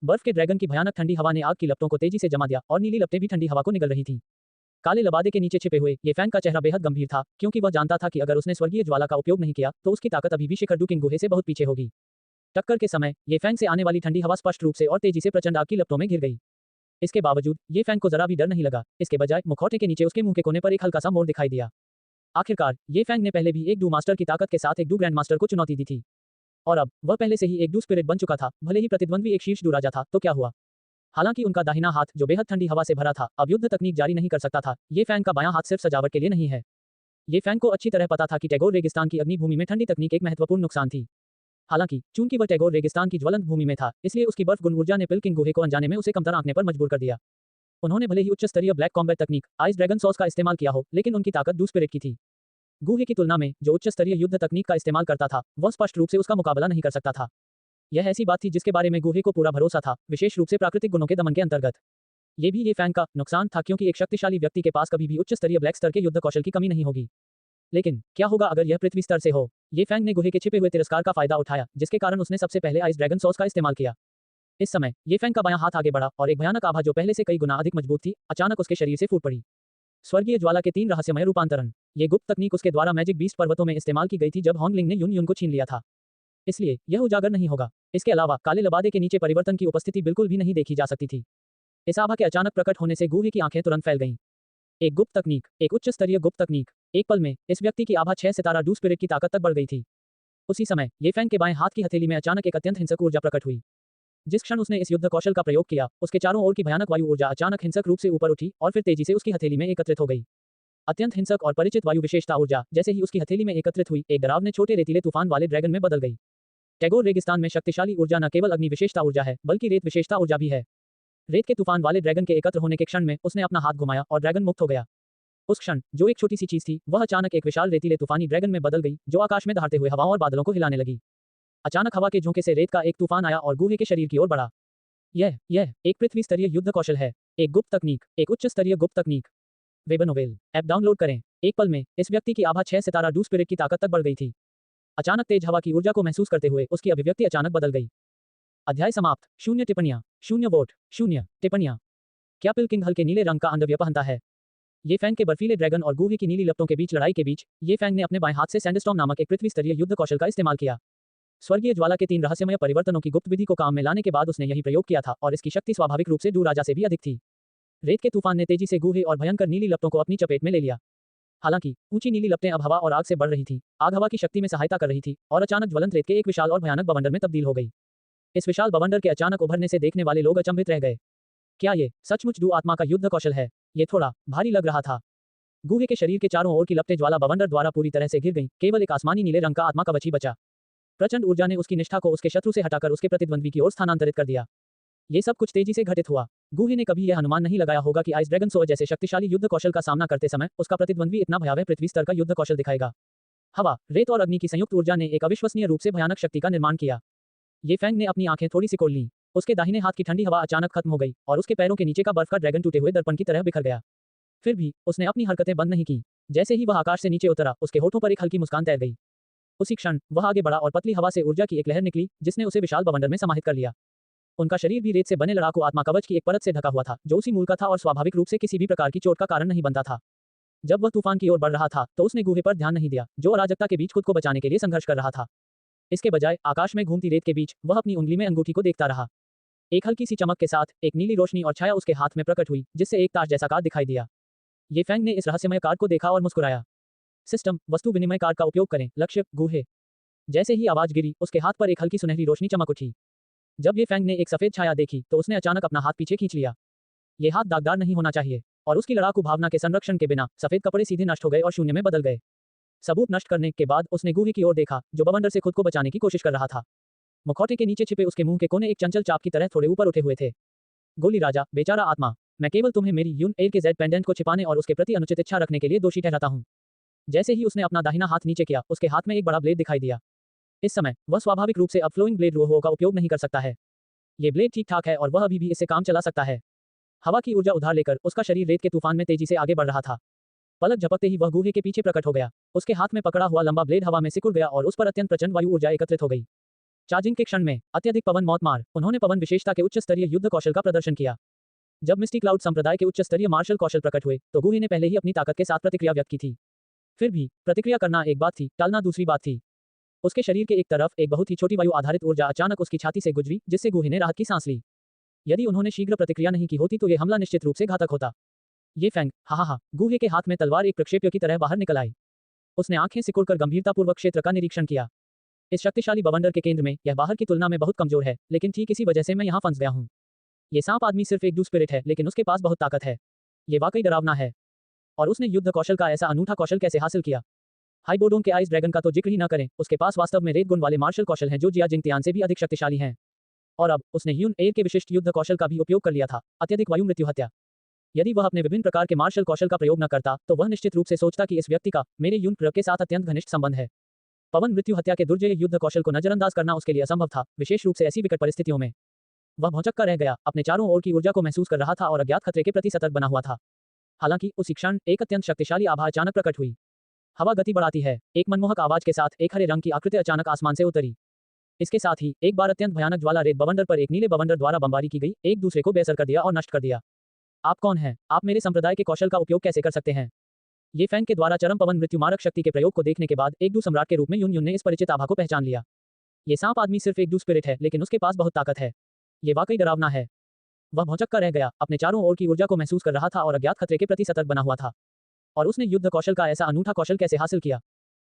बर्फ के ड्रैगन की भयानक ठंडी हवा ने आग की लपटों को तेजी से जमा दिया और नीली लपटें भी ठंडी हवा को निगल रही थीं। काले लबादे के नीचे छिपे हुए ये फैंग का चेहरा बेहद गंभीर था, क्योंकि वह जानता था कि अगर उसने स्वर्गीय ज्वाला का उपयोग नहीं किया तो उसकी ताकत अभी भी शिखर डुकिंग गुहे से बहुत पीछे होगी। टक्कर के समय ये फैंग से आने वाली ठंडी हवा स्पष्ट रूप से और तेजी से प्रचंड आग की लपटों में घिर गई। इसके बावजूद ये फैंग को जरा भी डर नहीं लगा। इसके बजाय मुखौटे के नीचे उसके मुंह के कोने पर एक हल्का सा मोड़ दिखाई दिया। आखिरकार ये फैंग ने पहले भी एक डू मास्टर की ताकत के साथ एक डू ग्रैंड मास्टर को चुनौती दी थी, और अब वह पहले से ही एक डू स्पिरिट बन चुका था। भले ही प्रतिद्वंद्वी एक शीर्ष डू राजा था, तो क्या हुआ? हालांकि उनका दाहिना हाथ, जो बेहद ठंडी हवा से भरा था, अब युद्ध तकनीक जारी नहीं कर सकता था। ये फैंग का बायां हाथ सिर्फ सजावट के लिए नहीं है। ये फैंग को अच्छी तरह पता था कि टैगोर रेगिस्तान की अग्नि भूमि में ठंडी तकनीक एक महत्वपूर्ण नुकसान थी। हालांकि चूंकि वह टैगोर रेगिस्तान की ज्वलंत भूमि में था, इसलिए उसकी बर्फ गुण ऊर्जा ने पिलकिंग गुहे को अनजाने में उसे कमतर आंकने पर मजबूर कर दिया। उन्होंने भले ही उच्च स्तरीय ब्लैक कॉम्बैट तकनीक आइस ड्रैगन सॉस का इस्तेमाल किया हो, लेकिन उनकी ताकत डू स्पिरिट की थी। गुहे की तुलना में जो उच्च स्तरीय युद्ध तकनीक का इस्तेमाल करता था, वह स्पष्ट रूप से उसका मुकाबला नहीं कर सकता था। यह ऐसी बात थी जिसके बारे में गुहे को पूरा भरोसा था, विशेष रूप से प्राकृतिक गुणों के दमन के अंतर्गत। ये भी ये फैंग का नुकसान था, क्योंकि एक शक्तिशाली व्यक्ति के पास कभी भी उच्च स्तरीय ब्लैक स्तर के युद्ध कौशल की कमी नहीं होगी। लेकिन क्या होगा अगर यह पृथ्वी स्तर से हो? ये फैंग ने गुहे के छिपे हुए तिरस्कार का फायदा उठाया, जिसके कारण उसने सबसे पहले आइस ड्रैगन सॉस का इस्तेमाल किया। इस समय ये फैंग का बायां हाथ आगे बढ़ा और एक भयानक आभा जो पहले से कई गुना अधिक मजबूत थी, अचानक उसके शरीर से फूट पड़ी। स्वर्गीय ज्वाला के 3 रहस्यमय रूपांतरण। ये गुप्त तकनीक उसके द्वारा मैजिक बीस्ट पर्वतों में इस्तेमाल की गई थी जब होंगलिंग ने युन को छीन लिया था, इसलिए यह उजागर नहीं होगा। इसके अलावा काले लबादे के नीचे परिवर्तन की उपस्थिति बिल्कुल भी नहीं देखी जा सकती थी। इस आभा के अचानक प्रकट होने से गुहे की आंखें तुरंत फैल गईं। एक गुप्त तकनीक, एक उच्च स्तरीय गुप्त तकनीक। एक पल में इस व्यक्ति की आभा 6 सितारा डू स्पिरिट की ताकत तक बढ़ गई थी। उसी समय ये फैंग के बाएं हाथ की हथेली में अचानक एक अत्यंत हिंसक ऊर्जा प्रकट हुई। जिस क्षण उसने इस युद्ध कौशल का प्रयोग किया, उसके चारों ओर की भयानक वायु ऊर्जा अचानक हिंसक रूप से ऊपर उठी और फिर तेजी से उसकी हथेली में एकत्रित हो गई। अत्यंत हिंसक और परिचित वायु विशेषता ऊर्जा जैसे ही उसकी हथेली में एकत्रित हुई, एक डरावने छोटे रेतीले तूफान वाले ड्रैगन में बदल गई। टैगोर रेगिस्तान में शक्तिशाली ऊर्जा न केवल अग्नि विशेषता ऊर्जा है, बल्कि रेत विशेषता ऊर्जा भी है। रेत के तूफान वाले ड्रैगन के एकत्र होने के क्षण में उसने अपना हाथ घुमाया और ड्रैगन मुक्त हो गया। उस क्षण जो एक छोटी सी चीज थी, वह अचानक एक विशाल रेतीले तूफानी ड्रैगन में बदल गई, जो आकाश में दहाड़ते हुए हवाओं और बादलों को हिलाने लगी। अचानक हवा के झोंके से रेत का एक तूफान आया और गुहे के शरीर की ओर बढ़ा। यह एक पृथ्वी स्तरीय युद्ध कौशल है, एक गुप्त तकनीक, एक उच्च स्तरीय गुप्त तकनीक। वेब नोवेल ऐप डाउनलोड करें। एक पल में इस व्यक्ति की आभा 6 सितारा डू स्पिरिट की ताकत तक बढ़ गई थी। अचानक तेज हवा की ऊर्जा को महसूस करते हुए उसकी अभिव्यक्ति अचानक बदल गई। अध्याय समाप्त। 0 टिप्पणियां, 0 वोट, 0 टिप्पणियां। क्या पिलकिंग हल्के नीले रंग का अंडरवियर पहनता है? ये फैंग के बर्फीले ड्रैगन और गुहे की नीली लपटों के बीच लड़ाई के बीच, ये फैंग ने अपने बाएं हाथ से सैंडस्टॉर्म नामक एक पृथ्वी स्तरीय युद्ध कौशल का इस्तेमाल किया। स्वर्गीय ज्वाला के 3 रहस्यमय परिवर्तनों की गुप्त विधि को काम में लाने के बाद उसने यही प्रयोग किया था, और इसकी शक्ति स्वाभाविक रूप से डू राजा से भी अधिक थी। रेत के तूफान ने तेजी से गुहे और भयंकर नीली लपटों को अपनी चपेट में ले लिया। हालांकि ऊंची नीली लपटें अब हवा और आग से बढ़ रही थी। आग हवा की शक्ति में सहायता कर रही थी और अचानक ज्वलंत रेत के एक विशाल और भयानक बवंडर में तब्दील हो गई। इस विशाल बवंडर के अचानक उभरने से देखने वाले लोग अचंभित रह गए। क्या ये सचमुच डू आत्मा का युद्ध कौशल है? ये थोड़ा भारी लग रहा था। गुहे के शरीर के चारों ओर की लपटें ज्वाला बवंडर द्वारा पूरी तरह से घिर गईं, केवल एक आसमानी नीले रंग का आत्मा कवच ही बचा। प्रचंड ऊर्जा ने उसकी निष्ठा को उसके शत्रु से हटाकर उसके प्रतिद्वंद्वी की ओर स्थानांतरित कर दिया। ये सब कुछ तेजी से घटित हुआ। गुहे ने कभी यह अनुमान नहीं लगाया होगा कि आइस ड्रैगन सो जैसे शक्तिशाली युद्ध कौशल का सामना करते समय उसका प्रतिद्वंद्वी इतना भयावह पृथ्वी स्तर का युद्ध कौशल दिखाएगा। हवा, रेत और अग्नि की संयुक्त ऊर्जा ने एक अविश्वसनीय रूप से भयानक शक्ति का निर्माण किया। ये फैंग ने अपनी आंखें थोड़ी सी खोल लीं। उसके दाहिने हाथ की ठंडी हवा अचानक खत्म हो गई और उसके पैरों के नीचे का बर्फ का ड्रैगन टूटे हुए दर्पण की तरह बिखर गया। फिर भी उसने अपनी हरकतें बंद नहीं की। जैसे ही वह आकाश से नीचे उतरा, उसके होठों पर एक हल्की मुस्कान तैर गई। उसी क्षण वह आगे बढ़ा और पतली हवा से ऊर्जा की एक लहर निकली, जिसने उसे विशाल बवंडर में समाहित कर लिया। उनका शरीर भी रेत से बने लड़ाकू आत्मा कवच की एक परत से ढका हुआ था, जो उसी मूल का था और स्वाभाविक रूप से किसी भी प्रकार की चोट का कारण नहीं बनता था। जब वह तूफान की ओर बढ़ रहा था, तो उसने गुहे पर ध्यान नहीं दिया, जो अराजकता के बीच खुद को बचाने के लिए संघर्ष कर रहा था। इसके बजाय आकाश में घूमती रेत के बीच वह अपनी उंगली में अंगूठी को देखता रहा। एक हल्की सी चमक के साथ एक नीली रोशनी और छाया उसके हाथ में प्रकट हुई, जिससे एक ताज जैसा कार्ड दिखाई दिया। ये फैंग ने इस रहस्यमय कार्ड को देखा और मुस्कुराया। सिस्टम वस्तु विनिमय कार्ड का उपयोग करें। लक्ष्य गुहे। जैसे ही आवाज गिरी, उसके हाथ पर एक हल्की सुनहरी रोशनी चमक उठी। जब ये फैंग ने एक सफेद छाया देखी, तो उसने अचानक अपना हाथ पीछे खींच लिया। ये हाथ दागदार नहीं होना चाहिए। और उसकी लड़ाकू भावना के संरक्षण के बिना सफेद कपड़े सीधे नष्ट हो गए और शून्य में बदल गए। सबूत नष्ट करने के बाद उसने गुहे की ओर देखा, जो बवंडर से खुद को बचाने की कोशिश कर रहा था। मुखौटे के नीचे छिपे उसके मुंह के कोने एक चंचल चाप की तरह थोड़े ऊपर उठे हुए थे। गोली राजा, बेचारा आत्मा, मैं केवल तुम्हें मेरी यून एयर के जेड पेंडेंट को छिपाने और उसके प्रति अनुचित इच्छा रखने के लिए दोषी ठहराता हूं। जैसे ही उसने अपना दाहिना हाथ नीचे किया, उसके हाथ में एक बड़ा ब्लेड दिखाई दिया। इस समय वह स्वाभाविक रूप से अब फ्लोइंग ब्लेड रोहो का उपयोग नहीं कर सकता है। ये ब्लेड ठीक ठाक है और वह अभी भी इससे काम चला सकता है। हवा की ऊर्जा उधार लेकर उसका शरीर रेत के तूफान में तेजी से आगे बढ़ रहा था। पलक झपकते ही वह गुहे के पीछे प्रकट हो गया। उसके हाथ में पकड़ा हुआ लंबा ब्लेड हवा में सिकुड़ गया और उस पर अत्यंत प्रचंड वायु ऊर्जा एकत्रित हो गई। चार्जिंग के क्षण में अत्यधिक पवन मौत मार, उन्होंने पवन विशेषता के उच्च स्तरीय युद्ध कौशल का प्रदर्शन किया। जब मिस्टी क्लाउड संप्रदाय के उच्च स्तरीय मार्शल कौशल प्रकट हुए, तो गुहे ने पहले ही अपनी ताकत के साथ प्रतिक्रिया व्यक्त की थी। फिर भी प्रतिक्रिया करना एक बात थी, टालना दूसरी बात थी। उसके शरीर के एक तरफ एक बहुत ही छोटी वायु आधारित ऊर्जा अचानक उसकी छाती से गुजरी, जिससे गुहे ने राहत की सांस ली। यदि उन्होंने शीघ्र प्रतिक्रिया नहीं की होती तो यह हमला निश्चित रूप से घातक होता। ये फैंग, हा, गुहे के हाथ में तलवार एक प्रक्षेप्य की तरह बाहर निकल आई। उसने आंखें सिकुड़कर गंभीरतापूर्वक क्षेत्र का निरीक्षण किया। इस शक्तिशाली बवंडर के केंद्र में यह बाहर की तुलना में बहुत कमजोर है, लेकिन ठीक इसी वजह से मैं यहाँ फंस गया हूँ। ये सांप आदमी सिर्फ एक स्पिरिट है, लेकिन उसके पास बहुत ताकत है। ये वाकई डरावना है। और उसने युद्ध कौशल का ऐसा अनूठा कौशल कैसे हासिल किया? हाइबोडोन के आइस ड्रैगन का तो जिक्र ही न करें, उसके पास वास्तव में रेत गुण वाले मार्शल कौशल हैं जो जिया जिंगतियान से भी अधिक शक्तिशाली हैं। और अब उसने ह्यून एयर के विशिष्ट युद्ध कौशल का भी उपयोग कर लिया था, अत्यधिक वायु मृत्यु हत्या। यदि वह अपने विभिन्न प्रकार के मार्शल कौशल का प्रयोग न करता, तो वह निश्चित रूप से सोचता कि इस व्यक्ति का मेरे ह्यून प्र के साथ अत्यंत घनिष्ठ संबंध है। पवन मृत्यु हत्या के दुर्जय युद्ध कौशल को नजरअंदाज करना उसके लिए असंभव था, विशेष रूप से ऐसी विकट परिस्थितियों में। वह भौंचक्का रह गया, अपने चारों ओर की ऊर्जा को महसूस कर रहा था और अज्ञात खतरे के प्रति सतर्क बना हुआ था। हालांकि उसी क्षण एक अत्यंत शक्तिशाली आभा अचानक प्रकट हुई। हवा गति बढ़ाती है, एक मनमोहक आवाज के साथ एक हरे रंग की आकृति अचानक आसमान से उतरी। इसके साथ ही एक बार अत्यंत भयानक ज्वाला रेत बवंडर पर एक नीले बवंडर द्वारा बमबारी की गई, एक दूसरे को बेअसर कर दिया और नष्ट कर दिया। आप कौन हैं? आप मेरे संप्रदाय के कौशल का उपयोग कैसे कर सकते हैं? ये फैंग के द्वारा चरम पवन मृत्यु मारक शक्ति के प्रयोग को देखने के बाद एक सम्राट के रूप में यून ने इस परिचित आभा को पहचान लिया। ये सांप आदमी सिर्फ एक स्पिरिट है, लेकिन उसके पास बहुत ताकत है। ये वाकई डरावना है। वह भौंचक्का रह गया, अपने चारों ओर की ऊर्जा को महसूस कर रहा था और अज्ञात खतरे के प्रति सतर्क बना हुआ था। और उसने युद्ध कौशल का ऐसा अनूठा कौशल कैसे हासिल किया?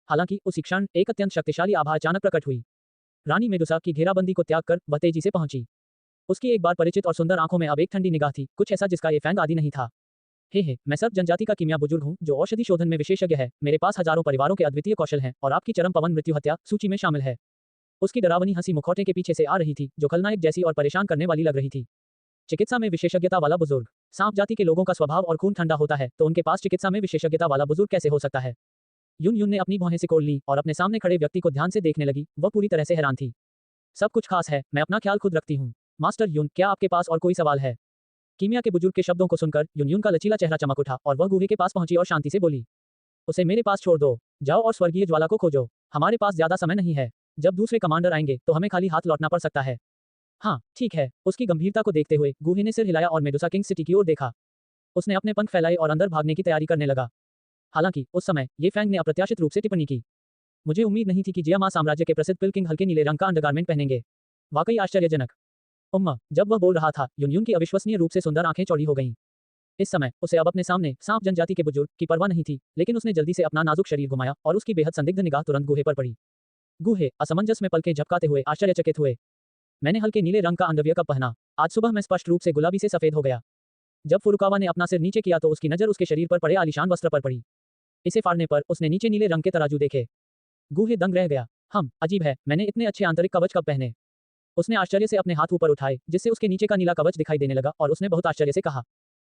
हालांकि उसी क्षण एक अत्यंत शक्तिशाली आभा अचानक प्रकट हुई। रानी मेडुसा की घेराबंदी को त्याग कर वह तेजी से पहुंची। उसकी एक बार परिचित और सुंदर आंखों में अब एक ठंडी निगाह थी, कुछ ऐसा जिसका ये फैंग आदि नहीं था। हे, मैं सर्प जनजाति का कीमिया बुजुर्ग हूँ जो औषधि शोधन में विशेषज्ञ है। मेरे पास हजारों परिवारों के अद्वितीय कौशल हैं और आपकी चरम पवन मृत्यु हत्या सूची में शामिल है। उसकी डरावनी हंसी मुखौटे के पीछे से आ रही थी, जो खलनायक जैसी और परेशान करने वाली लग रही थी। चिकित्सा में विशेषज्ञता वाला बुजुर्ग। सांप जाति के लोगों का स्वभाव और खून ठंडा होता है, तो उनके पास चिकित्सा में विशेषज्ञता वाला बुजुर्ग कैसे हो सकता है? यून ने अपनी भौहें सिकोड़ ली और अपने सामने खड़े व्यक्ति को ध्यान से देखने लगी। वह पूरी तरह से हैरान थी। सब कुछ खास है, मैं अपना ख्याल खुद रखती हूँ। मास्टर यून, क्या आपके पास और कोई सवाल है? कीमिया के बुजुर्ग के शब्दों को सुनकर यून का लचीला चेहरा चमक उठा और वह गुहे के पास पहुंची और शांति से बोली, उसे मेरे पास छोड़ दो। जाओ और स्वर्गीय ज्वाला को खोजो। हमारे पास ज्यादा समय नहीं है। जब दूसरे कमांडर आएंगे तो हमें खाली हाथ लौटना पड़ सकता है। हाँ ठीक है। उसकी गंभीरता को देखते हुए गुहे ने सिर हिलाया और मेडुसा किंग सिटी की ओर देखा। उसने अपने पंख फैलाए और अंदर भागने की तैयारी करने लगा। हालांकि उस समय ये फैंग ने अप्रत्याशित रूप से टिप्पणी की, मुझे उम्मीद नहीं थी कि जियामा साम्राज्य के प्रसिद्ध पिल किंग हल्के नीले रंग का अंडरगारमेंट पहनेंगे। वाकई आश्चर्यजनक। उम्मा, जब वह बोल रहा था, यून की अविश्वसनीय रूप से सुंदर आंखें चौड़ी हो गईं। इस समय उसे अब अपने सामने सांप जनजाति के बुजुर्ग की परवाह नहीं थी, लेकिन उसने जल्दी से अपना नाजुक शरीर घुमाया और उसकी बेहद संदिग्ध निगाह तुरंत गुहे पर पड़ी। गुहे असमंजस में पलकें झपकाते हुए आश्चर्यचकित हुए। मैंने हल्के नीले रंग का अंडरवियर कब पहना? आज सुबह मैं स्पष्ट रूप से गुलाबी से सफेद हो गया। जब फुरुकावा ने अपना सिर नीचे किया तो उसकी नजर उसके शरीर पर पड़े आलीशान वस्त्र पर पड़ी। इसे फाड़ने पर उसने नीचे नीले रंग के तराजू देखे। गुहे दंग रह गया। अजीब है, मैंने इतने अच्छे आंतरिक कवच कब पहने? उसने आश्चर्य से अपने हाथ ऊपर उठाए, जिससे उसके नीचे का नीला कवच दिखाई देने लगा और उसने बहुत आश्चर्य से कहा,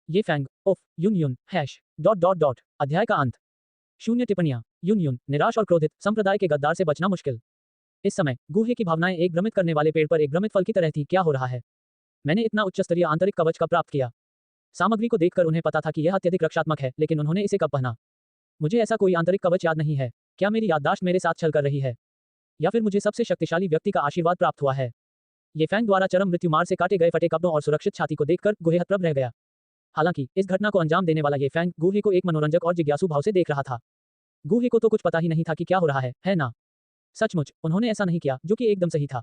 ये फैंग, ओफ, यून #. अध्याय का अंत। 0 टिप्पणियां। यून निराश और क्रोधित, संप्रदाय के गद्दार से बचना मुश्किल। इस समय गुहे की भावनाएं एक भ्रमित करने वाले पेड़ पर एक भ्रमित फल की तरह थी। क्या हो रहा है? मैंने इतना उच्च स्तरीय आंतरिक कवच कब प्राप्त किया? सामग्री को देखकर उन्हें पता था कि यह अत्यधिक रक्षात्मक है, लेकिन उन्होंने इसे कब पहना? मुझे ऐसा कोई आंतरिक कवच याद नहीं है। क्या मेरी याददाश्त मेरे साथ छल कर रही है, या फिर मुझे सबसे शक्तिशाली व्यक्ति का आशीर्वाद प्राप्त हुआ है? ये फैंग द्वारा चरम मृत्यु मार से काटे गए फटे कपड़ों और सुरक्षित छाती को देखकर गुहे हतप्रभ रह गया। हालांकि इस घटना को अंजाम देने वाला ये फैंग गुहे को एक मनोरंजक और जिज्ञासु भाव से देख रहा था। गुहे को तो कुछ पता ही नहीं था कि क्या हो रहा है ना? सचमुच उन्होंने ऐसा नहीं किया, जो कि एकदम सही था।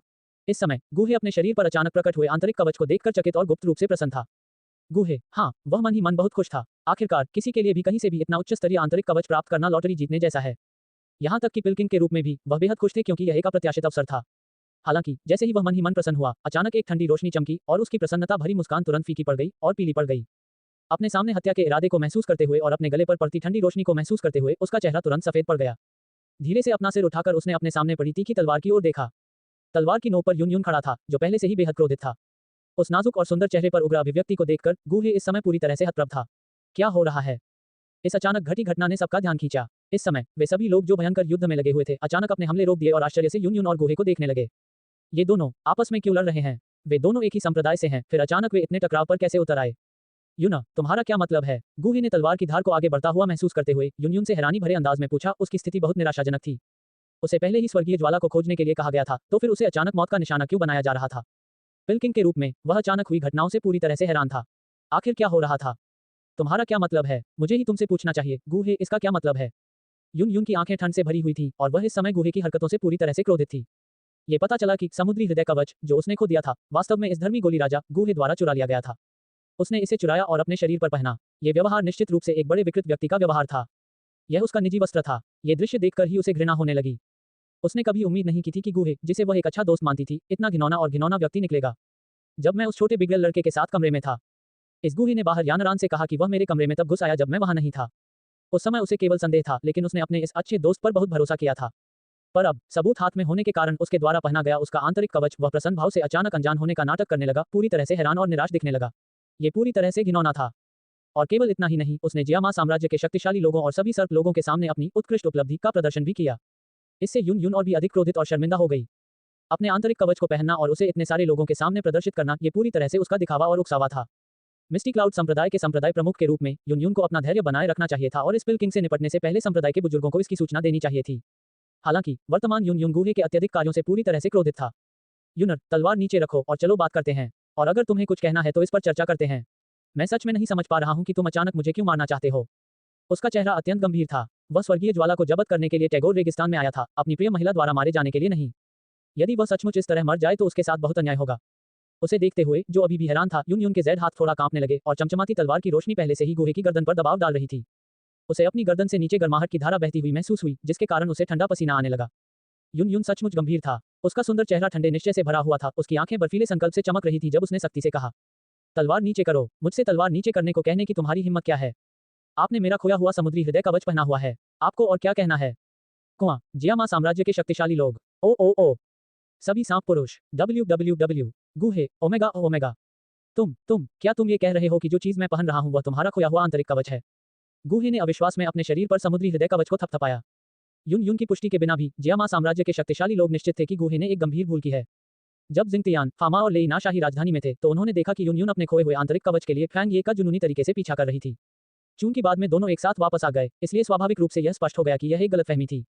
इस समय गुहे अपने शरीर पर अचानक प्रकट हुए आंतरिक कवच को देखकर चकित और गुप्त रूप से प्रसन्न था। गुहे, हाँ, वह मन ही मन बहुत खुश था। आखिरकार किसी के लिए भी कहीं से भी इतना उच्च स्तरीय आंतरिक कवच प्राप्त करना लॉटरी जीतने जैसा है। यहाँ तक कि पिलकिंग के रूप में भी वह बेहद खुश थे, क्योंकि यह एक अप्रत्याशित अवसर था। हालांकि जैसे ही वह मन ही मन प्रसन्न हुआ, अचानक एक ठंडी रोशनी चमकी और उसकी प्रसन्नता भरी मुस्कान तुरंत फीकी पड़ गई और पीली पड़ गई। अपने सामने हत्या के इरादे को महसूस करते हुए और अपने गले पर पड़ती ठंडी रोशनी को महसूस करते हुए उसका चेहरा तुरंत सफेद पड़ गया। धीरे से अपना सिर उठाकर उसने अपने सामने पड़ी तीखी तलवार की ओर देखा। तलवार की नोक पर यून खड़ा था, जो पहले से ही बेहद क्रोधित था। उस नाजुक और सुंदर चेहरे पर उग्र अभिव्यक्ति को देखकर गुहे इस समय पूरी तरह से हतप्रभ था। क्या हो रहा है? इस अचानक घटी घटना ने सबका ध्यान खींचा। इस समय वे सभी लोग जो भयंकर युद्ध में लगे हुए थे, अचानक अपने हमले रोक दिए और आश्चर्य से यून और गुहे को देखने लगे। ये दोनों आपस में क्यों लड़ रहे हैं? वे दोनों एक ही संप्रदाय से हैं, फिर अचानक वे इतने टकराव पर कैसे उतर आए? यूना, तुम्हारा क्या मतलब है? गुहे ने तलवार की धार को आगे बढ़ता हुआ महसूस करते हुए यून से हैरानी भरे अंदाज में पूछा। उसकी स्थिति बहुत निराशाजनक थी। उसे पहले ही स्वर्गीय ज्वाला को खोजने के लिए कहा गया था, तो फिर उसे अचानक मौत का निशाना क्यों बनाया जा रहा था? पिलकिंग के रूप में वह अचानक हुई घटनाओं से पूरी तरह से हैरान था। आखिर क्या हो रहा था? तुम्हारा क्या मतलब है? मुझे ही तुमसे पूछना चाहिए। गुहे, इसका क्या मतलब है? यून की आंखें ठंड से भरी हुई थी और वह इस समय गुहे की हरकतों से पूरी तरह से क्रोधित थी। ये पता चला कि समुद्री हृदय कवच जो उसने खो दिया था, वास्तव में इस धर्मी गोली राजा गुहे द्वारा चुरा लिया गया था। उसने इसे चुराया और अपने शरीर पर पहना। यह व्यवहार निश्चित रूप से एक बड़े विकृत व्यक्ति का व्यवहार था। यह उसका निजी वस्त्र था। ये दृश्य देखकर ही उसे घृणा होने लगी। उसने कभी उम्मीद नहीं की थी कि गूहे, जिसे वह एक अच्छा दोस्त मानती थी, इतना घिनौना और घिनौना व्यक्ति निकलेगा। जब मैं उस छोटे बिगड़ल लड़के के साथ कमरे में था, इस गूहे ने बाहर यानरान से कहा कि वह मेरे कमरे में तब घुस आया जब मैं वहां नहीं था। उस समय उसे केवल संदेह था, लेकिन उसने अपने इस अच्छे दोस्त पर बहुत भरोसा किया था। पर अब सबूत हाथ में होने के कारण उसके द्वारा पहना गया उसका आंतरिक कवच, वह प्रसन्न भाव से अचानक अनजान होने का नाटक करने लगा, पूरी तरह से हैरान और निराश दिखने लगा। ये पूरी तरह से घिनौना था। और केवल इतना ही नहीं, उसने जियामा साम्राज्य के शक्तिशाली लोगों और सभी सर्प लोगों के सामने अपनी उत्कृष्ट उपलब्धि का प्रदर्शन भी किया। इससे यून यून और भी अधिक क्रोधित और शर्मिंदा हो गई। अपने आंतरिक कवच को पहनना और उसे इतने सारे लोगों के सामने प्रदर्शित करना, ये पूरी तरह से उसका दिखावा और उकसावा था। मिस्टी क्लाउड संप्रदाय के संप्रदाय प्रमुख के रूप में यून यून को अपना धैर्य बनाए रखना चाहिए था और इस पिल किंग से निपटने से पहले संप्रदाय के बुजुर्गों को इसकी सूचना देनी चाहिए थी। हालांकि वर्तमान यून यून गूहे के अत्यधिक कार्यों से पूरी तरह से क्रोधित था। यूनर, तलवार नीचे रखो और चलो बात करते हैं। और अगर तुम्हें कुछ कहना है तो इस पर चर्चा करते हैं। मैं सच में नहीं समझ पा रहा हूं कि तुम अचानक मुझे क्यों मारना चाहते हो। उसका चेहरा अत्यंत गंभीर था। वह स्वर्गीय ज्वाला को जब्त करने के लिए टैगोर रेगिस्तान में आया था, अपनी प्रिय महिला द्वारा मारे जाने के लिए नहीं। यदि वह सचमुच इस तरह मर जाए तो उसके साथ बहुत अन्याय होगा। उसे देखते हुए, जो अभी भी हैरान था, यून यून के ज़ैद हाथ थोड़ा कांपने लगे और चमचमाती तलवार की रोशनी पहले से ही गूहे की गर्दन पर दबाव डाल रही थी। उसे अपनी गर्दन से नीचे गर्माहट की धारा बहती हुई महसूस हुई, जिसके कारण उसे ठंडा पसीना आने लगा। यून यून सचमुच गंभीर था। उसका सुंदर चेहरा ठंडे निश्चय से भरा हुआ था। उसकी आंखें बर्फीले संकल्प से चमक रही थी जब उसने सख्ती से कहा, तलवार नीचे करो। मुझसे तलवार नीचे करने को कहने की तुम्हारी हिम्मत क्या है? आपने मेरा खोया हुआ समुद्री हृदय कवच पहना हुआ है। आपको और क्या कहना है? कुआं, जियामा साम्राज्य के शक्तिशाली लोग। ओ सभी सांप पुरुष। WWW। गूहे, ओमेगा ओमेगा। क्या तुम ये कह रहे हो कि जो चीज मैं पहन रहा हूं वह तुम्हारा खोया हुआ आंतरिक कवच है? गूहे ने अविश्वास में अपने शरीर पर समुद्री हृदय कवच को थपथपाया। यून यून की पुष्टि के बिना भी जियामा साम्राज्य के शक्तिशाली लोग निश्चित थे कि गूहे ने एक गंभीर भूल की है। जब जिंगतियान, फामा और लेइना शाही राजधानी में थे तो उन्होंने देखा कि यून यून अपने खोए हुए आंतरिक कवच के लिए फैंग ये का जुनूनी तरीके से पीछा कर रही थी। चूंकि बाद में दोनों एक साथ वापस आ गए, इसलिए स्वाभाविक रूप से यह स्पष्ट हो गया कि यह एक गलतफहमी थी।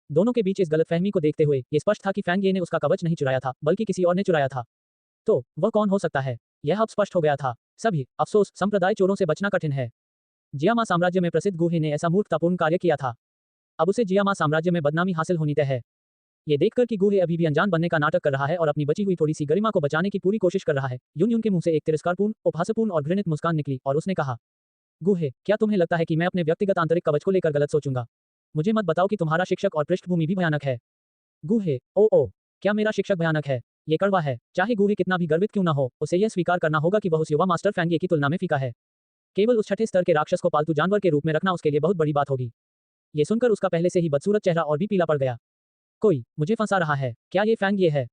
दोनों के बीच इस गलतफहमी को देखते हुए ये स्पष्ट था कि फैंग ये ने उसका कवच नहीं चुराया था, बल्कि किसी और ने चुराया था। तो वह कौन हो सकता है? यह अब स्पष्ट हो गया था। सभी, अफसोस, संप्रदाय चोरों से बचना कठिन है। जियामा साम्राज्य में प्रसिद्ध गूहे ने ऐसा मूर्खतापूर्ण कार्य किया था। अब उसे जियामा साम्राज्य में बदनामी हासिल होनी तय है। ये देखकर कि गूहे अभी भी अनजान बनने का नाटक कर रहा है और अपनी बची हुई थोड़ी सी गरिमा को बचाने की पूरी कोशिश कर रहा है, यून यून के मुंह से एक तिरस्कारपूर्ण, उपहासपूर्ण और घृणित मुस्कान निकली और उसने कहा, गूहे, क्या तुम्हें लगता है कि मैं अपने व्यक्तिगत आंतरिक कवच को लेकर गलत सोचूंगा? मुझे मत बताओ कि तुम्हारा शिक्षक और पृष्ठभूमि भी भयानक है। गूहे, ओ, क्या मेरा शिक्षक भयानक है? ये कड़वा है। चाहे गूहे कितना भी गर्वित क्यों न हो, उसे यह स्वीकार करना होगा कि वह उस युवा मास्टर फैंग ये की तुलना में फीका है। केवल उस छठे स्तर के राक्षस को पालतू जानवर के रूप में रखना उसके लिए बहुत बड़ी बात होगी। ये सुनकर उसका पहले से ही बदसूरत चेहरा और भी पीला पड़ गया। कोई मुझे फंसा रहा है। क्या ये फैंग ये है?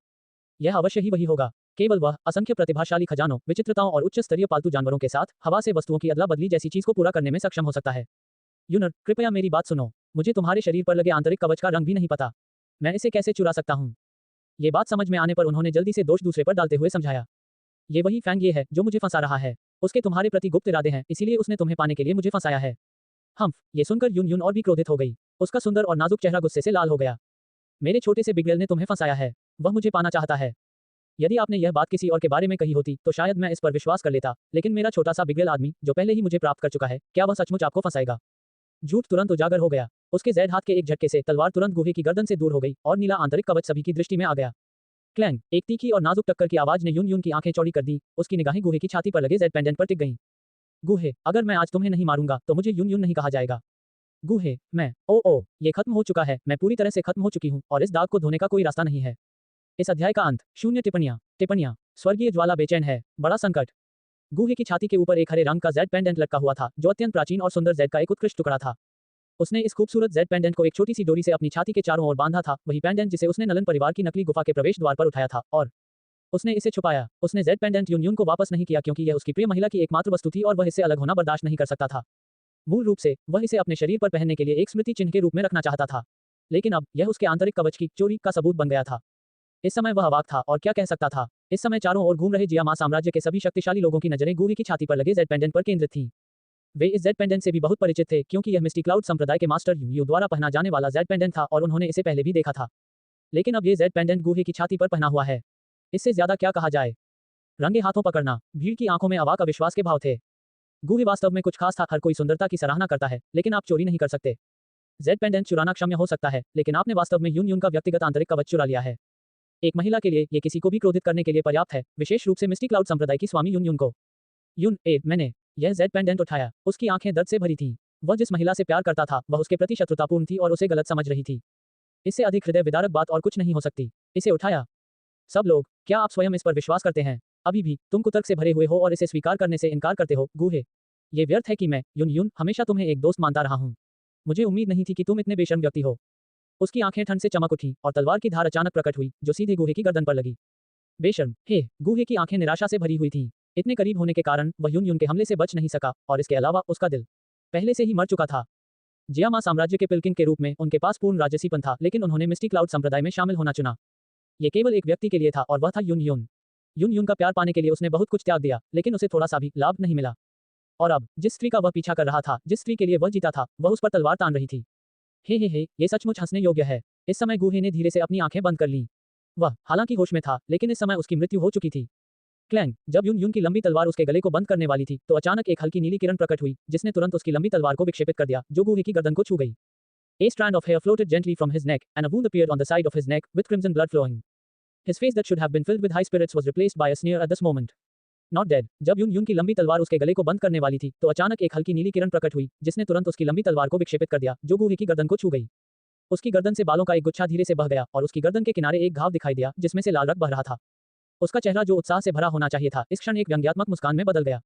यह अवश्य ही वही होगा। केवल वह असंख्य प्रतिभाशाली खजानों, विचित्रताओं और उच्च स्तरीय पालतू जानवरों के साथ हवा से वस्तुओं की अदला बदली जैसी चीज को पूरा करने में सक्षम हो सकता है। यूनर, कृपया मेरी बात सुनो। मुझे तुम्हारे शरीर पर लगे आंतरिक कवच का रंग भी नहीं पता। मैं इसे कैसे चुरा सकता हूँ? ये बात समझ में आने पर उन्होंने जल्दी से दोष दूसरे पर डालते हुए समझाया। ये वही फैंग ये है जो मुझे फंसा रहा है। उसके तुम्हारे प्रति गुप्त इरादे हैं, इसीलिए उसने तुम्हें पाने के लिए मुझे फंसाया है। ये सुनकर यून यून और भी क्रोधित हो गई। उसका सुंदर और नाजुक चेहरा गुस्से से लाल हो गया। मेरे छोटे से बिगड़ेल ने तुम्हें फंसाया है। वह मुझे पाना चाहता है। यदि आपने यह बात किसी और के बारे में कही होती तो शायद मैं इस पर विश्वास कर लेता, लेकिन मेरा छोटा सा बिगड़ेल आदमी, जो पहले ही मुझे प्राप्त कर चुका है, क्या वह सचमुच आपको फंसाएगा? झूठ तुरंत उजागर हो गया। उसके ज़ैद हाथ के एक झटके से तलवार तुरंत गूहे की गर्दन से दूर हो गई और नीला आंतरिक कवच सभी की दृष्टि में आ गया। क्लैंग, एक तीखी और नाजुक टक्कर की आवाज ने यून यून की आंखें चौड़ी कर दी। उसकी निगाहें गूहे की छाती पर लगे ज़ैद पेंडेंट पर टिक गईं। गूहे, अगर मैं आज तुम्हें नहीं मारूंगा तो मुझे यून यून नहीं कहा जाएगा। गूहे, मैं, ओ, ये खत्म हो चुका है। मैं पूरी तरह से खत्म हो चुकी हूँ और इस दाग को धोने का कोई रास्ता नहीं है। इस अध्याय का अंत। शून्य टिप्पणियां। स्वर्गीय ज्वाला बेचैन है। बड़ा संकट। गूहे की छाती के ऊपर एक हरे रंग का ज़ैड पेंडेंट लटका हुआ था, जो अत्यंत प्राचीन और सुंदर ज़ैड का एक उत्कृष्ट टुकड़ा था। उसने इस खूबसूरत ज़ैड पेंडेंट को एक छोटी सी डोरी से अपनी छाती के चारों ओर बांधा था, वही पेंडेंट जिसे उसने नलन परिवार की नकली गुफा के प्रवेश द्वार पर उठाया था, और उसने इसे छुपाया। उसने ज़ैड पेंडेंट यून यून को वापस नहीं किया क्योंकि यह उसकी प्रिय महिला की एकमात्र वस्तु थी और वह इससे अलग होना बर्दाश्त नहीं कर सकता था। मूल रूप से वह इसे अपने शरीर पर पहनने के लिए एक स्मृति चिन्ह के रूप में रखना चाहता था, लेकिन अब यह उसके आंतरिक कवच की चोरी का सबूत बन गया था। इस समय वह अवाक था और क्या कह सकता था। इस समय चारों ओर घूम रहे जियामा साम्राज्य के सभी शक्तिशाली लोगों की नजरें गूहे की छाती पर लगे ज़ैड पेंडेंट पर केंद्रित थीं। वे इस ज़ैड पेंडेंट से भी बहुत परिचित थे क्योंकि यह मिस्टी क्लाउड संप्रदाय के मास्टर यू द्वारा पहना जाने वाला ज़ैड पेंडेंट था और उन्होंने इसे पहले भी देखा था। लेकिन अब ये ज़ैड पेंडेंट गूहे की छाती पर पहना हुआ है। इससे ज्यादा क्या कहा जाए। रंगे हाथों पकड़ना। भीड़ की आंखों में अवाक अविश्वास के भाव थे। गूहे वास्तव में कुछ खास था। हर कोई सुंदरता की सराहना करता है, लेकिन आप चोरी नहीं कर सकते। ज़ैड पेंडेंट चुराना क्षम्य हो सकता है, लेकिन आपने वास्तव में यून यून का व्यक्तिगत आंतरिक कवच चुरा लिया है। एक महिला के लिए ये किसी को भी क्रोधित करने के लिए पर्याप्त है, विशेष रूप से मिस्टी क्लाउड संप्रदाय की स्वामी यून यून को। मैंने यह ज़ैड पेंडेंट उठाया। उसकी आंखें दर्द से भरी थीं। वह जिस महिला से प्यार करता था वह उसके प्रति शत्रुतापूर्ण थी और उसे गलत समझ रही थी। इससे अधिक हृदय विदारक बात और कुछ नहीं हो सकती। इसे उठाया। सब लोग, क्या आप स्वयं इस पर विश्वास करते हैं? अभी भी तुम कुतर्क से भरे हुए हो और इसे स्वीकार करने से इनकार करते हो, गूहे। ये व्यर्थ है कि मैं, युन युन, हमेशा तुम्हें एक दोस्त मानता रहा हूँ। मुझे उम्मीद नहीं थी कि तुम इतने बेशर्म व्यक्ति हो। उसकी आंखें ठंड से चमक उठी और तलवार की धार अचानक प्रकट हुई जो सीधे गूहे की गर्दन पर लगी। बेशर्म, हे, गूहे की आंखें निराशा से भरी हुई थीं। इतने करीब होने के कारण वह युन युन के हमले से बच नहीं सका और इसके अलावा उसका दिल पहले से ही मर चुका था। जियामा साम्राज्य के पिलकिंग के रूप में उनके पास पूर्ण राजसीपन था, लेकिन उन्होंने मिस्टी क्लाउड संप्रदाय में शामिल होना चुना। ये केवल एक व्यक्ति के लिए था और वह था युन युन। युन युन का प्यार पाने के लिए उसने बहुत कुछ त्याग दिया, लेकिन उसे थोड़ा सा भी लाभ नहीं मिला। और अब जिस स्त्री का वह पीछा कर रहा था, जिस स्त्री के लिए वह जीता था, वह उस पर तलवार तान रही थी। हे, ये सचमुच हंसने योग्य है। इस समय गूहे ने धीरे से अपनी आंखें बंद कर लीं। वह हालांकि होश में था, लेकिन इस समय उसकी मृत्यु हो चुकी थी। क्लैंग, जब युन युन की लंबी तलवार उसके गले को बंद करने वाली थी, तो अचानक एक हल्की नीली किरण प्रकट हुई, जिसने तुरंत उसकी लंबी तलवार को विक्षेपित कर दिया, जो गूहे की गर्दन को छू गई। A strand of hair floated gently from his neck, and a wound appeared on the side of his neck, with crimson blood flowing. His face that should have been filled with high spirits was replaced by a sneer at this moment. Not dead. जब युन युन की लंबी तलवार उसके गले को बंद करने वाली थी, तो अचानक एक हल्की नीली किरण प्रकट हुई, जिसने तुरंत उसकी लंबी तलवार को विक्षेपित कर दिया, जो गूहे की गर्दन को छू गई। उसकी गर्दन से बालों का एक गुच्छा धीरे से बह गया और उसकी गर्दन के किनारे एक घाव दिखाई दिया, जिसमें से लाल रक्त बह रहा था। उसका चेहरा जो उत्साह से भरा होना चाहिए था, इस क्षण एक व्यंग्यात्मक मुस्कान में बदल गया।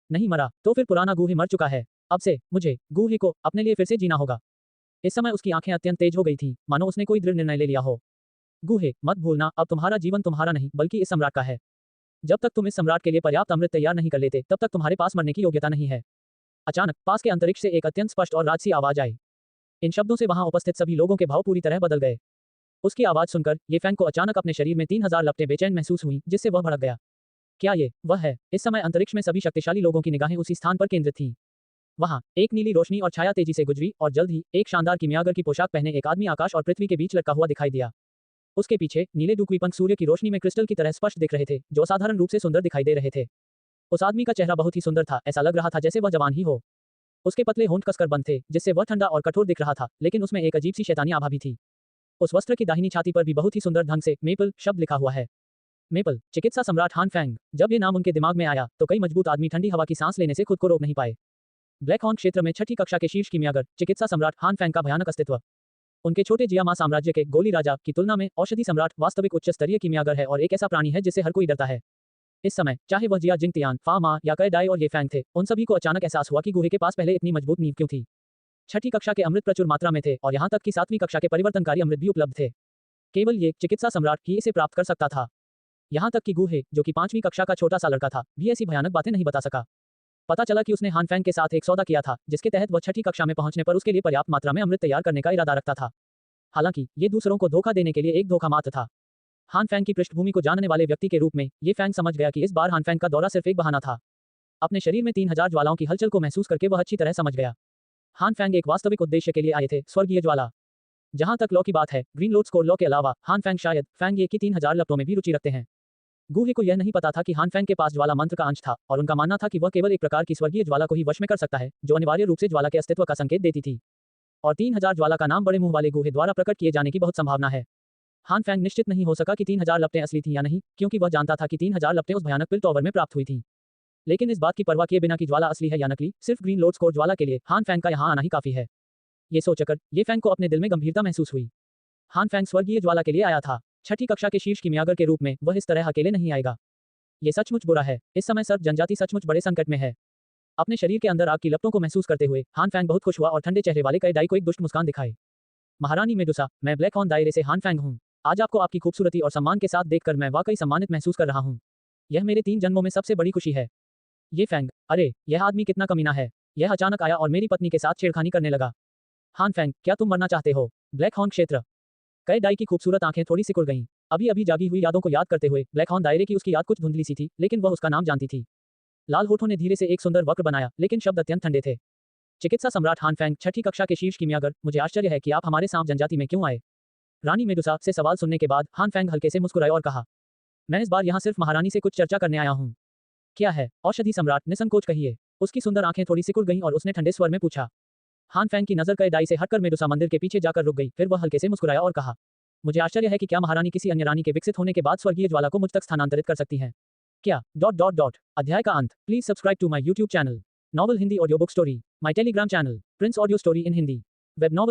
नहीं मरा, तो फिर पुराना गूहे मर चुका है। अब से मुझे गूहे को अपने लिए फिर से जीना होगा। इस समय उसकी आंखें अत्यंत तेज हो गई थीं, मानो उसने कोई दृढ़ निर्णय ले लिया हो। गूहे, मत भूलना, अब तुम्हारा जीवन तुम्हारा नहीं, बल्कि इस सम्राट का है। जब तक तुम इस सम्राट के लिए पर्याप्त अमृत तैयार नहीं कर लेते, तब तक तुम्हारे पास मरने की योग्यता नहीं है। अचानक पास के अंतरिक्ष से एक अत्यंत स्पष्ट और राजसी आवाज आई। इन शब्दों से वहां उपस्थित सभी लोगों के भाव पूरी तरह बदल गए। उसकी आवाज सुनकर ये फैंग को अचानक अपने शरीर में 3000 लपटें बेचैन महसूस हुई, जिससे वह भड़क गया। क्या ये वह है? इस समय अंतरिक्ष में सभी शक्तिशाली लोगों की निगाहें उसी स्थान पर केंद्रित थीं। वहां एक नीली रोशनी और छाया तेजी से गुजरी और जल्द ही एक शानदार किमियागर की पोशाक पहने एक आदमी आकाश और पृथ्वी के बीच लटका हुआ दिखाई दिया। उसके पीछे नीले डुकवीपंख सूर्य की रोशनी में क्रिस्टल की तरह स्पष्ट दिख रहे थे, जो असाधारण रूप से सुंदर दिखाई दे रहे थे। उस आदमी का चेहरा बहुत ही सुंदर था, ऐसा लग रहा था जैसे वह जवान ही हो। उसके पतले होंठ कसकर बंद थे, जिससे वह ठंडा और कठोर दिख रहा था, लेकिन उसमें एक अजीब सी शैतानी आभा भी थी। उस वस्त्र की दाहिनी छाती पर भी बहुत ही सुंदर ढंग से मेपल शब्द लिखा हुआ है। मेपल, चिकित्सा सम्राट हान फैंग। जब ये नाम उनके दिमाग में आया, तो कई मजबूत आदमी ठंडी हवा की सांस लेने से खुद को रोक नहीं पाए। ब्लैक हॉर्न क्षेत्र में छठी कक्षा के शीर्ष किमियागर चिकित्सा सम्राट हान फैंग का भयानक अस्तित्व। उनके छोटे जियामा साम्राज्य के गोली राजा की तुलना में औषधि सम्राट वास्तविक उच्च स्तरीय किमियागर है और एक ऐसा प्राणी है जिससे हर कोई डरता है। इस समय चाहे वह जिया जिंगतियान, फा मा या कै डाई और ये फैंग थे, उन सभी को अचानक एहसास हुआ कि गूहे के पास पहले इतनी मजबूत नींव क्यों थी। छठी कक्षा के अमृत प्रचुर मात्रा में थे और यहाँ तक कि 7वीं कक्षा के परिवर्तनकारी अमृत भी उपलब्ध थे। केवल ये चिकित्सा सम्राट ही इसे प्राप्त कर सकता था। यहाँ तक कि गूहे, जो कि 5वीं कक्षा का छोटा सा लड़का था, भी ऐसी भयानक बातें नहीं बता सका। पता चला कि उसने हान फैंग के साथ एक सौदा किया था, जिसके तहत वह छठी कक्षा में पहुंचने पर उसके लिए पर्याप्त मात्रा में अमृत तैयार करने का इरादा रखता था। हालांकि ये दूसरों को धोखा देने के लिए एक धोखा मात्र था। हान फैंग की पृष्ठभूमि को जानने वाले व्यक्ति के रूप में ये फैंग समझ गया कि इस बार हान फैंग का दौरा सिर्फ एक बहाना था। अपने शरीर में 3000 ज्वालाओं की हलचल को महसूस करके वह अच्छी तरह समझ गया। हान फैंग एक वास्तविक उद्देश्य के लिए आए थे, स्वर्गीय ज्वाला। जहां तक लॉ की बात है, ग्रीन लोड स्कोर लॉ के अलावा हान फैंग शायद फैंग ये की 3000 लपटों में भी रुचि रखते हैं। गूहे को यह नहीं पता था कि हान फैंग के पास ज्वाला मंत्र का अंश था और उनका मानना था कि वह केवल एक प्रकार की स्वर्गीय ज्वाला को ही वश में कर सकता है, जो अनिवार्य रूप से ज्वाला के अस्तित्व का संकेत देती थी। और 3000 ज्वाला का नाम बड़े मुंह वाले गूहे द्वारा प्रकट किए जाने की बहुत संभावना है। हान फैंग निश्चित नहीं हो सका कि 3000 लपटें असली थी या नहीं, क्योंकि वह जानता था कि 3000 लपटें उस भयानक पिल टॉवर में प्राप्त हुई थी। लेकिन इस बात की परवाह किए बिना कि ज्वाला असली है या नकली, सिर्फ ग्रीन लोड स्कोर ज्वाला के लिए हान फैंग का यहाँ आना ही काफी है। ये सोचकर ये फैंग को अपने दिल में गंभीरता महसूस हुई। हान फैंग स्वर्गीय ज्वाला के लिए आया था। छठी कक्षा के शीर्ष किमियागर के रूप में वह इस तरह अकेले नहीं आएगा। ये सचमुच बुरा है। इस समय सर्प जनजाति सचमुच बड़े संकट में है। अपने शरीर के अंदर आग की लपटों को महसूस करते हुए हान फैंग बहुत खुश हुआ और ठंडे चेहरे वाले कै डाई को एक दुष्ट मुस्कान दिखाई। महारानी मेडुसा, मैं ब्लैक हॉर्न दायरे से हान फैंग हूँ। आज आपको आपकी खूबसूरती और सम्मान के साथ देखकर मैं वाकई सम्मानित महसूस कर रहा हूँ। यह मेरे 3 जन्मों में सबसे बड़ी खुशी है। ये फैंग, अरे यह आदमी कितना कमीना है। यह अचानक आया और मेरी पत्नी के साथ छेड़खानी करने लगा। हान फैंग, क्या तुम मरना चाहते हो? ब्लैक हॉर्न क्षेत्र। कै डाई की खूबसूरत आंखें थोड़ी सिकुड़ गईं। अभी अभी जागी हुई यादों को याद करते हुए ब्लैक हॉर्न दायरे की उसकी याद कुछ धुंधली सी थी, लेकिन वह उसका नाम जानती थी। लाल होठों ने धीरे से एक सुंदर वक्र बनाया, लेकिन शब्द अत्यंत ठंडे थे। चिकित्सा सम्राट हान फैंग, छठी कक्षा के शीर्ष किमियागर, मुझे आश्चर्य है कि आप हमारे सांप जनजाति में क्यों आए? रानी मेडुसा से सवाल सुनने के बाद हान फैंग हल्के से मुस्कुराए और कहा, मैं इस बार यहाँ सिर्फ महारानी से कुछ चर्चा करने आया हूँ। क्या है? औषधि सम्राट, निसंकोच कहिए। उसकी सुंदर आंखें थोड़ी सिकुड़ गईं और उसने ठंडे स्वर में पूछा। हान फैंग की नजर कै डाई से हटकर मेडुसा मंदिर के पीछे जाकर रुक गई, फिर वह हल्के से मुस्कुराया और कहा, मुझे आश्चर्य है कि क्या महारानी किसी अन्य रानी के विकसित होने के बाद स्वर्गीय ज्वाला को मुझ तक स्थानांतरित कर सकती हैं। क्या? अध्याय का अंत। Please subscribe to my YouTube channel. Novel Hindi audio book story, my Telegram channel, prince audio story in Hindi, web novel